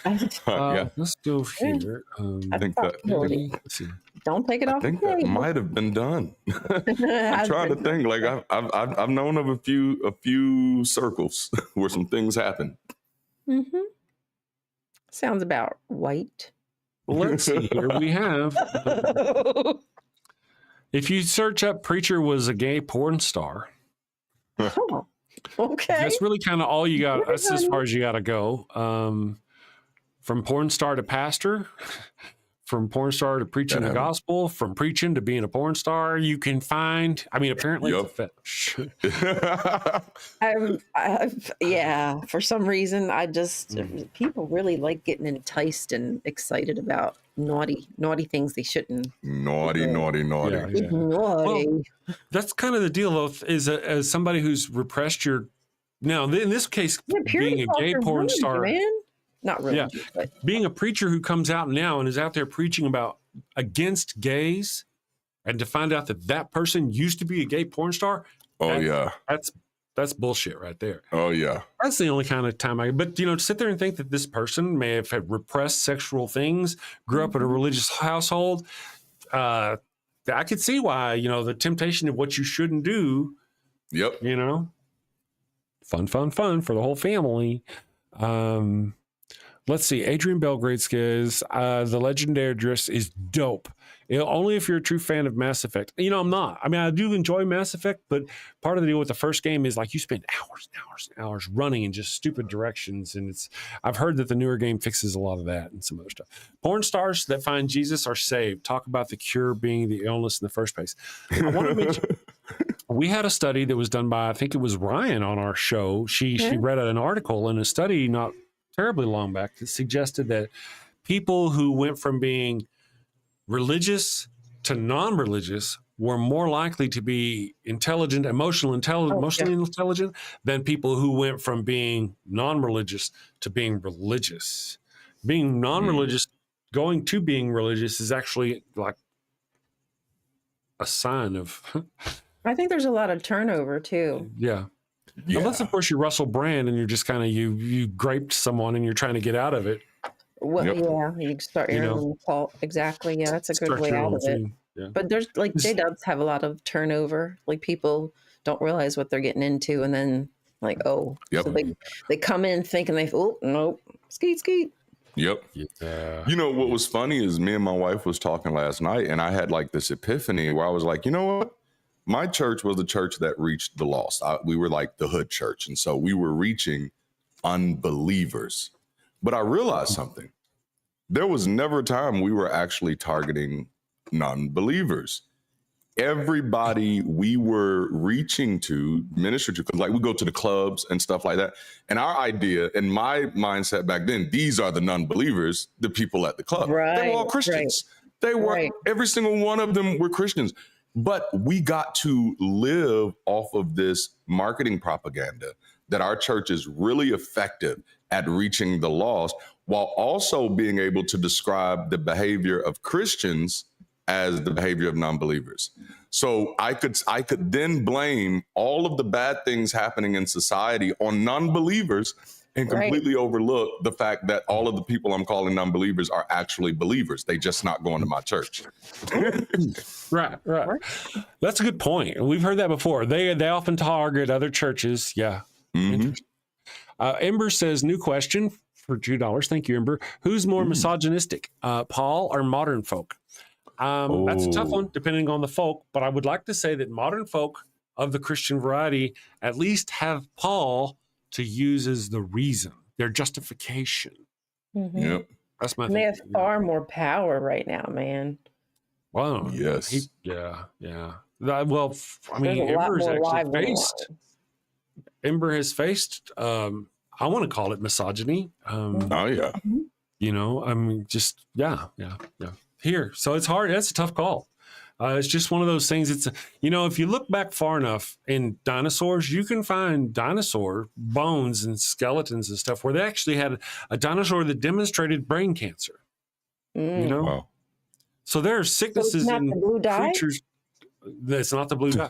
Speaker 3: let's go here.
Speaker 5: I think
Speaker 3: let's see.
Speaker 4: Don't take it off.
Speaker 5: I think that might have been done. I'm trying to think. Like I've known of a few circles where some things happen.
Speaker 4: Sounds about right.
Speaker 3: Well, let's see here. We have. If you search up "preacher was a gay porn star,"
Speaker 4: oh, okay,
Speaker 3: that's really kind of all you got. That's as far as you got to go. From porn star to pastor, from porn star to preaching the gospel, from preaching to being a porn star, you can find. I mean, apparently, it's a fetish.
Speaker 4: Yeah. For some reason, I just people really like getting enticed and excited about naughty things they shouldn't.
Speaker 5: Naughty.
Speaker 3: Yeah. Well, that's kind of the deal, though, is as somebody who's repressed your. Now, in this case, being a gay porn star,
Speaker 4: man. Not really.
Speaker 3: Yeah, being a preacher who comes out now and is out there preaching against gays, and to find out that person used to be a gay porn star. That's bullshit right there.
Speaker 5: Oh yeah.
Speaker 3: That's the only kind of time but to sit there and think that this person may have had repressed sexual things, grew up in a religious household. I could see why, the temptation of what you shouldn't do.
Speaker 5: Yep.
Speaker 3: Fun for the whole family. Let's see. Adrian Belgrade says, the legendary dress is dope. Only if you're a true fan of Mass Effect. I'm not. I mean, I do enjoy Mass Effect, but part of the deal with the first game is like you spend hours and hours and hours running in just stupid directions. And I've heard that the newer game fixes a lot of that and some other stuff. Porn stars that find Jesus are saved. Talk about the cure being the illness in the first place. I want to mention, we had a study that was done by, I think it was Rion on our show. She read an article in a study not terribly long back that suggested that people who went from being religious to non-religious were more likely to be emotionally intelligent than people who went from being non-religious to being religious. Being non-religious going to being religious is actually like a sign of
Speaker 4: I think there's a lot of turnover too.
Speaker 3: yeah. Unless of course you're Russell Brand and you're just kind of you graped someone and you're trying to get out of it.
Speaker 4: Well, yeah, you start your own cult. Exactly. Yeah, that's a good way out of it.
Speaker 3: Yeah.
Speaker 4: But there's like J-Dubs have a lot of turnover. Like people don't realize what they're getting into, and then like, oh, so they come in thinking nope, skeet.
Speaker 5: Yep.
Speaker 3: Yeah.
Speaker 5: You know what was funny is me and my wife was talking last night, and I had like this epiphany where I was like, you know what? My church was the church that reached the lost. We were like the hood church, and so we were reaching unbelievers. But I realized something. There was never a time we were actually targeting non-believers. Everybody we were reaching to, minister to, because like we go to the clubs and stuff like that. And our idea, and my mindset back then, these are the non-believers, the people at the club.
Speaker 4: Right,
Speaker 5: they were all Christians. They were, every single one of them were Christians. But we got to live off of this marketing propaganda that our church is really effective at reaching the lost, while also being able to describe the behavior of Christians as the behavior of non-believers. So I could then blame all of the bad things happening in society on non-believers and completely overlook the fact that all of the people I'm calling non-believers are actually believers. They just not going to my church.
Speaker 3: Right. That's a good point. We've heard that before. They often target other churches. Yeah.
Speaker 5: Mm-hmm.
Speaker 3: Ember says, new question for $2. Thank you, Ember. Who's more misogynistic, Paul or modern folk? That's a tough one, depending on the folk. But I would like to say that modern folk of the Christian variety at least have Paul to use as the reason, their justification.
Speaker 4: Mm-hmm.
Speaker 5: Yep.
Speaker 3: That's my
Speaker 4: thing. They have far more power right now, man.
Speaker 3: Wow.
Speaker 5: Yes.
Speaker 3: Yeah. Well, I mean, Ember has actually faced. Ember has faced. I want to call it misogyny.
Speaker 5: Oh yeah.
Speaker 3: You know, I mean, just yeah. Here, so it's hard. That's a tough call. It's just one of those things. It's, if you look back far enough in dinosaurs, you can find dinosaur bones and skeletons and stuff where they actually had a dinosaur that demonstrated brain cancer.
Speaker 5: Wow.
Speaker 3: So there are sicknesses in creatures. It's not the blue dye.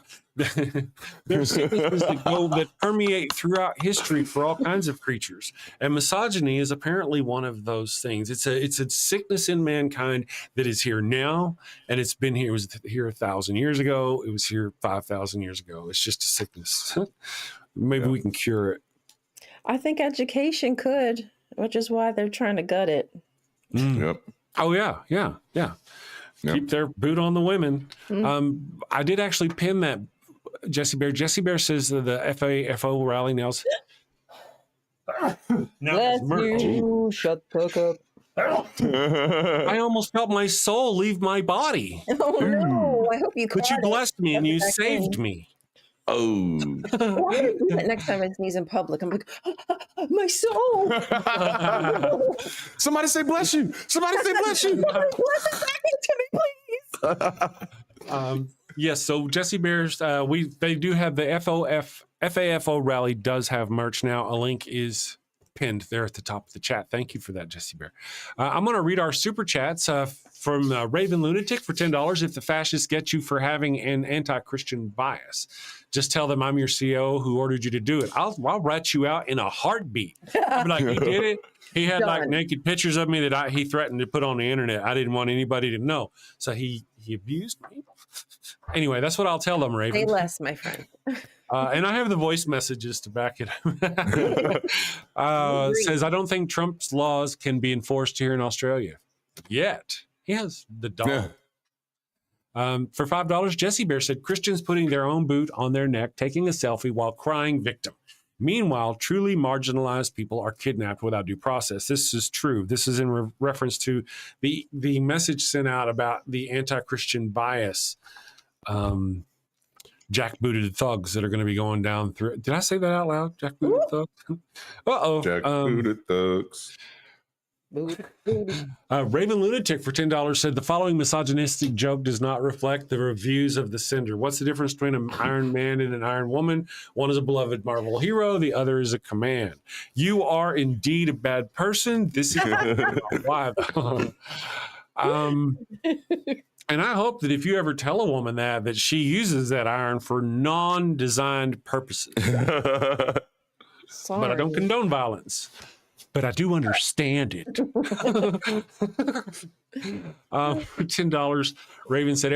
Speaker 3: There's sicknesses that permeate throughout history for all kinds of creatures, and misogyny is apparently one of those things. It's a sickness in mankind that is here now, and it's been here. It was here 1,000 years ago. It was here 5,000 years ago. It's just a sickness. Maybe we can cure it.
Speaker 4: I think education could, which is why they're trying to gut it.
Speaker 5: Yep.
Speaker 3: Oh yeah. Keep their boot on the women. I did actually pin that Jesse Bear. Jesse Bear says that the FAFO rally nails.
Speaker 4: Bless you. Shut the fuck up.
Speaker 3: I almost felt my soul leave my body.
Speaker 4: Oh no! I hope you.
Speaker 3: But you blessed me and you saved me.
Speaker 5: Oh.
Speaker 4: Why do you do that next time I sneeze in public? I'm like, my soul.
Speaker 5: Somebody say bless you. Somebody say bless you.
Speaker 4: Bless it back into me, please.
Speaker 3: Yes, so Jesse Bears, they do have the FAFO rally does have merch now. A link is pinned there at the top of the chat. Thank you for that, Jesse Bear. I'm going to read our super chats from Raven Lunatic for $10. If the fascists get you for having an anti-Christian bias, just tell them I'm your CEO who ordered you to do it. I'll rat you out in a heartbeat. I'll be like, he did it. He had like naked pictures of me that he threatened to put on the internet. I didn't want anybody to know. So he abused me. Anyway, that's what I'll tell them, Raven.
Speaker 4: Say less, my friend.
Speaker 3: And I have the voice messages to back it up. Says, I don't think Trump's laws can be enforced here in Australia yet. He has the dog.
Speaker 5: Yeah.
Speaker 3: For $5, Jesse Bear said, Christians putting their own boot on their neck, taking a selfie while crying victim. Meanwhile, truly marginalized people are kidnapped without due process. This is true. This is in reference to the message sent out about the anti-Christian bias jackbooted thugs that are going to be going down through. Did I say that out loud? Jackbooted thugs? Uh-oh.
Speaker 5: Jackbooted thugs.
Speaker 3: Raven Lunatic for $10 said the following misogynistic joke does not reflect the reviews of the sender. What's the difference between an Iron Man and an Iron Woman? One is a beloved Marvel hero. The other is a command. You are indeed a bad person. This is why. And I hope that if you ever tell a woman that she uses that iron for non-designed purposes. But I don't condone violence. But I do understand it. $10. Raven said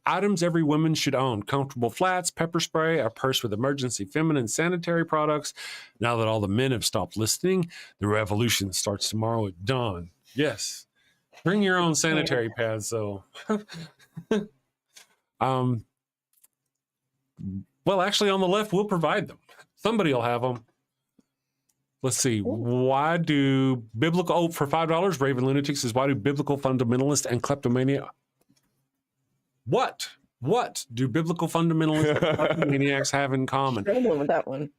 Speaker 3: items every woman should own: comfortable flats, pepper spray, a purse with emergency feminine sanitary products. Now that all the men have stopped listening, the revolution starts tomorrow at dawn. Yes. Bring your own sanitary pads, though. Well, actually, on the left, we'll provide them. Somebody will have them. Let's see. Why do biblical, for $5, Raven Lunatic says, why do biblical fundamentalists and kleptomania? What do biblical fundamentalists and kleptomaniacs have in common?
Speaker 4: Struggling with that one.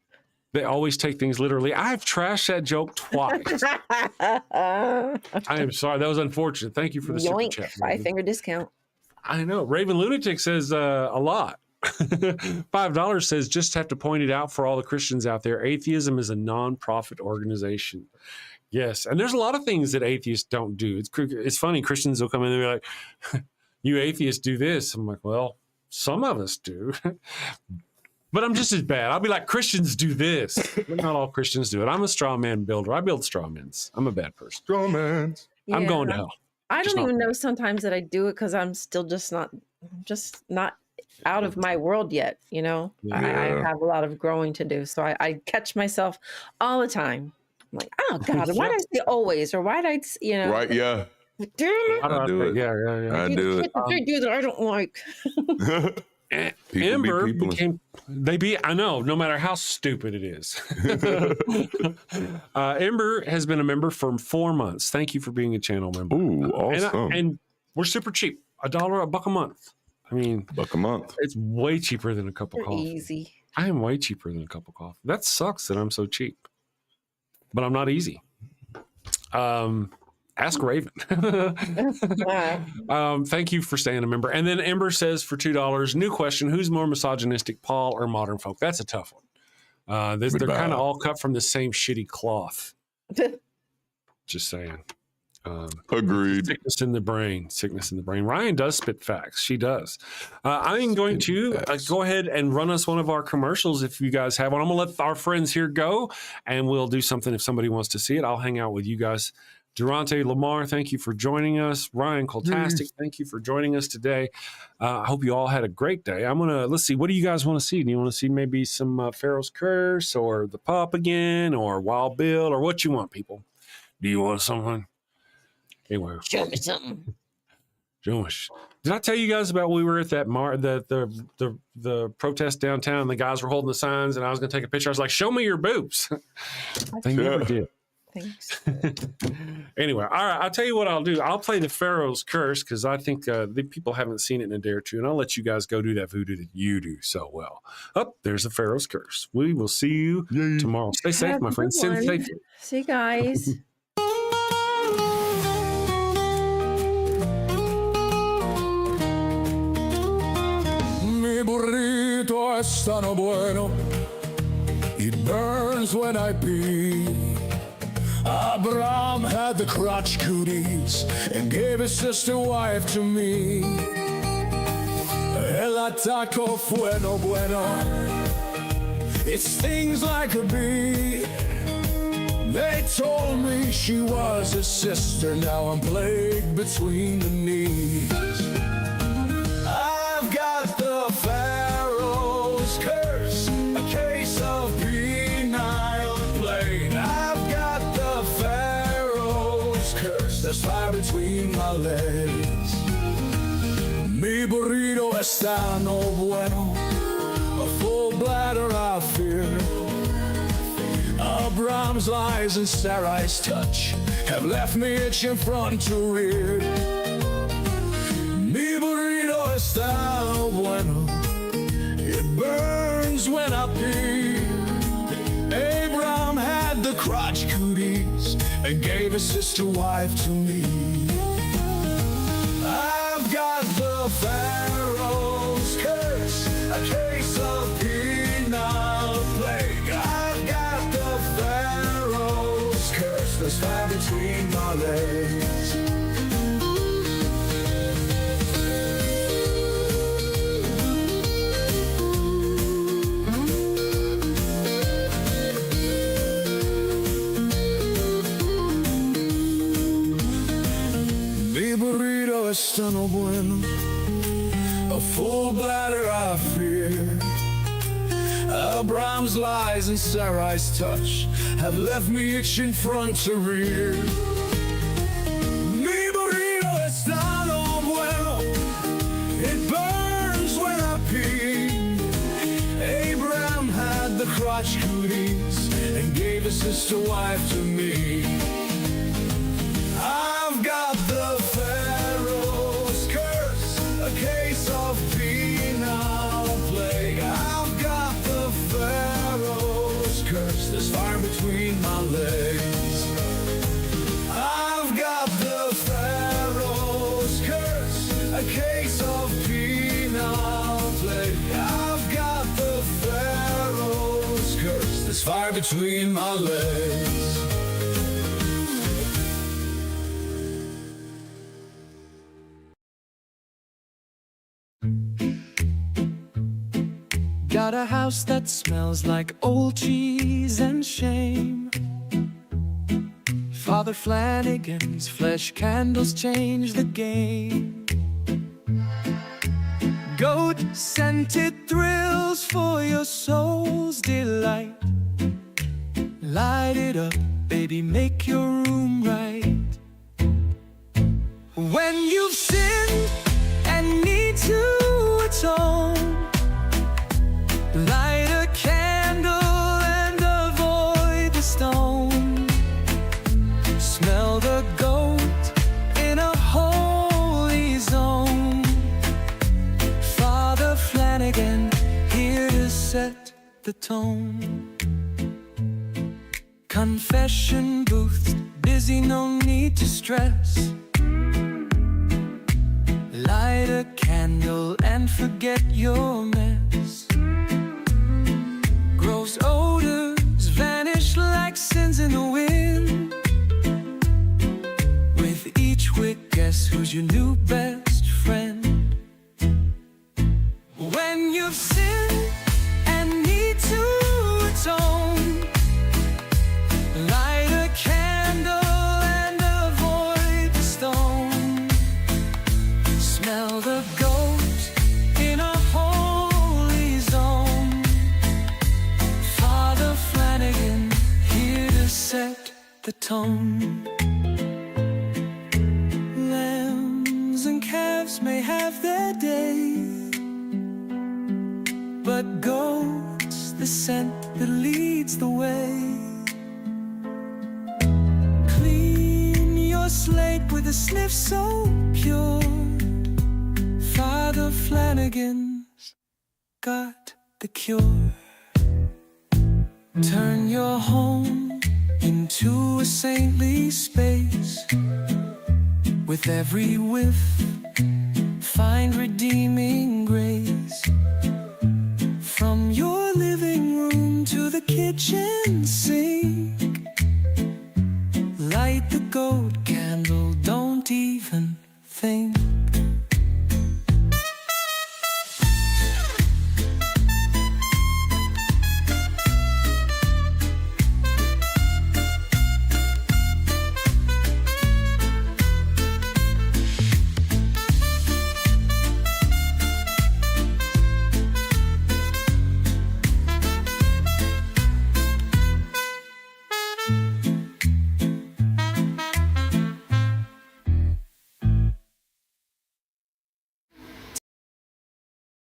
Speaker 3: They always take things literally. I've trashed that joke twice. I am sorry. That was unfortunate. Thank you for the super chat.
Speaker 4: $5 discount.
Speaker 3: I know. Raven Lunatic says a lot. $5 says, just have to point it out for all the Christians out there. Atheism is a non-profit organization. Yes. And there's a lot of things that atheists don't do. It's funny. Christians will come in and be like, you atheists do this. I'm like, well, some of us do. But I'm just as bad. I'll be like, Christians do this. But not all Christians do it. I'm a straw man builder. I build straw mans. I'm a bad person.
Speaker 5: Straw mans.
Speaker 3: I'm going to hell.
Speaker 4: I don't even know sometimes that I do it because I'm still just not out of my world yet, you know. Yeah. I have a lot of growing to do, so I catch myself all the time. I'm like, oh God, why did I say always, or why did I, you know?
Speaker 5: Right? Yeah.
Speaker 4: Damn it!
Speaker 5: I do it.
Speaker 3: Yeah.
Speaker 5: I do it.
Speaker 4: They do that I don't like.
Speaker 3: Ember became. I know. No matter how stupid it is. Ember has been a member for 4 months. Thank you for being a channel member.
Speaker 5: Ooh, awesome!
Speaker 3: And we're super cheap. $1 a month. I mean,
Speaker 5: $1 a month.
Speaker 3: It's way cheaper than a cup of coffee.
Speaker 4: Easy.
Speaker 3: I am way cheaper than a cup of coffee. That sucks that I'm so cheap, but I'm not easy. Ask Raven. Thank you for staying a member. And then Ember says for $2, new question: who's more misogynistic, Paul or modern folk? That's a tough one. They're kind of all cut from the same shitty cloth. Just saying.
Speaker 5: Agreed.
Speaker 3: Sickness in the brain. Ryan does spit facts. She does. I'm going to go ahead and run us one of our commercials if you guys have one. I'm going to let our friends here go, and we'll do something if somebody wants to see it. I'll hang out with you guys. DaranteLaMar, thank you for joining us. Ryan Cultastic, thank you for joining us today. I hope you all had a great day. Let's see, what do you guys want to see? Do you want to see maybe some Pharaoh's Curse or the Pup again or Wild Bill or what you want, people? Do you want something? Anyway,
Speaker 4: show me something.
Speaker 3: Did I tell you guys about we were at that the protest downtown and the guys were holding the signs and I was going to take a picture? I was like, show me your boobs. They never did.
Speaker 4: Thanks.
Speaker 3: Anyway, all right, I'll tell you what I'll do. I'll play the Pharaoh's Curse because I think the people haven't seen it in a day or two, and I'll let you guys go do that voodoo that you do so well. There's the Pharaoh's Curse. We will see you tomorrow. Stay safe, my friends. Stay safe.
Speaker 4: See you guys.
Speaker 1: Mi burrito es tan bueno. It burns when I pee. Abraham had the crotch cooties and gave his sister wife to me. El ataco bueno. It stings like a bee. They told me she was his sister. Now I'm plagued between the knees. I've got the Pharaoh's Curse, a case of penile plague. I've got the Pharaoh's Curse, there's fire between my legs. Mi burrito está no bueno, a full bladder I fear. Abraham's lies and Sarai's touch have left me itching front to rear. Mi burrito está bueno, it burns when I pee. Abraham had the crotch cooties and gave a sister wife to me. I've got the Pharaoh's curse, a case of penile plague. I've got the Pharaoh's curse, there's fire between my legs. Mi burrito está no bueno, a full bladder I fear. Abraham's lies and Sarai's touch have left me itching front to rear. Mi burrito está no bueno, it burns when I pee. Abraham had the crotch cooties and gave his sister wife to me. I've got the Pharaoh's curse, a case of penile plague. I've got the Pharaoh's curse, there's fire between my legs. I've got the Pharaoh's curse, a case of penile plague. I've got the Pharaoh's curse, there's fire between my legs.
Speaker 12: Got a house that smells like old cheese and shame. Father Flanagan's flesh candles change the game. Goat-scented thrills for your soul's delight. Light it up, baby, make your room right. When you've sinned and need to atone, light a candle and avoid the stone. Smell the goat in a holy zone. Father Flanagan here to set the tone. Confession booth, busy, no need to stress. Light a candle and forget your mess. Gross odors vanish like sins in the wind. With each wick, guess who's your new best friend? When you've sinned and need to atone, light a candle and avoid the stone. Smell the goat in a holy zone. Father Flanagan here to set the tone. Lambs and calves may have their day, but goats the scent that leads the way. Clean your slate with a sniff so pure. Father Flanagan's got the cure. Turn your home into a saintly space. With every whiff, find redeeming grace. From your living room to the kitchen sink, light the goat candle, don't even think.